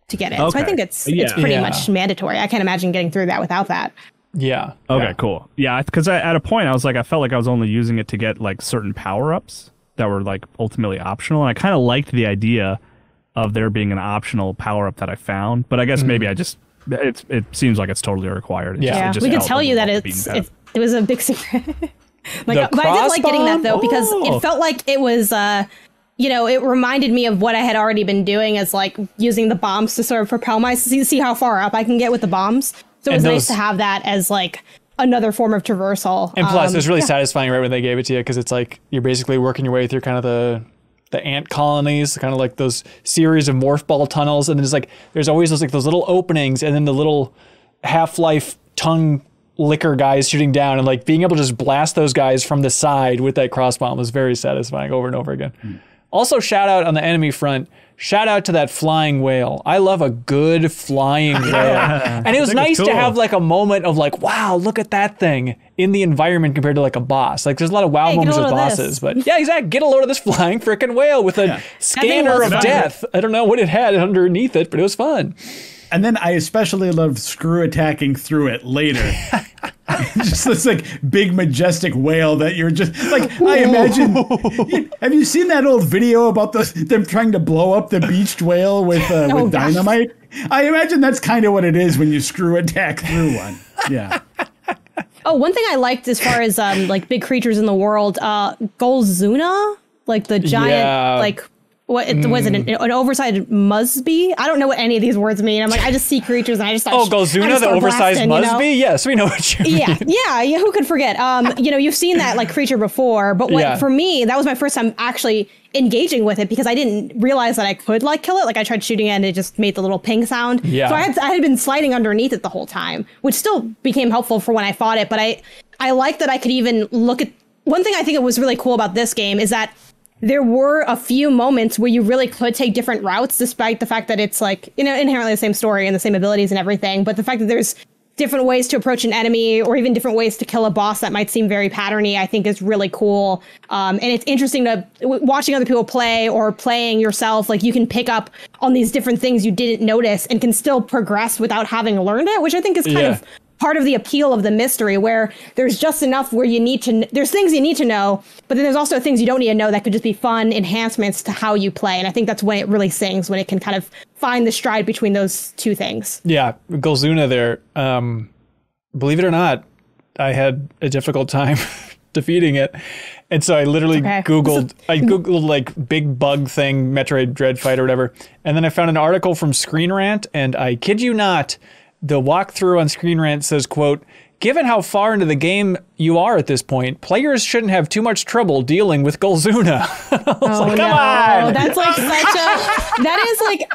to get it. Okay. So I think it's pretty much mandatory. I can't imagine getting through that without that. Yeah. Okay, cool. Yeah, because at a point I was like, I felt like I was only using it to get like certain power-ups that were like ultimately optional. And I kind of liked the idea of there being an optional power-up that I found. But I guess maybe it seems like it's totally required. We can tell you that it was a big secret. But I did like getting that though, because it felt like it was, it reminded me of what I had already been doing as like using the bombs to sort of propel myself, see how far up I can get with the bombs. So it was nice to have that as like another form of traversal. And plus, it was really satisfying right when they gave it to you, because it's like you're basically working your way through kind of the ant colonies, kind of like those series of morph ball tunnels, and there's always those little openings, and then the little Half-Life tongue licker guys shooting down, and like being able to just blast those guys from the side with that cross bomb was very satisfying over and over again. Also, shout out on the enemy front. Shout out to that flying whale. I love a good flying whale. And it was nice to have like a moment of like, wow, look at that thing in the environment compared to like a boss. Like there's a lot of wow moments with bosses, but yeah, exactly. Get a load of this flying frickin' whale with a scanner of death. I don't know what it had underneath it, but it was fun. And then I especially loved screw attacking through it later. Just this like big majestic whale that you're just like, I imagine. Have you seen that old video about them trying to blow up the beached whale with dynamite? I imagine that's kind of what it is when you screw attack through one. Yeah. Oh, one thing I liked as far as like big creatures in the world, Golzuna, like the giant like. What was it? An oversized musby? I don't know what any of these words mean. I'm like, I just see creatures and I just start. Golzuna, the oversized musby? Yes, we know what you mean. Yeah. Who could forget? You've seen that like creature before, but for me, that was my first time actually engaging with it because I didn't realize that I could like kill it. Like I tried shooting it and it just made the little ping sound. Yeah. So I had been sliding underneath it the whole time, which still became helpful for when I fought it. But I like that I could even look at. One thing I think it was really cool about this game is that there were a few moments where you really could take different routes, despite the fact that it's like, inherently the same story and the same abilities and everything. But the fact that there's different ways to approach an enemy or even different ways to kill a boss that might seem very patterny, I think is really cool. And it's interesting watching other people play or playing yourself. Like you can pick up on these different things you didn't notice and can still progress without having learned it, which I think is kind of part of the appeal of the mystery, where there's just enough where there's things you need to know, but then there's also things you don't need to know that could just be fun enhancements to how you play. And I think that's when it really sings, when it can kind of find the stride between those two things. Yeah, Golzuna there, believe it or not, I had a difficult time defeating it. And so I literally Googled like big bug thing, Metroid Dread fight or whatever. And then I found an article from Screen Rant, and I kid you not, the walkthrough on Screen Rant says, quote, "Given how far into the game you are at this point, players shouldn't have too much trouble dealing with Golzuna." Come on! That's like that is like,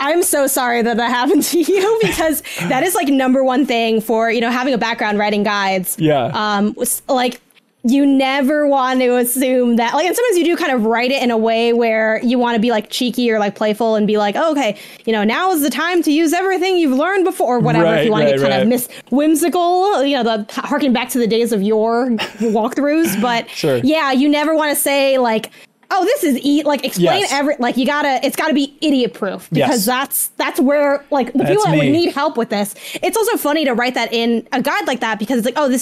I'm so sorry that happened to you, because that is like number one thing for, having a background writing guides. Yeah. Like, you never want to assume that, like, and sometimes you do kind of write it in a way where you want to be like cheeky or like playful and be like, oh, okay, now is the time to use everything you've learned before, or whatever. If you want to get kind of whimsical, the harken back to the days of your walkthroughs. But yeah, you never want to say like, oh, this is explain it's gotta be idiot proof, because that's where like the people that would need help with this. It's also funny to write that in a guide like that, because it's like, oh,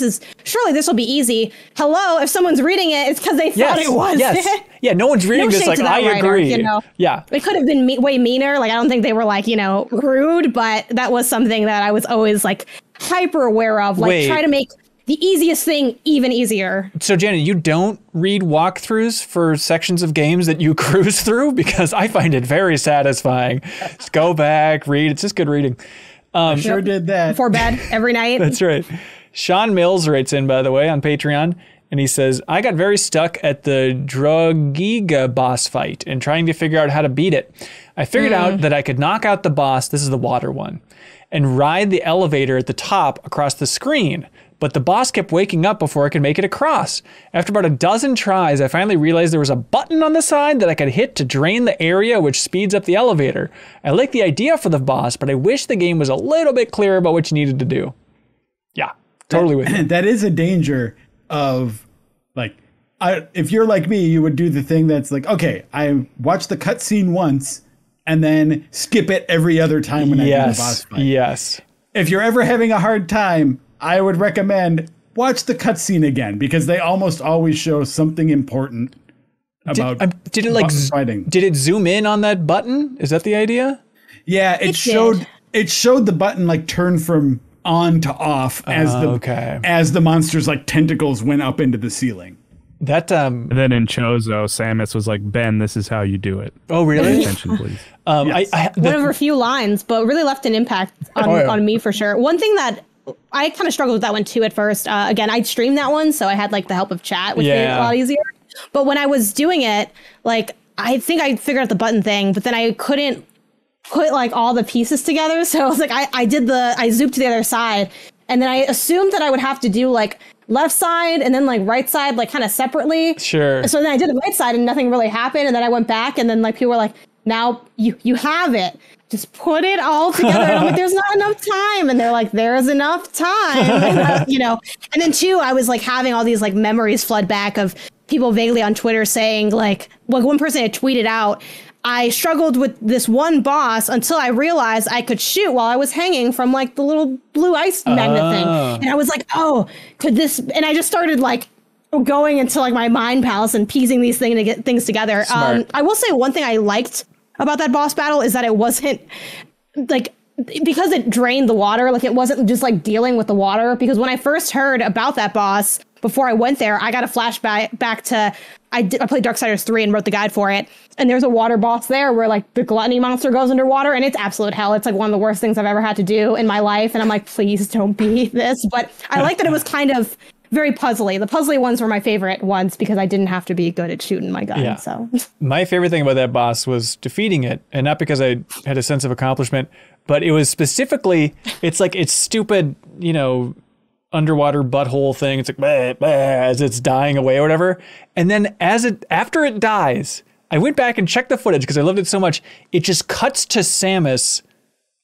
surely this will be easy. Hello, if someone's reading it, it's because they thought it was. Yes. Yeah, no one's reading this like, I agree. Yeah. It could have been way meaner. Like, I don't think they were like, rude, but that was something that I was always like hyper aware of. Like, try to make the easiest thing even easier. So, Janet, you don't read walkthroughs for sections of games that you cruise through? Because I find it very satisfying. Just go back, read. It's just good reading. I sure did that. Before bed, every night. That's right. Sean Mills writes in, by the way, on Patreon, and he says, "I got very stuck at the Drogiga boss fight and trying to figure out how to beat it. I figured out that I could knock out the boss," this is the water one, "and ride the elevator at the top across the screen. but the boss kept waking up before I could make it across. After about a dozen tries, I finally realized there was a button on the side that I could hit to drain the area, which speeds up the elevator. I like the idea for the boss, but I wish the game was a little bit clearer about what you needed to do. Yeah, totally with you. That is a danger of, like, if you're like me, you would do the thing that's like, okay, I watch the cutscene once and then skip it every other time when I do the boss fight. Yes. If you're ever having a hard time, I would recommend watch the cutscene again, because they almost always show something important about did it like fighting. Did it zoom in on that button? Is that the idea? Yeah, it showed the button like turn from on to off as the monster's like tentacles went up into the ceiling. That And then in Chozo, Samus was like, "Ben, this is how you do it." Oh, really? Attention, please. One of her few lines, but really left an impact on me for sure. One thing that I kind of struggled with that one too at first. Again, I streamed that one, so I had like the help of chat, which made it a lot easier. But when I was doing it, like I think I figured out the button thing, but then I couldn't put like all the pieces together. So I was like, I zooped to the other side, and then I assumed that I would have to do like left side and then like right side, like kind of separately. Sure. So then I did the right side and nothing really happened. And then I went back and then like people were like, now you have it. Just put it all together. And I'm like, there's not enough time. And they're like, there's enough time. And, you know, and then too, I was like having all these like memories flood back of people vaguely on Twitter saying like one person had tweeted out, I struggled with this one boss until I realized I could shoot while I was hanging from like the little blue ice magnet thing. And I was like, oh, could this? And I just started like going into like my mind palace and piecing these things to get things together. I will say one thing I liked about that boss battle is that it wasn't like, because it drained the water, like it wasn't just like dealing with the water. Because when I first heard about that boss, before I went there, I got a flashback back to I played Darksiders 3 and wrote the guide for it. And there's a water boss there where like the gluttony monster goes underwater and it's absolute hell. It's like one of the worst things I've ever had to do in my life. And I'm like, please don't be this. But I like that it was kind of very puzzly. The puzzly ones were my favorite ones because I didn't have to be good at shooting my gun. Yeah. So my favorite thing about that boss was defeating it. And not because I had a sense of accomplishment, but it was specifically, it's like, it's stupid, you know, underwater butthole thing. It's like bah, bah, as it's dying away or whatever. And then after it dies, I went back and checked the footage because I loved it so much. It just cuts to Samus,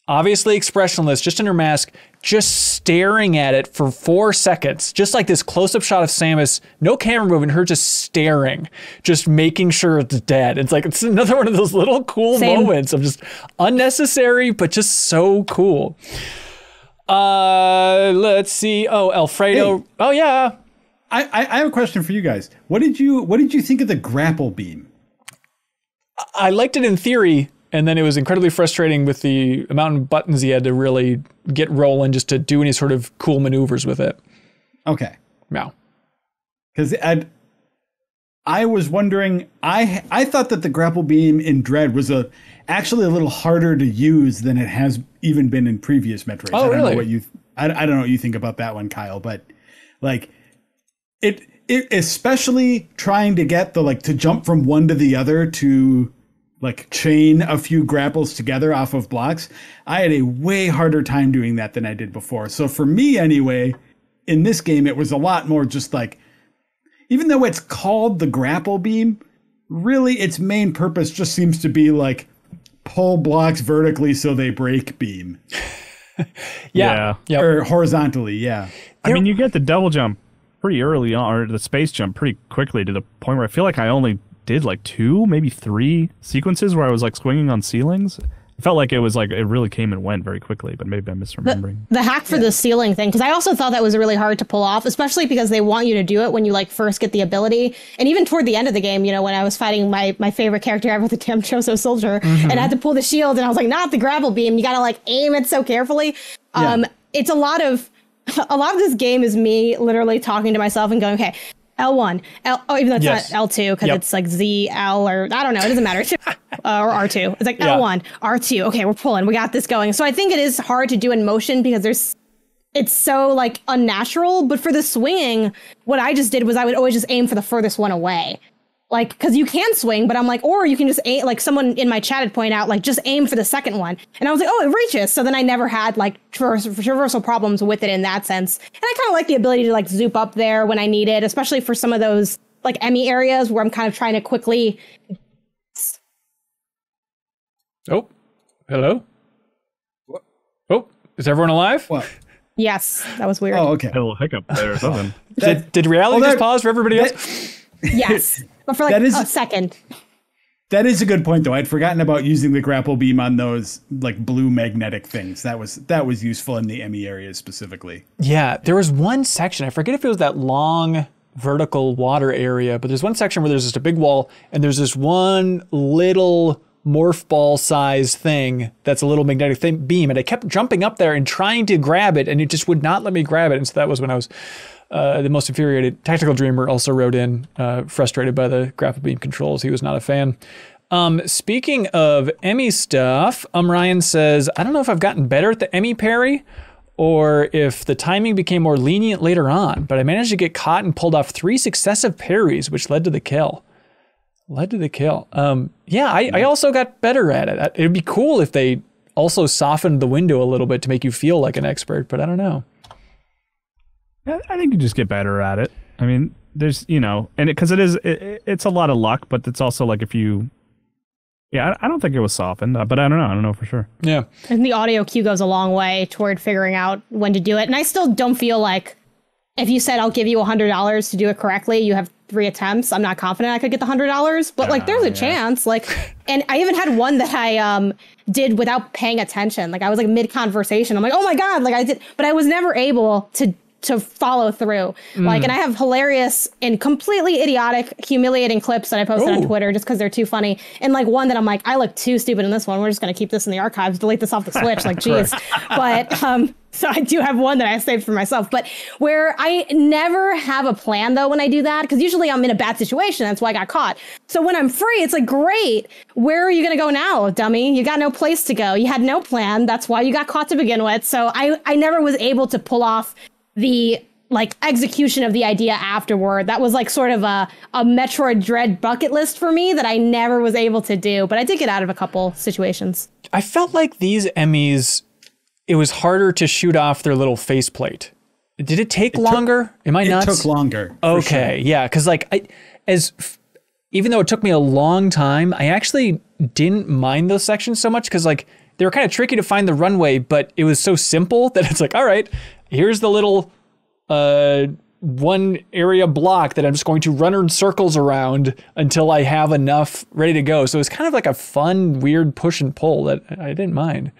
obviously expressionless, just in her mask, just staring at it for 4 seconds. Just like this close-up shot of Samus, no camera movement, her just staring, just making sure it's dead. It's another one of those little cool moments of just unnecessary, but just so cool. Let's see. Oh, Alfredo. Hey, oh yeah. I have a question for you guys. What did you think of the grapple beam? I liked it in theory, and then it was incredibly frustrating with the amount of buttons he had to really get rolling just to do any sort of cool maneuvers with it. Okay. Yeah. Because I was wondering, I thought that the grapple beam in Dread was actually a little harder to use than it has even been in previous Metroids. Oh, really? I don't know what you think about that one, Kyle, but like it especially trying to get to jump from one to the other to like chain a few grapples together off of blocks. I had a way harder time doing that than I did before. So for me anyway, in this game, it was a lot more just like, even though it's called the grapple beam, really its main purpose just seems to be like pull blocks vertically so they break beam. Yeah. Or horizontally, yeah. I mean, you get the double jump pretty early on, or the space jump pretty quickly to the point where I feel like I only did like 2, maybe 3 sequences where I was like swinging on ceilings. It felt like it was like it really came and went very quickly, but maybe I'm misremembering. The hack for the ceiling thing, because I also thought that was really hard to pull off, especially because they want you to do it when you like first get the ability. And even toward the end of the game, you know, when I was fighting my favorite character ever, the damn Chozo soldier, and I had to pull the shield, and I was like, not the grapple beam. You got to like aim it so carefully. It's a lot of this game is me literally talking to myself and going, okay, L1, even though it's not L2 because it's like Z, L, or I don't know, it doesn't matter. Or R2. It's like L1, R2. Okay, we're pulling. We got this going. So I think it is hard to do in motion because it's so like unnatural. But for the swinging, what I just did was I would always just aim for the furthest one away. Like, because you can swing, but I'm like, or you can just aim, like someone in my chat had pointed out, like, just aim for the second one. And I was like, oh, it reaches. So then I never had like traversal problems with it in that sense. And I kind of like the ability to like zoop up there when I need it, especially for some of those like Emmy areas where I'm kind of trying to quickly. Oh, hello. What? Oh, is everyone alive? What? Yes, that was weird. Oh, okay. A little hiccup there or something. Did reality just pause for everybody else? Yes, but for like a second. That is a good point, though. I'd forgotten about using the grapple beam on those like blue magnetic things. That was useful in the Emmy areas specifically. Yeah, there was one section. I forget if it was that long vertical water area, but there's one section where there's just a big wall, and there's this one little morph ball size thing that's a little magnetic beam, and I kept jumping up there and trying to grab it, and it just would not let me grab it. And so that was when I was the most infuriated. Tactical Dreamer also wrote in, frustrated by the grapple beam controls. He was not a fan. Speaking of Emmy stuff, Ryan says, I don't know if I've gotten better at the Emmy parry or if the timing became more lenient later on, but I managed to get caught and pulled off 3 successive parries, which led to the kill. Yeah, I also got better at it. It'd be cool if they also softened the window a little bit to make you feel like an expert, but I don't know. I think you just get better at it. I mean, there's, and because it's a lot of luck, but it's also like if you, I don't think it was softened, but I don't know for sure. Yeah. And the audio cue goes a long way toward figuring out when to do it. And I still don't feel like if you said, I'll give you $100 to do it correctly, you have 3 attempts. I'm not confident I could get the $100, but like there's a chance. Like, and I even had one that I did without paying attention. Like I was like mid conversation. I'm like, oh my God, like I did, but I was never able to follow through. Like, and I have hilarious and completely idiotic, humiliating clips that I posted on Twitter just because they're too funny. And like one that I'm like, I look too stupid in this one. We're just going to keep this in the archives, delete this off the Switch. Like, geez. But, so I do have one that I saved for myself, but where I never have a plan though when I do that, because usually I'm in a bad situation. That's why I got caught. So when I'm free, it's like, great. Where are you going to go now, dummy? You got no place to go. You had no plan. That's why you got caught to begin with. So I never was able to pull off the like execution of the idea afterward. That was like sort of a Metroid Dread bucket list for me that I never was able to do, but I did get out of a couple situations. I felt like these Emmys, it was harder to shoot off their little faceplate. Did it take longer? Am I nuts? It took longer. Okay, yeah, because like even though it took me a long time, I actually didn't mind those sections so much because like they were kind of tricky to find the runway, but it was so simple that it's like, all right, here's the little one area block that I'm just going to run in circles around until I have enough ready to go. So it's kind of like a fun, weird push and pull that I didn't mind.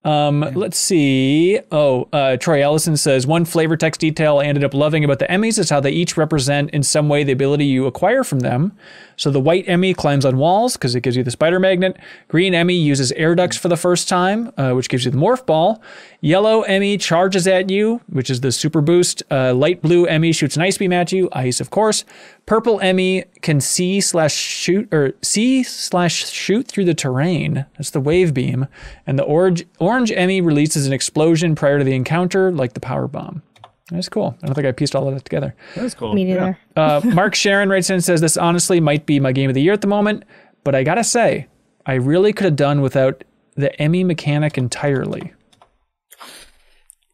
Let's see. Troy Ellison says, one flavor text detail I ended up loving about the Emmys is how they each represent in some way the ability you acquire from them. So the white Emmy climbs on walls because it gives you the spider magnet. Green Emmy uses air ducts for the first time, which gives you the morph ball. Yellow Emmy charges at you, which is the super boost. Light blue Emmy shoots an ice beam at you, ice of course. Purple Emmy can see/shoot through the terrain. That's the wave beam. And the orange Emmy releases an explosion prior to the encounter, like the power bomb. That's cool. I don't think I pieced all of that together. That's cool. Me neither. Mark Sharon writes in and says, this honestly might be my game of the year at the moment, but I gotta say, I really could have done without the Emmy mechanic entirely.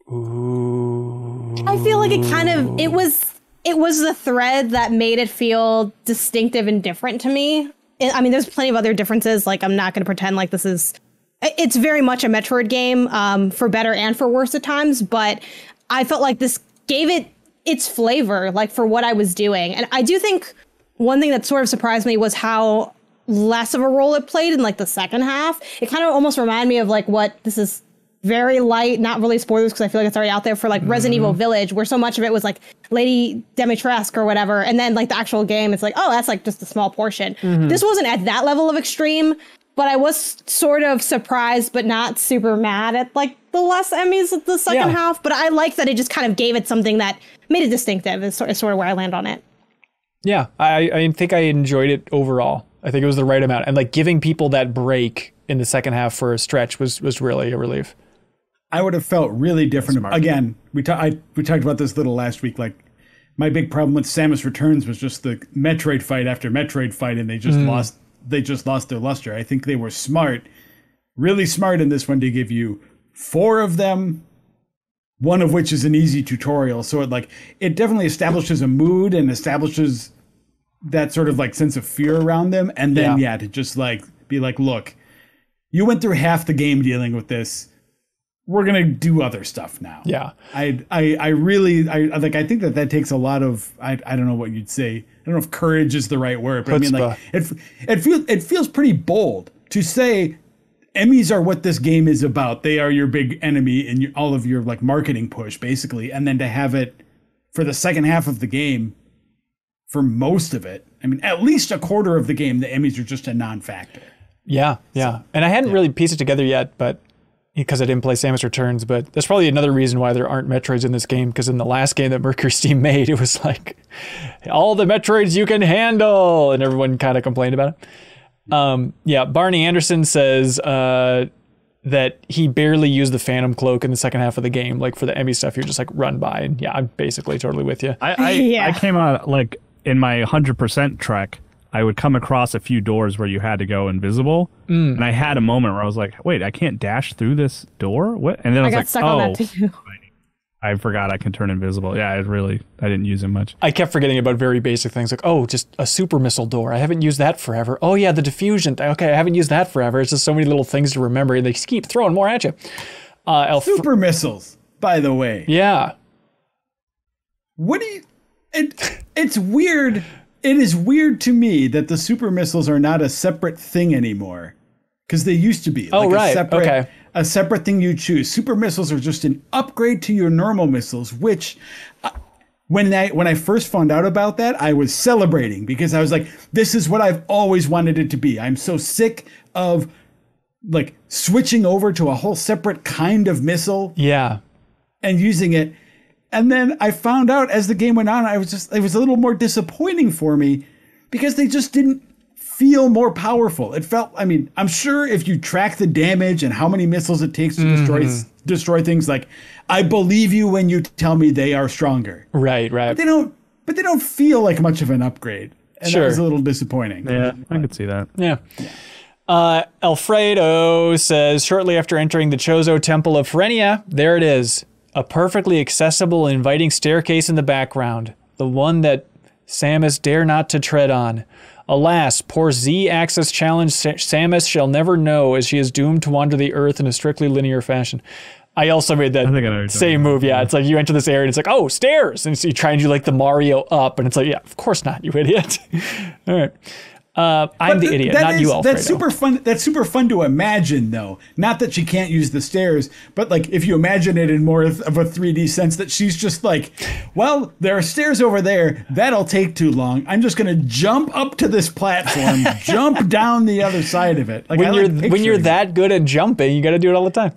Ooh. I feel like it was the thread that made it feel distinctive and different to me. I mean, there's plenty of other differences. Like, I'm not going to pretend like it's very much a Metroid game, for better and for worse at times. But I felt like this gave it its flavor, like for what I was doing. And I do think one thing that sort of surprised me was how less of a role it played in like the second half. It kind of almost reminded me of like what this is. Very light, not really spoilers because I feel like it's already out there for like Resident Evil Village, where so much of it was like Lady Dimitrescu or whatever. And then like the actual game, it's like, oh, that's like just a small portion. This wasn't at that level of extreme, but I was sort of surprised, but not super mad at like the less Emmys of the second half. But I like that it just kind of gave it something that made it distinctive is sort of where I land on it. Yeah, I think I enjoyed it overall. I think it was the right amount. And like giving people that break in the second half for a stretch was really a relief. I would have felt really different. Again, we talked about this a little last week. Like my big problem with Samus Returns was just the Metroid fight after Metroid fight, and they just lost their luster. I think they were smart, really smart in this one to give you 4 of them, one of which is an easy tutorial. So it definitely establishes a mood and establishes that sort of like sense of fear around them. And then, to just like be like, look, you went through half the game dealing with this. We're going to do other stuff now. Yeah. I really think that takes a lot of, I don't know what you'd say. I don't know if courage is the right word, but I mean, like, it feels pretty bold to say Emmys are what this game is about. They are your big enemy in all of your like marketing push, basically. And then to have it for the second half of the game, for most of it, I mean, at least a quarter of the game, the Emmys are just a non-factor. Yeah. So, and I hadn't really pieced it together yet, but because I didn't play Samus Returns, but that's probably another reason why there aren't Metroids in this game, because in the last game that Mercury Steam made, it was like, all the Metroids you can handle, and everyone kind of complained about it. Barney Anderson says that he barely used the Phantom Cloak in the second half of the game. Like for the Emmy stuff, you're just like run by, and I'm basically totally with you. I came out like in my 100% trek, I would come across a few doors where you had to go invisible, and I had a moment where I was like, "Wait, I can't dash through this door?" What? And then I was like, stuck on that too. I forgot I can turn invisible. Yeah, I didn't use it much. I kept forgetting about very basic things like, just a super missile door. I haven't used that forever. Oh yeah, the diffusion. Okay, I haven't used that forever. It's just so many little things to remember, and they just keep throwing more at you. Super missiles, by the way. Yeah. What do you? It's weird. It is weird to me that the super missiles are not a separate thing anymore, because they used to be. A separate thing you choose. Super missiles are just an upgrade to your normal missiles, which when I first found out about that, I was celebrating, because I was like, this is what I've always wanted it to be. I'm so sick of like switching over to a whole separate kind of missile. Yeah. And using it. And then I found out as the game went on, it was a little more disappointing for me, because they just didn't feel more powerful. It felt, I mean, I'm sure if you track the damage and how many missiles it takes to destroy things, like, I believe you when you tell me they are stronger. Right. But they don't feel like much of an upgrade. And that was a little disappointing. Yeah, I could see that. Yeah. Alfredo says, shortly after entering the Chozo Temple of Ferenia, there it is. A perfectly accessible, inviting staircase in the background. The one that Samus dare not to tread on. Alas, poor Z-axis challenge Samus shall never know, as she is doomed to wander the earth in a strictly linear fashion. I also made that same move. Yeah, it's like you enter this area and it's like, oh, stairs. And so you try and do like the Mario up. And it's like, yeah, of course not, you idiot. All right. I'm the idiot, not you, Alfredo. That's super fun to imagine, though. Not that she can't use the stairs, but like if you imagine it in more of a 3D sense, that she's just like, well, there are stairs over there. That'll take too long. I'm just going to jump up to this platform, jump down the other side of it. Like when you're that good at jumping, you got to do it all the time.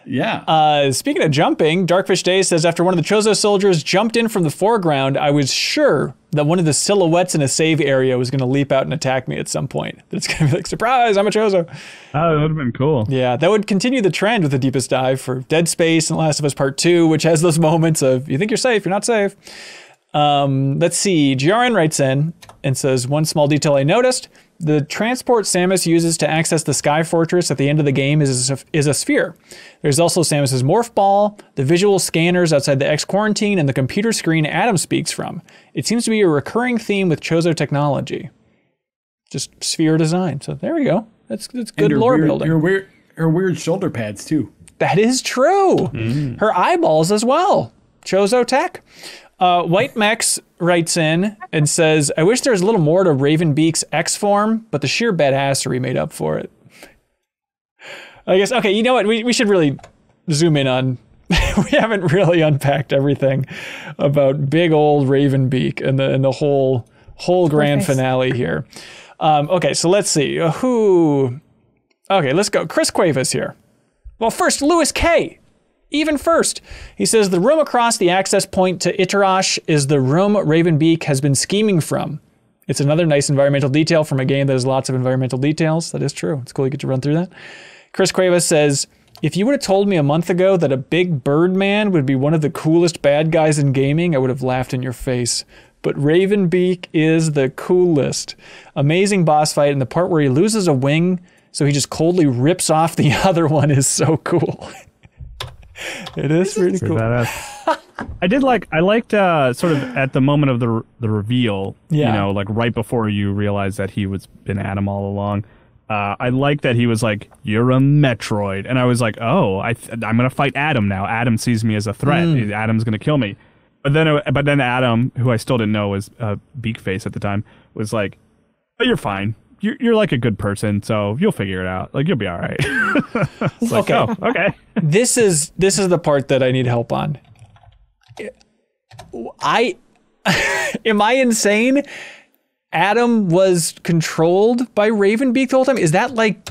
Yeah. Speaking of jumping, Darkfish Day says, after one of the Chozo soldiers jumped in from the foreground, I was sure that one of the silhouettes in a save area was going to leap out and attack me at some point. That it's going to be like, surprise, I'm a Chozo. Oh, that would have been cool. Yeah, that would continue the trend with the Deepest Dive for Dead Space and Last of Us Part 2, which has those moments of, you think you're safe, you're not safe. Let's see, GRN writes in and says, one small detail I noticed, the transport Samus uses to access the Sky Fortress at the end of the game is a sphere. There's also Samus's morph ball, the visual scanners outside the X quarantine, and the computer screen Adam speaks from. It seems to be a recurring theme with Chozo technology. Just sphere design. So there we go. That's good lore building. Her weird shoulder pads too. That is true. Her eyeballs as well. Chozo tech. White Mex writes in and says, I wish there was a little more to Ravenbeak's X form, but the sheer badassery made up for it. I guess, okay, you know what? We should really zoom in on, we haven't really unpacked everything about big old Ravenbeak and the whole grand finale here. Okay, so let's see. Okay, let's go. Chris Cuevas here. Well, first, Lewis K. Even first, he says the room across the access point to Itarash is the room Ravenbeak has been scheming from. It's another nice environmental detail from a game that has lots of environmental details. That is true. It's cool you get to run through that. Chris Cuevas says, if you would have told me a month ago that a big bird man would be one of the coolest bad guys in gaming, I would have laughed in your face. But Ravenbeak is the coolest. Amazing boss fight, and the part where he loses a wing, so he just coldly rips off the other one is so cool. It is pretty cool. I liked sort of at the moment of the reveal, you know, like right before you realize that he was been Adam all along. I like that he was like, "You're a Metroid," and I was like, "Oh, I'm gonna fight Adam now. Adam sees me as a threat. Adam's gonna kill me." But then Adam, who I still didn't know was Beakface at the time, was like, "Oh, you're fine. You're like a good person, so you'll figure it out. Like, you'll be all right." It's like, okay. Oh, okay. This is the part that I need help on. Am I insane? Adam was controlled by Ravenbeak the whole time? Is that like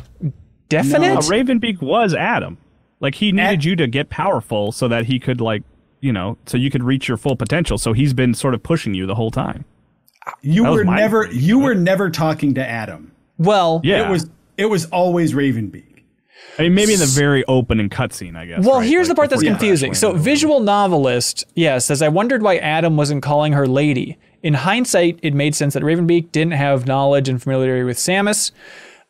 definite? No, Ravenbeak was Adam. Like, he needed you to get powerful so that he could, like, you know, so you could reach your full potential. So he's been sort of pushing you the whole time. You were never talking to Adam. Well, yeah. It was always Ravenbeak. I mean, maybe in the very opening cutscene, I guess. Well, right? here's like, the part that's confusing. So, Visual Novelist, says, I wondered why Adam wasn't calling her lady. In hindsight, it made sense that Ravenbeak didn't have knowledge and familiarity with Samus.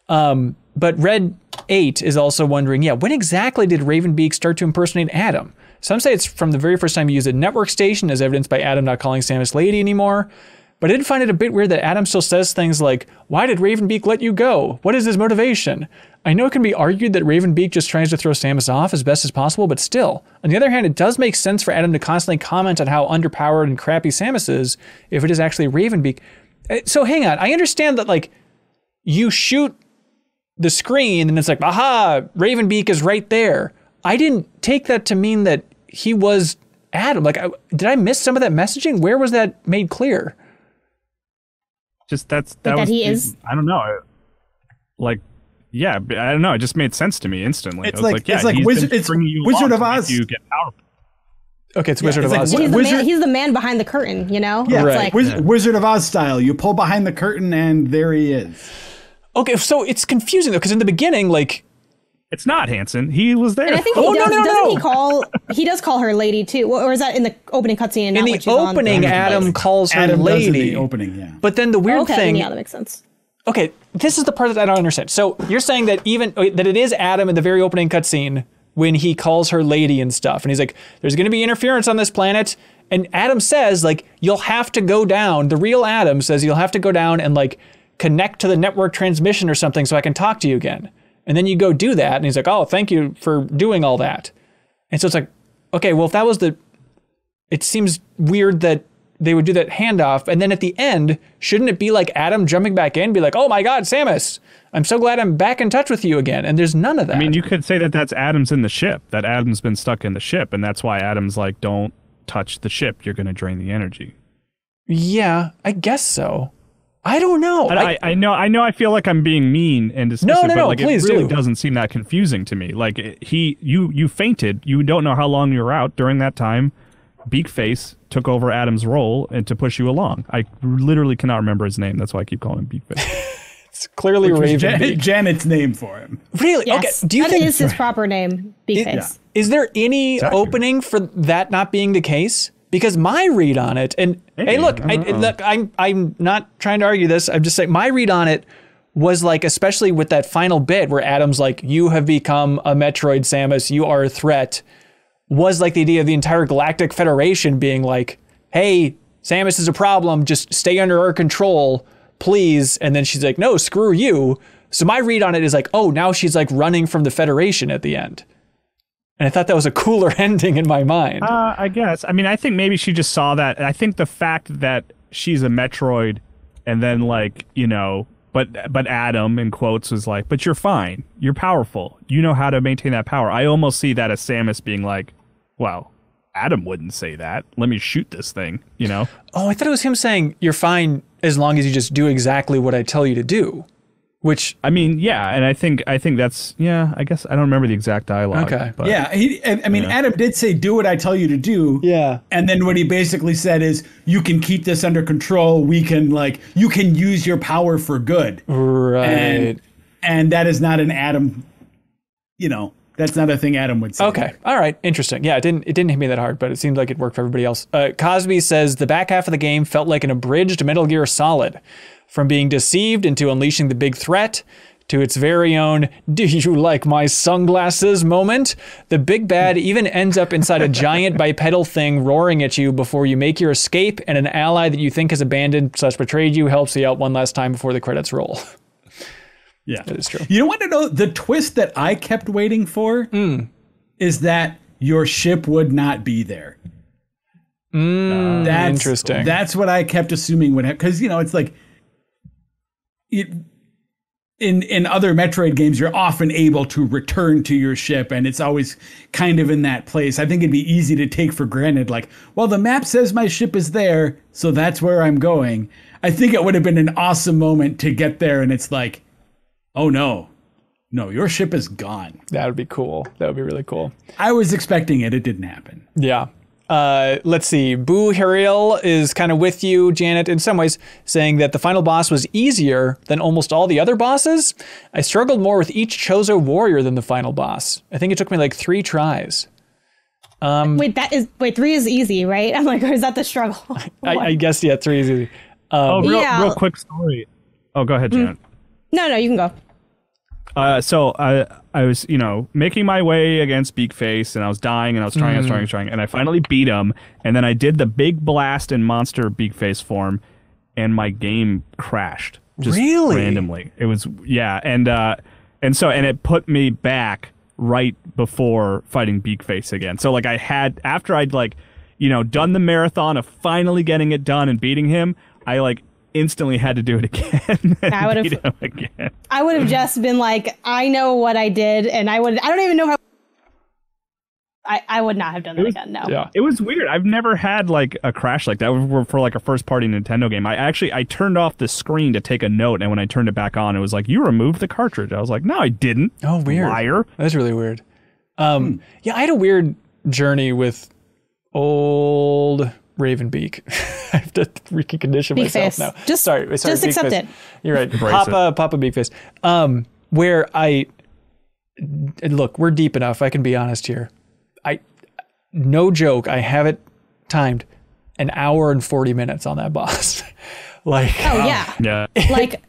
But Red 8 is also wondering, when exactly did Ravenbeak start to impersonate Adam? Some say it's from the very first time you used a network station, as evidenced by Adam not calling Samus lady anymore. But I did find it a bit weird that Adam still says things like, why did Ravenbeak let you go? What is his motivation? I know it can be argued that Ravenbeak just tries to throw Samus off as best as possible, but still. On the other hand, it does make sense for Adam to constantly comment on how underpowered and crappy Samus is if it is actually Ravenbeak. So hang on, I understand that, like, you shoot the screen and it's like, aha, Ravenbeak is right there. I didn't take that to mean that he was Adam. Like, did I miss some of that messaging? Where was that made clear? Just that he is. I don't know. Like, yeah, I don't know. It just made sense to me instantly. It's like Wizard of Oz. You get powerful. Okay, it's Wizard of Oz. He's the man behind the curtain, you know? Yeah, right. Wizard of Oz style. You pull behind the curtain and there he is. Okay, so it's confusing though, because in the beginning, like, it's not Hanson. He was there. And I think he does call her lady too, or is that in the opening cutscene? In the opening, Adam calls her lady. In the opening, yeah. But then the weird thing. Yeah, that makes sense. Okay, this is the part that I don't understand. So you're saying that that it is Adam in the very opening cutscene when he calls her lady and stuff, and he's like, "There's going to be interference on this planet," and Adam says, like, "You'll have to go down." The real Adam says, "You'll have to go down and like connect to the network transmission or something so I can talk to you again." And then you go do that, and he's like, "Oh, thank you for doing all that." And so it's like, okay, well, if that was it seems weird that they would do that handoff. And then at the end, shouldn't it be like Adam jumping back in, be like, "Oh my God, Samus, I'm so glad I'm back in touch with you again." And there's none of that. I mean, you could say that that's Adam's in the ship, that Adam's been stuck in the ship. And that's why Adam's like, "Don't touch the ship. You're going to drain the energy." Yeah, I guess so. I don't know. I know. I feel like I'm being mean and dismissive, no, but like, please it really do. doesn't seem that confusing to me. Like, you fainted. You don't know how long you were out during that time. Beakface took over Adam's role and to push you along. I literally cannot remember his name. That's why I keep calling him Beakface. It's clearly Ravenbeak. Janet's name for him. Really? Yes, okay. Do you that think is his proper name? Beakface. Is there any opening for that not being the case? Because my read on it, and hey, look, I'm not trying to argue this. I'm just saying my read on it was like, especially with that final bit where Adam's like, "You have become a Metroid, Samus. You are a threat," was like the idea of the entire Galactic Federation being like, "Hey, Samus is a problem. Just stay under our control, please." And then she's like, "No, screw you." So my read on it is like, oh, now she's like running from the Federation at the end. And I thought that was a cooler ending in my mind. I guess. I mean, I think maybe she just saw that. I think the fact that she's a Metroid and then, like, you know, but Adam, in quotes, was like, "But you're fine. You're powerful. You know how to maintain that power." I almost see that as Samus being like, "Well, Adam wouldn't say that. Let me shoot this thing," you know? Oh, I thought it was him saying, "You're fine as long as you just do exactly what I tell you to do." Which, I mean, yeah, and I think that's, yeah, I guess I don't remember the exact dialogue. Okay. But, yeah, Adam did say, "Do what I tell you to do." Yeah. And then what he basically said is, "You can keep this under control. We can, like, you can use your power for good." Right. And that is not an Adam, you know, That's not a thing Adam would say. Okay. All right. Interesting. Yeah, it didn't hit me that hard, but it seemed like it worked for everybody else. Cosby says the back half of the game felt like an abridged Metal Gear Solid, from being deceived into unleashing the big threat to its very own "do you like my sunglasses" moment. The big bad even ends up inside a giant bipedal thing roaring at you before you make your escape, and an ally that you think has abandoned/betrayed you helps you out one last time before the credits roll. Yeah, that is true. You want to know the twist that I kept waiting for is that your ship would not be there. That's interesting. That's what I kept assuming would happen, because it's like in other Metroid games, you're often able to return to your ship, and it's always kind of in that place. I think it'd be easy to take for granted, like, well, the map says my ship is there, so that's where I'm going. I think it would have been an awesome moment to get there, and it's like, oh no, your ship is gone. That would be cool. That would be really cool. I was expecting it. It didn't happen. Yeah. Let's see. Boo Hariel is kind of with you, Janet, in some ways, saying that the final boss was easier than almost all the other bosses. I struggled more with each Chozo warrior than the final boss. I think it took me like 3 tries. Wait, 3 is easy, right? I'm like, or is that the struggle? I guess, yeah, 3 is easy. Real quick story. Oh, go ahead, Janet. No, you can go. So I was, making my way against Beakface, and I was dying, and I was trying, and I finally beat him, and then I did the big blast in monster Beakface form, and my game crashed. Just really? Randomly. It was, yeah, and it put me back right before fighting Beakface again. So, like, after I'd, like, done the marathon of finally getting it done and beating him, I, like, instantly had to do it again. I would have just been like, I know what I did, and I don't even know how I would not have done that again. No. Yeah. It was weird. I've never had like a crash like that for like a first party Nintendo game. I turned off the screen to take a note, and when I turned it back on, it was like, you removed the cartridge. I was like, no, I didn't. Oh, weird. Liar. That's really weird. Yeah, I had a weird journey with old Ravenbeak. I have to recondition myself now. Just accept it. You're right. Papa Beakface. Where look, we're deep enough. I can be honest here. No joke. I have it timed 1 hour and 40 minutes on that boss. Like, oh yeah. Yeah. Like,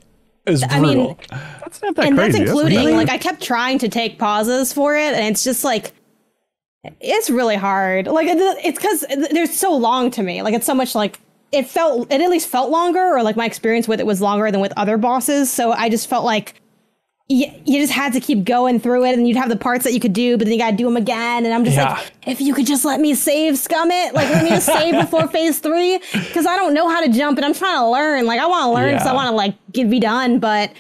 it was brutal. I mean, that's not that and crazy. that's including, like, I kept trying to take pauses for it, and it's just like, it's really hard. Like, it's because they're so long to me. Like, it's so much like, it at least felt longer, or like my experience with it was longer than with other bosses. So I just felt like you just had to keep going through it, and you'd have the parts that you could do, but then you gotta do them again. And I'm just like, if you could just let me save, Scummit, like, let me just save before phase 3, because I don't know how to jump, and I'm trying to learn. Like, I want to learn because I want to like be done. But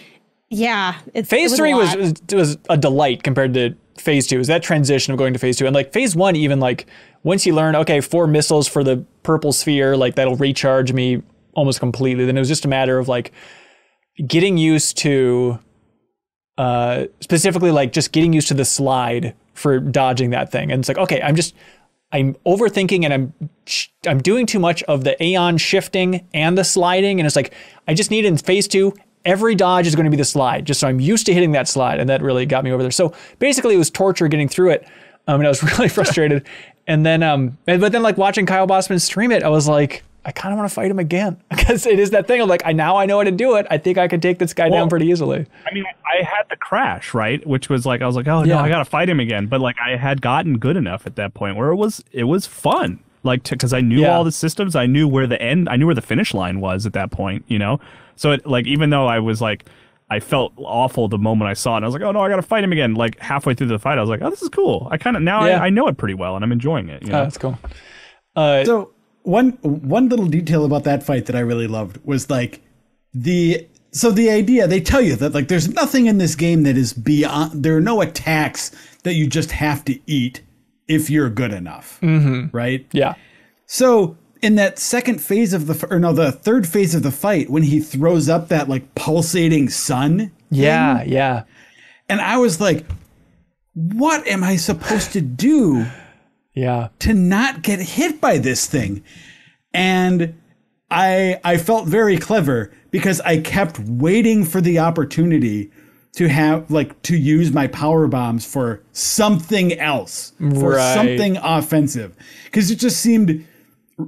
yeah, phase 3 was a delight compared to phase 2. Is that transition of going to phase 2, and like phase 1, even like once you learn, okay, 4 missiles for the purple sphere, like that'll recharge me almost completely. Then it was just a matter of like getting used to. Specifically, like just getting used to the slide for dodging that thing. And it's like, okay, I'm overthinking, and I'm doing too much of the Aeon shifting and the sliding. And it's like, I just need in phase 2, every dodge is going to be the slide, just so I'm used to hitting that slide. And that really got me over there. So basically it was torture getting through it. And I was really frustrated. And then, but then like watching Kyle Bossman stream it, I was like, I kind of want to fight him again, because it is that thing of like, now I know how to do it. I think I could take this guy down pretty easily. I mean, I had the crash, right? Which was like, I was like, oh no, I got to fight him again. But like, I had gotten good enough at that point where it was fun. Like, because I knew all the systems, I knew where the finish line was at that point, So it, like, even though I was like, I felt awful the moment I saw it, and I was like, oh no, I got to fight him again. Like halfway through the fight, I was like, oh, this is cool. I kind of I know it pretty well, and I'm enjoying it. That's cool. So one little detail about that fight that I really loved was like the idea, they tell you that like there's nothing in this game that is beyond, there are no attacks that you just have to eat if you're good enough, right? Yeah. So in that second phase of the third phase of the fight, when he throws up that like pulsating sun thing, yeah. And I was like, what am I supposed to do? Yeah. To not get hit by this thing. And I felt very clever, because I kept waiting for the opportunity to use my power bombs for something else, for something offensive, because it just seemed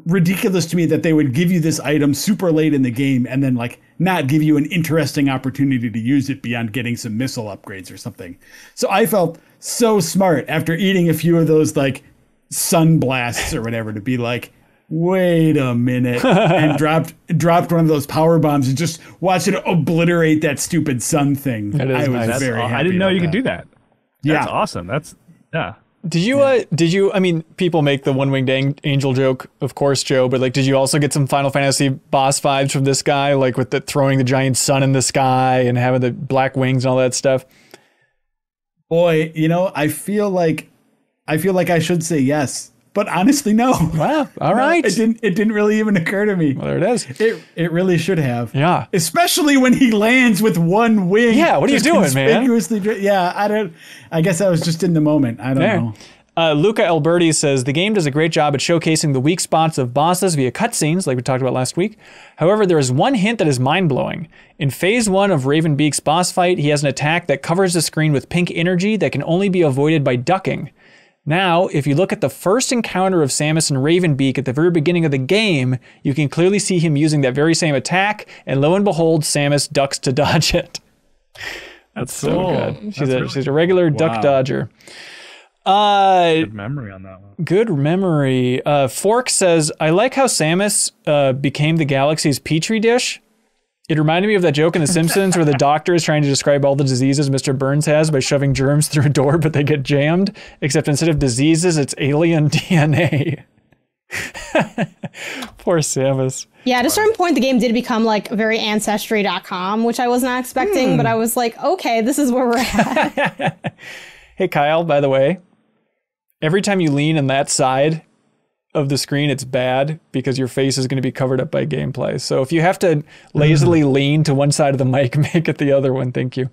ridiculous to me that they would give you this item super late in the game and then like not give you an interesting opportunity to use it beyond getting some missile upgrades or something. So I felt so smart after eating a few of those like sun blasts or whatever to be like, wait a minute, and dropped one of those power bombs and just watch it obliterate that stupid sun thing. I was very happy. I didn't know you could do that. That's awesome. Did you, I mean, people make the one-winged angel joke, of course, Joe, but like, did you also get some Final Fantasy boss vibes from this guy? Like with the throwing the giant sun in the sky and having the black wings and all that stuff? Boy, you know, I feel like I should say yes, but honestly, no. Wow. All right. It didn't really even occur to me. Well, there it is. It really should have. Yeah. Especially when he lands with one wing. Yeah. What are you doing, man? Yeah. I guess I was just in the moment. I don't know. Luca Alberti says the game does a great job at showcasing the weak spots of bosses via cutscenes, like we talked about last week. However, there is one hint that is mind-blowing. In Phase 1 of Ravenbeak's boss fight, he has an attack that covers the screen with pink energy that can only be avoided by ducking. Now, if you look at the first encounter of Samus and Ravenbeak at the very beginning of the game, you can clearly see him using that very same attack, and lo and behold, Samus ducks to dodge it. That's so good. She's a regular duck dodger. Good memory on that one. Good memory. Fork says, I like how Samus became the galaxy's petri dish. It reminded me of that joke in The Simpsons where the doctor is trying to describe all the diseases Mr. Burns has by shoving germs through a door, but they get jammed. Except instead of diseases, it's alien DNA. Poor Samus. Yeah, at a certain point, the game did become like very Ancestry.com, which I was not expecting, but I was like, okay, this is where we're at. Hey, Kyle, by the way, every time you lean on that side of the screen, it's bad because your face is going to be covered up by gameplay. So if you have to lazily lean to one side of the mic, make it the other one. Thank you.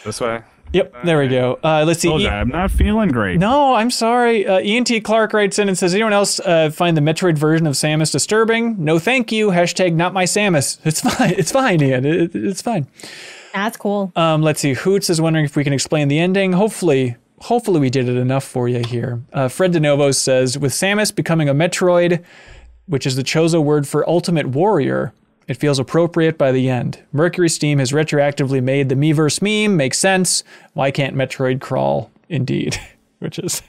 This way. Yep, there we go. Let's see. I'm not feeling great. No, I'm sorry. Ian T. Clark writes in and says, anyone else find the Metroid version of Samus disturbing? No, thank you. Hashtag not my Samus. It's fine. It's fine, Ian. It's fine. That's cool. Let's see. Hoots is wondering if we can explain the ending. Hopefully we did it enough for you here. Fred DeNovo says, with Samus becoming a Metroid, which is the Chozo word for ultimate warrior, it feels appropriate by the end. Mercury Steam has retroactively made the Miiverse meme make sense. Why can't Metroid crawl? Indeed. Which is...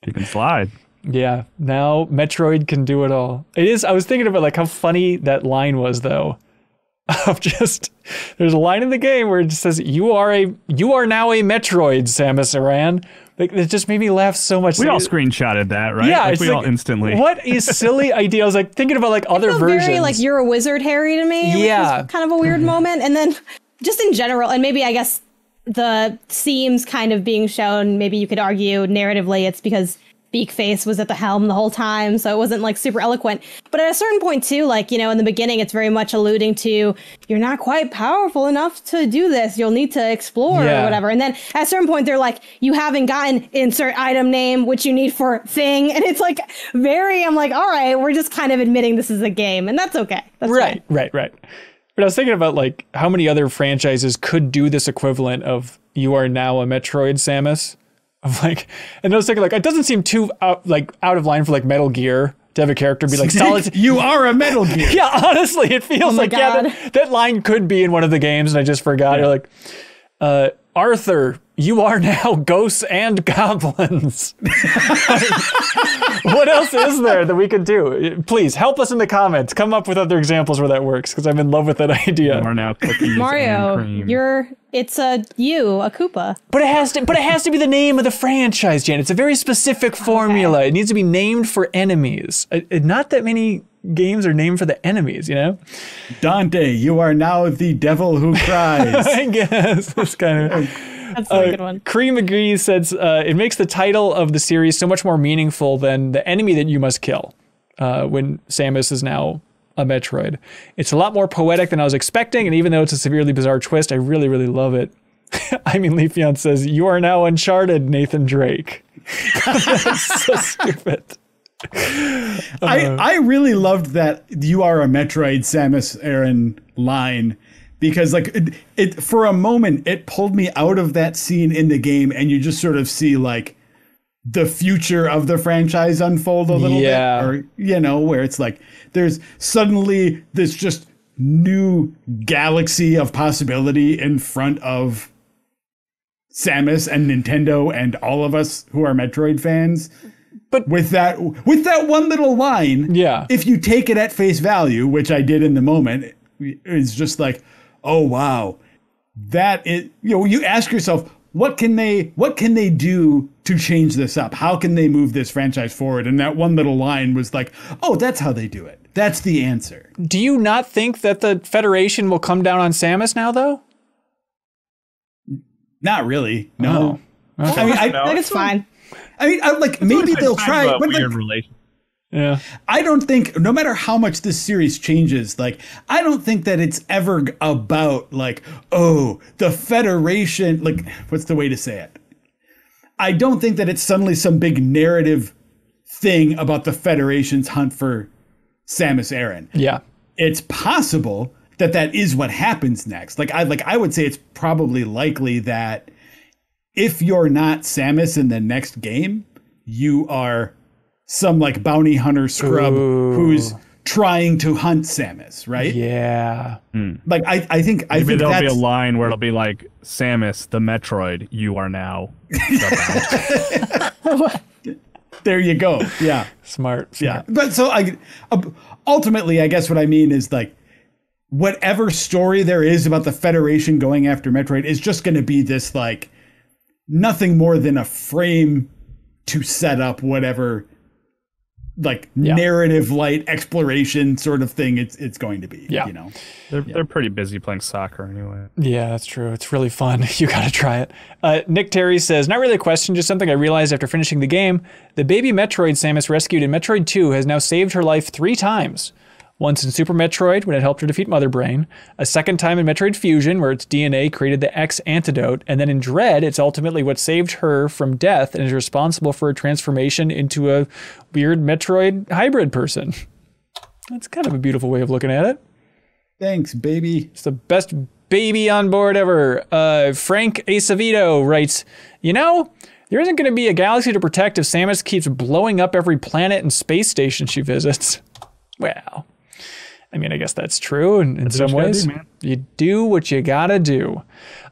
You can slide. Yeah. Now Metroid can do it all. It is... I was thinking about like how funny that line was, though. Of just... There's a line in the game where it just says, you are now a Metroid, Samus Aran. Like, it just made me laugh so much. We all screenshotted that, right? Yeah, like, we all instantly. What a silly idea! I was like thinking about like other versions. Very like You're a Wizard, Harry, to me. Yeah, which was kind of a weird moment. And then just in general, and maybe I guess the themes kind of being shown. Maybe you could argue narratively, it's because Beakface was at the helm the whole time, so it wasn't like super eloquent. But at a certain point too, like, you know, in the beginning, it's very much alluding to you're not quite powerful enough to do this. You'll need to explore or whatever. And then at a certain point, they're like, you haven't gotten insert item name, which you need for thing. And it's like I'm like, all right, we're just kind of admitting this is a game, and that's okay. That's right. fine. Right. But I was thinking about like how many other franchises could do this equivalent of you are now a Metroid, Samus. Of like, and I was thinking like it doesn't seem too out of line for like Metal Gear to have a character be like solid. You are a Metal Gear. Yeah, honestly, it feels like that line could be in one of the games, and I just forgot. You're like, Arthur, you are now ghosts and goblins. What else is there that we could do? Please help us in the comments. Come up with other examples where that works, because I'm in love with that idea. We're now cookies Mario, and cream. It's a Koopa. But it has to be the name of the franchise, Jen. It's a very specific formula. Okay. It needs to be named for enemies. Not that many games are named for the enemies, you know? Dante, you are now the devil who cries. I guess. That's kind of... That's a good one. Cream agrees, says, it makes the title of the series so much more meaningful than the enemy that you must kill when Samus is now a Metroid. It's a lot more poetic than I was expecting, and even though it's a severely bizarre twist, I really, really love it. I mean, Leafeon says, you are now Uncharted, Nathan Drake. That's so stupid. I really loved that you are a Metroid, Samus Aran line, because like it for a moment it pulled me out of that scene in the game, and you just sort of see like the future of the franchise unfold a little bit, or where it's like there's suddenly this just new galaxy of possibility in front of Samus and Nintendo and all of us who are Metroid fans. But with that one little line, if you take it at face value, which I did in the moment, it's just like, oh wow, that is, you ask yourself, what can they do to change this up? How can they move this franchise forward? And that one little line was like, oh, that's how they do it. That's the answer. Do you not think that the Federation will come down on Samus now, though? Not really. No. Oh. Okay. I mean, I think it's fine. I mean, maybe they'll try. But weird relation. Yeah. I don't think, no matter how much this series changes, like, I don't think that it's ever about, like, oh, the Federation, like, what's the way to say it? I don't think that it's suddenly some big narrative thing about the Federation's hunt for Samus Aran. Yeah. It's possible that is what happens next. I would say it's probably likely that if you're not Samus in the next game, you are some like bounty hunter scrub who's trying to hunt Samus, right? Yeah. Like I think maybe there'll be a line where it'll be like, Samus, the Metroid, you are now the bounty. There you go. Yeah. Smart. Yeah. But so ultimately, I guess what I mean is like, whatever story there is about the Federation going after Metroid is just going to be this like nothing more than a frame to set up whatever like narrative light exploration sort of thing it's going to be. Yeah. They're pretty busy playing soccer anyway. Yeah, that's true. It's really fun. You got to try it. Nick Terry says, not really a question, just something I realized after finishing the game. The baby Metroid Samus rescued in Metroid 2 has now saved her life 3 times. Once in Super Metroid, when it helped her defeat Mother Brain. A second time in Metroid Fusion, where its DNA created the X antidote. And then in Dread, it's ultimately what saved her from death and is responsible for her transformation into a weird Metroid hybrid person. That's kind of a beautiful way of looking at it. Thanks, baby. It's the best baby on board ever. Frank Acevedo writes, there isn't going to be a galaxy to protect if Samus keeps blowing up every planet and space station she visits. Well, I mean, I guess that's true in some ways. You do what you gotta do.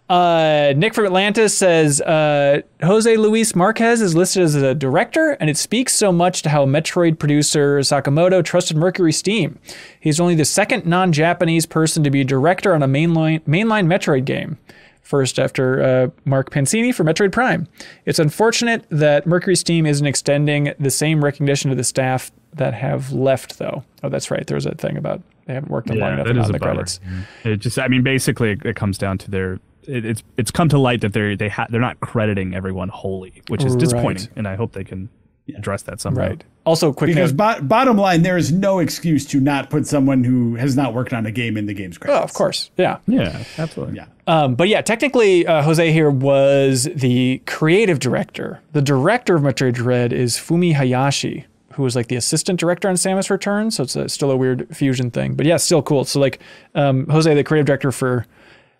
Nick from Atlantis says, Jose Luis Marquez is listed as a director, and it speaks so much to how Metroid producer Sakamoto trusted Mercury Steam. He's only the second non-Japanese person to be a director on a mainline Metroid game. First after Mark Pansini for Metroid Prime. It's unfortunate that Mercury Steam isn't extending the same recognition to the staff that have left, though. Oh, that's right. There was a thing about they haven't worked on long enough on the credits. It just, I mean, basically, it comes down to it's come to light that they're not crediting everyone wholly, which is disappointing, and I hope they can address that somehow. Right. Also, quick because bottom line, there is no excuse to not put someone who has not worked on a game in the game's credits. Oh, of course. Yeah. Yeah, absolutely. Yeah. But yeah, technically, Jose here was the creative director. The director of Metroid Dread is Fumi Hayashi, who was like the assistant director on Samus Returns. So it's still a weird fusion thing. But yeah, still cool. So like Jose, the creative director for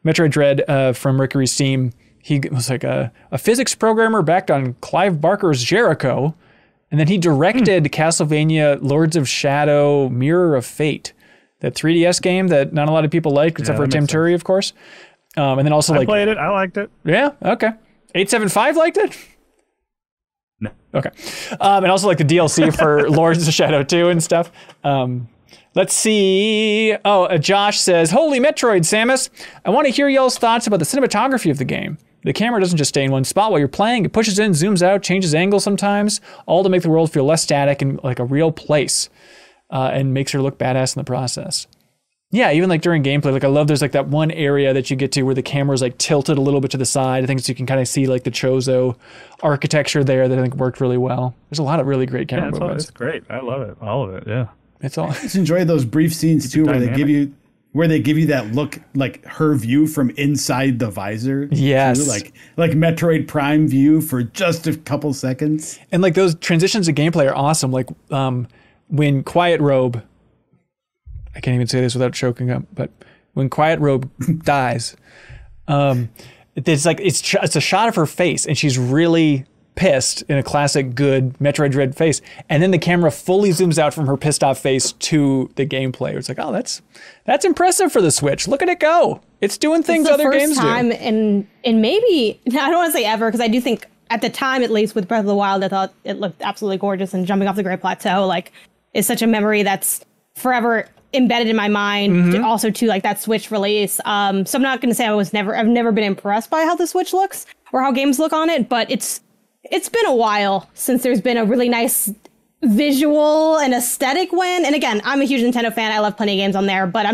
Metroid Dread from Mercury Steam, he was like a physics programmer backed on Clive Barker's Jericho. And then he directed Castlevania Lords of Shadow Mirror of Fate, that 3DS game that not a lot of people like, except for Tim Turi, of course. And then also I played it. I liked it. Yeah. Okay. 875 liked it. No. Okay. And also like the DLC for Lords of Shadow 2 and stuff. Let's see. Oh, Josh says, "Holy Metroid, Samus! I want to hear y'all's thoughts about the cinematography of the game. The camera doesn't just stay in one spot while you're playing. It pushes in, zooms out, changes angle sometimes, all to make the world feel less static and like a real place, and makes her look badass in the process." Yeah, even like during gameplay, like I love there's like that one area that you get to where the camera's like tilted a little bit to the side. I think so you can kind of see like the Chozo architecture there that I think worked really well. There's a lot of really great camera movements. It's great. I love it. All of it. Yeah. It's all. I just enjoy those brief scenes too, where they give you that look, like her view from inside the visor. Yes. Too, like Metroid Prime view for just a couple seconds. And like those transitions of gameplay are awesome. Like when Quiet Robe, I can't even say this without choking up, but when Quiet Robe dies. It's like it's a shot of her face, and she's really pissed in a classic good Metroid Dread face, and then the camera fully zooms out from her pissed off face to the gameplay. It's like, oh, that's impressive for the Switch. Look at it go. It's doing things other games do. It's the first time in maybe, I don't want to say ever, because I do think at the time, at least with Breath of the Wild, I thought it looked absolutely gorgeous, and jumping off the Great Plateau like is such a memory that's forever embedded in my mind. Also to like that Switch release. So I'm not going to say I've never been impressed by how the Switch looks or how games look on it, but it's been a while since there's been a really nice visual and aesthetic win. And again, I'm a huge Nintendo fan. I love plenty of games on there, but I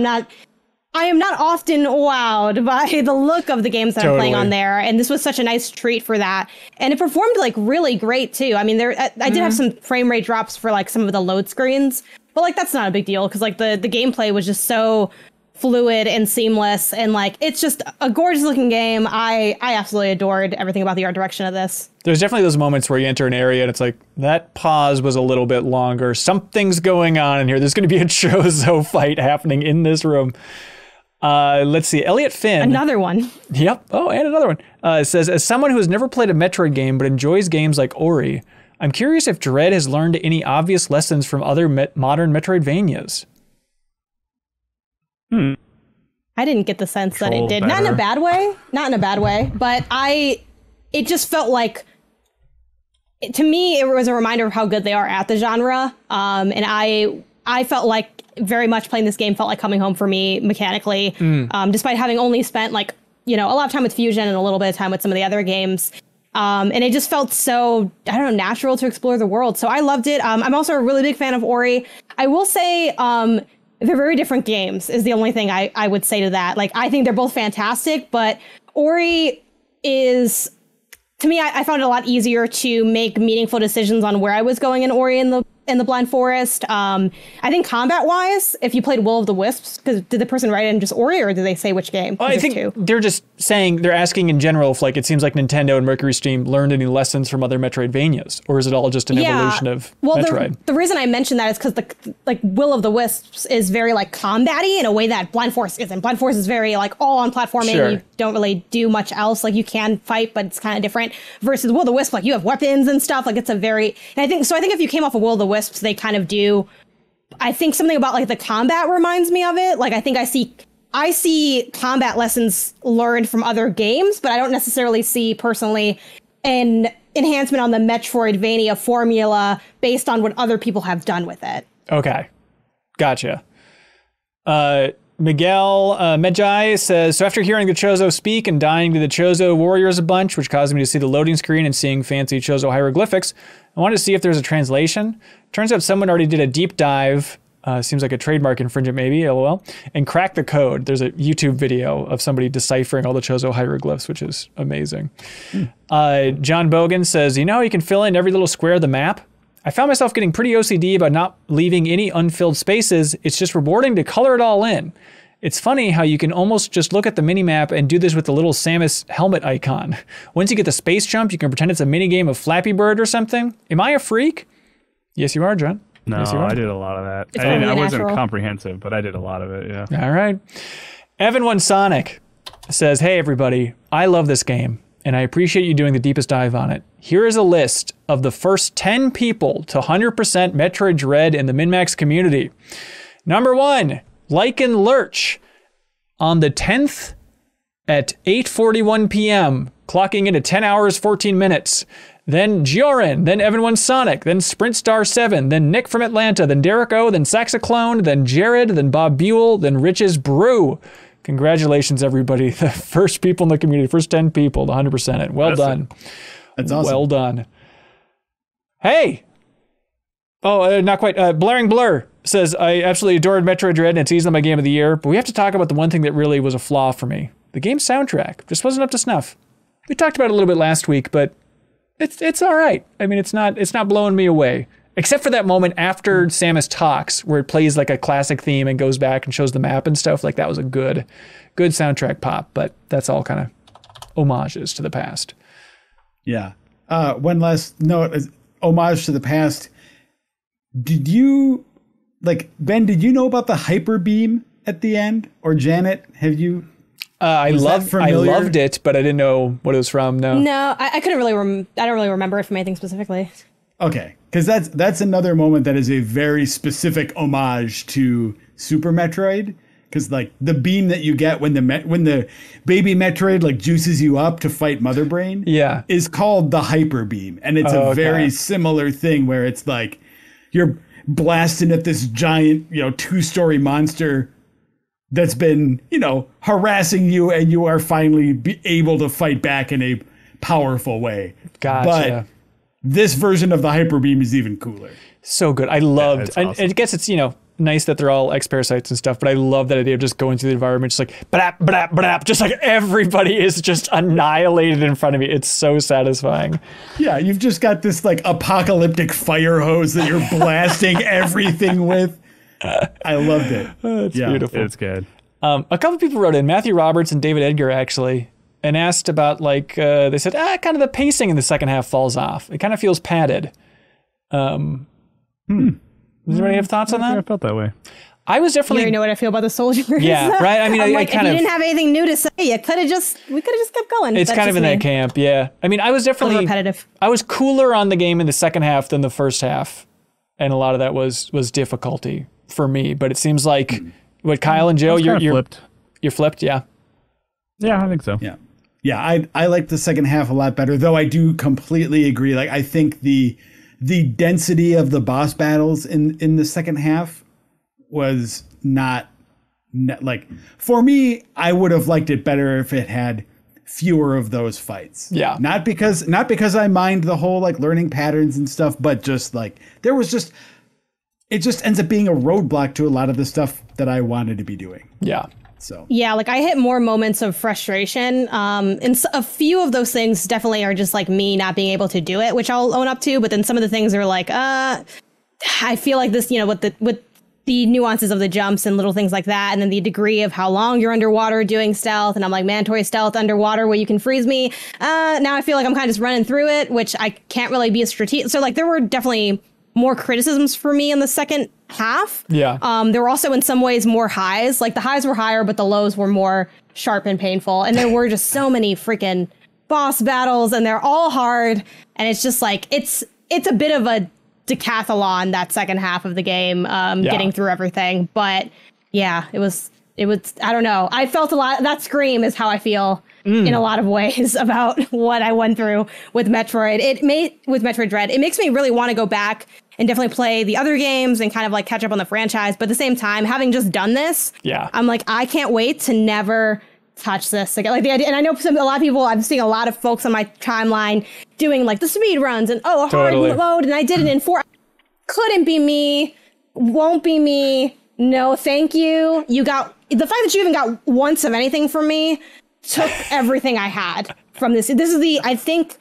am not often wowed by the look of the games that I'm playing on there. And this was such a nice treat for that. And it performed like really great too. I mean, I did have some frame rate drops for like some of the load screens, but like that's not a big deal because like the gameplay was just so fluid and seamless, and like it's just a gorgeous looking game. I absolutely adored everything about the art direction of this. There's definitely those moments where you enter an area and it's like that pause was a little bit longer. Something's going on in here. There's going to be a Chozo fight happening in this room. Let's see. Elliot Finn. Another one. Yep. Oh, and another one. Says, as someone who has never played a Metroid game but enjoys games like Ori, I'm curious if Dread has learned any obvious lessons from other modern Metroidvanias. I didn't get the sense that it did. Not in a bad way. But it just felt like, to me, it was a reminder of how good they are at the genre. And I felt like very much playing this game felt like coming home for me mechanically, despite having only spent like, a lot of time with Fusion and a little bit of time with some of the other games. And it just felt so, I don't know, natural to explore the world. So I loved it. I'm also a really big fan of Ori. I will say, they're very different games is the only thing I would say to that. Like, I think they're both fantastic, but Ori is, to me, I found it a lot easier to make meaningful decisions on where I was going in Ori in the Blind Forest. I think combat-wise, if you played Will of the Wisps, because did the person write in just Ori, or did they say which game? I think they're just saying, they're asking in general if, like, it seems like Nintendo and Mercury Steam learned any lessons from other Metroidvanias, or is it all just an evolution of Metroid? The reason I mentioned that is because the Will of the Wisps is very, like, combat-y in a way that Blind Forest isn't. Blind Forest is very, like, all on platforming. Sure. You don't really do much else. Like, you can fight, but it's kind of different. Versus Will of the Wisp, like, you have weapons and stuff. Like, it's a very... And I think if you came off of Will of the Wisps, they kind of do... I think something about, like, the combat reminds me of it. Like, I think I see combat lessons learned from other games, but I don't necessarily see, personally, an enhancement on the Metroidvania formula based on what other people have done with it. Okay. Gotcha. Miguel Medjai says, so after hearing the Chozo speak and dying to the Chozo warriors a bunch, which caused me to see the loading screen and seeing fancy Chozo hieroglyphics, I wanted to see if there's a translation. Turns out someone already did a deep dive, seems like a trademark infringement maybe, lol, and cracked the code. There's a YouTube video of somebody deciphering all the Chozo hieroglyphs, which is amazing. John Bogan says, you know how you can fill in every little square of the map? I found myself getting pretty OCD about not leaving any unfilled spaces. It's just rewarding to color it all in. It's funny how you can almost just look at the minimap and do this with the little Samus helmet icon. Once you get the space jump, you can pretend it's a minigame of Flappy Bird or something. Am I a freak? Yes, you are, John. No, yes, you are. I did a lot of that. I wasn't comprehensive, but I did a lot of it, yeah. All right. Evan One Sonic says, hey, everybody, I love this game, and I appreciate you doing the deepest dive on it. Here is a list of the first 10 people to 100% Metroid Dread in the MinMax community. Number 1, Lycan Lurch on the 10th at 8:41 p.m., clocking into 10 hours, 14 minutes. Then Giorin, then Evan One Sonic, then Sprint Star 7, then Nick from Atlanta, then Derek O, then Saxoclone, then Jared, then Bob Buell, then Rich's Brew. Congratulations, everybody. The first people in the community, first 10 people to 100% it. Well done. That's awesome. Well done. Hey! Oh, not quite. Blaring Blur says, I absolutely adored Metroid Dread and it's easily my game of the year, but we have to talk about the one thing that really was a flaw for me. The game's soundtrack just wasn't up to snuff. We talked about it a little bit last week, but it's all right. I mean, it's not blowing me away. Except for that moment after Samus talks, where it plays like a classic theme and goes back and shows the map and stuff. Like, that was a good soundtrack pop, but that's all kind of homages to the past. Yeah. One last note, homage to the past. Did you, Ben, did you know about the Hyper Beam at the end? Or Janet, have you? I loved it, but I didn't know what it was from. No, I couldn't really. I don't really remember it from anything specifically. Okay, because that's another moment that is a very specific homage to Super Metroid. Because like the beam that you get when the baby Metroid like juices you up to fight Mother Brain, is called the Hyper Beam, and it's a very similar thing where it's like you're blasting at this giant 2-story monster that's been, harassing you, and you are finally able to fight back in a powerful way. Gotcha. But this version of the Hyper Beam is even cooler. So good. I loved, awesome. I guess it's, nice that they're all X-Parasites and stuff, but I love that idea of just going through the environment, just like, blap, blap, blap, just like everybody is just annihilated in front of me. It's so satisfying. Yeah, you've just got this like apocalyptic fire hose that you're blasting everything with. I loved it. It's beautiful. It's good. A couple people wrote in, Matthew Roberts and David Edgar actually, and asked about like, they said, kind of the pacing in the second half falls off. It kind of feels padded. Does anybody have thoughts on that? I felt that way. I was definitely. You already know what I feel about the soldiers. Yeah, right. I mean, I like, kind if of. you didn't have anything new to say, we could have just kept going. It's kind of in that camp, yeah. I mean, I was definitely repetitive. I was cooler on the game in the second half than the first half, and a lot of that was difficulty for me. But it seems like what Kyle and Joe, you're flipped. You're flipped, yeah. Yeah, I think so. Yeah. I like the second half a lot better, though. I do completely agree. Like, I think the density of the boss battles in the second half was not like, for me, I would have liked it better if it had fewer of those fights. Yeah. Not because I mind the whole like learning patterns and stuff, but just like it just ends up being a roadblock to a lot of the stuff that I wanted to be doing. Yeah. So yeah, like I hit more moments of frustration. And a few of those things definitely are just like me not being able to do it, which I'll own up to. But then some of the things are like, I feel like this, with the nuances of the jumps and little things like that, and then the degree of how long you're underwater doing stealth, and I'm like, mandatory stealth underwater where you can freeze me. Now I feel like I'm kind of just running through it, which I can't really be a strategic. So like there were definitely more criticisms for me in the second half. Yeah. There were also in some ways more highs. Like the highs were higher, but the lows were more sharp and painful. And there were just so many freaking boss battles, and they're all hard. And it's just like it's a bit of a decathlon, that second half of the game, getting through everything. But yeah, it was I don't know. I felt a lot. That scream is how I feel in a lot of ways about what I went through with Metroid. With Metroid Dread, it makes me really want to go back and definitely play the other games and kind of like catch up on the franchise. But at the same time, having just done this, I'm like, I can't wait to never touch this again. Like the idea, and I know a lot of people, I'm seeing a lot of folks on my timeline doing like the speed runs and hard mode, and I did it in 4. Couldn't be me, won't be me. No, thank you. You got the fact that you even got once of anything from me took everything I had from this. I think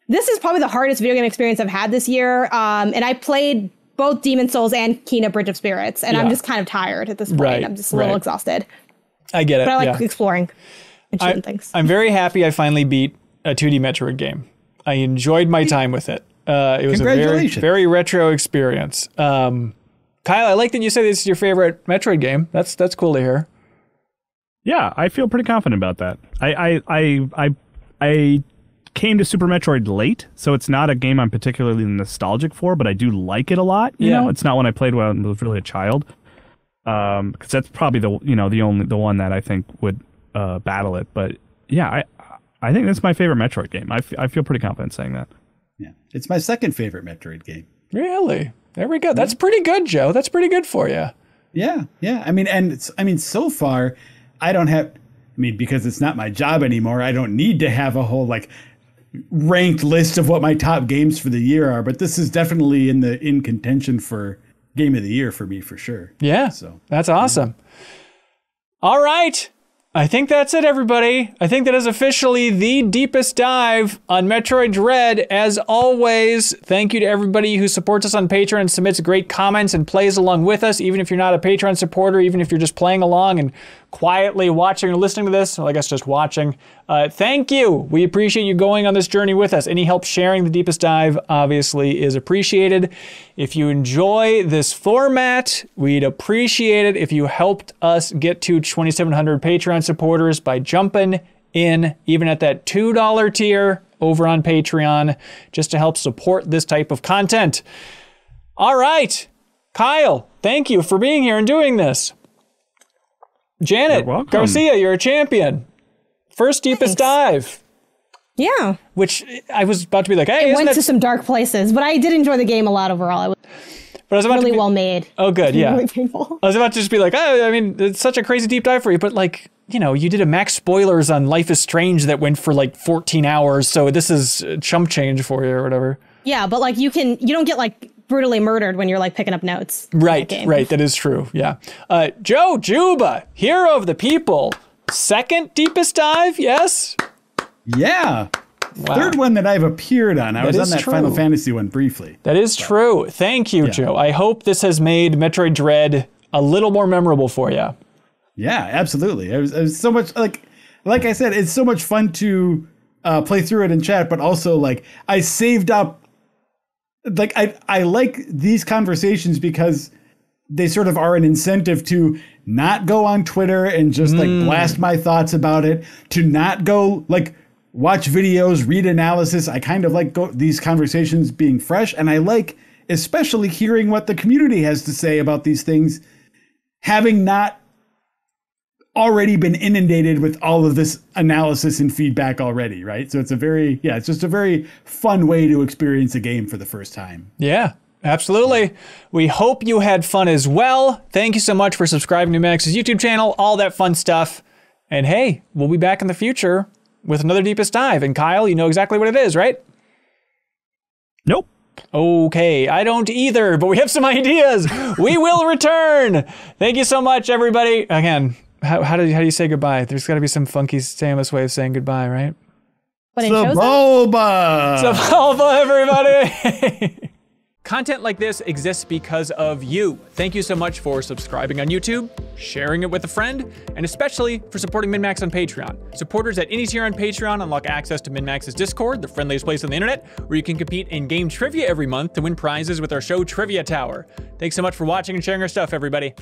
this is probably the hardest video game experience I've had this year. And I played both Demon's Souls and Kena Bridge of Spirits, and I'm just kind of tired at this point. Right, I'm just a little exhausted. I get it. But I like exploring and shooting things. I'm very happy I finally beat a 2D Metroid game. I enjoyed my time with it. It was a very, very retro experience. Kyle, I like that you say this is your favorite Metroid game. That's cool to hear. Yeah, I feel pretty confident about that. I came to Super Metroid late, so it's not a game I'm particularly nostalgic for, but I do like it a lot. You know, it's not one I played when I was really a child. Because that's probably the one that I think would battle it. But yeah, I think that's my favorite Metroid game. I feel pretty confident saying that. Yeah, it's my second favorite Metroid game. Really? There we go. That's pretty good, Joe. That's pretty good for you. Yeah. I mean, so far, I don't have. I mean, because it's not my job anymore, I don't need to have a whole like ranked list of what my top games for the year are. But this is definitely in contention for game of the year for me, for sure. Yeah. So that's awesome. All right. I think that's it, everybody. I think that is officially the deepest dive on Metroid Dread. As always, thank you to everybody who supports us on Patreon and submits great comments and plays along with us, even if you're not a Patreon supporter, even if you're just playing along and quietly watching or listening to this, well, I guess just watching. Thank you. We appreciate you going on this journey with us. Any help sharing the deepest dive obviously is appreciated. If you enjoy this format, we'd appreciate it if you helped us get to 2,700 Patreon supporters by jumping in, even at that $2 tier over on Patreon, just to help support this type of content. All right, Kyle, thank you for being here and doing this. Janet Garcia, you're a champion. First deepest dive. Yeah. Which I was about to be like, hey, it went to some dark places, but I did enjoy the game a lot overall. It was really well made. Oh, good, yeah. Really painful. I was about to just be like, oh, I mean, it's such a crazy deep dive for you, but like, you know, you did a max spoilers on Life is Strange that went for like 14 hours, so this is chump change for you or whatever. Yeah, but like you don't get like brutally murdered when you're like picking up notes. Right, right, that is true, yeah. Joe Juba, hero of the people, second deepest dive, yes? Yeah. Wow. Third one that I've appeared on. I was on that Final Fantasy one briefly. That is true. Thank you, Joe. I hope this has made Metroid Dread a little more memorable for you. Yeah, absolutely. It was so much like I said, it's so much fun to play through it in chat, but also like I saved up. Like I like these conversations because they sort of are an incentive to not go on Twitter and just like blast my thoughts about it, to not go like watch videos, read analysis. I kind of like these conversations being fresh, and I like especially hearing what the community has to say about these things, having not already been inundated with all of this analysis and feedback already, right? So it's it's just a very fun way to experience a game for the first time. Yeah, absolutely. We hope you had fun as well. Thank you so much for subscribing to Max's YouTube channel, all that fun stuff. And hey, we'll be back in the future with another Deepest Dive. And Kyle, you know exactly what it is, right? Nope. Okay, I don't either, but we have some ideas. We will return. Thank you so much, everybody. Again, how do you say goodbye? There's got to be some funky Samus way of saying goodbye, right? Sebulba! Sebulba, everybody! Content like this exists because of you. Thank you so much for subscribing on YouTube, sharing it with a friend, and especially for supporting MinnMax on Patreon. Supporters at any tier on Patreon unlock access to MinnMax's Discord, the friendliest place on the internet, where you can compete in game trivia every month to win prizes with our show Trivia Tower. Thanks so much for watching and sharing our stuff, everybody.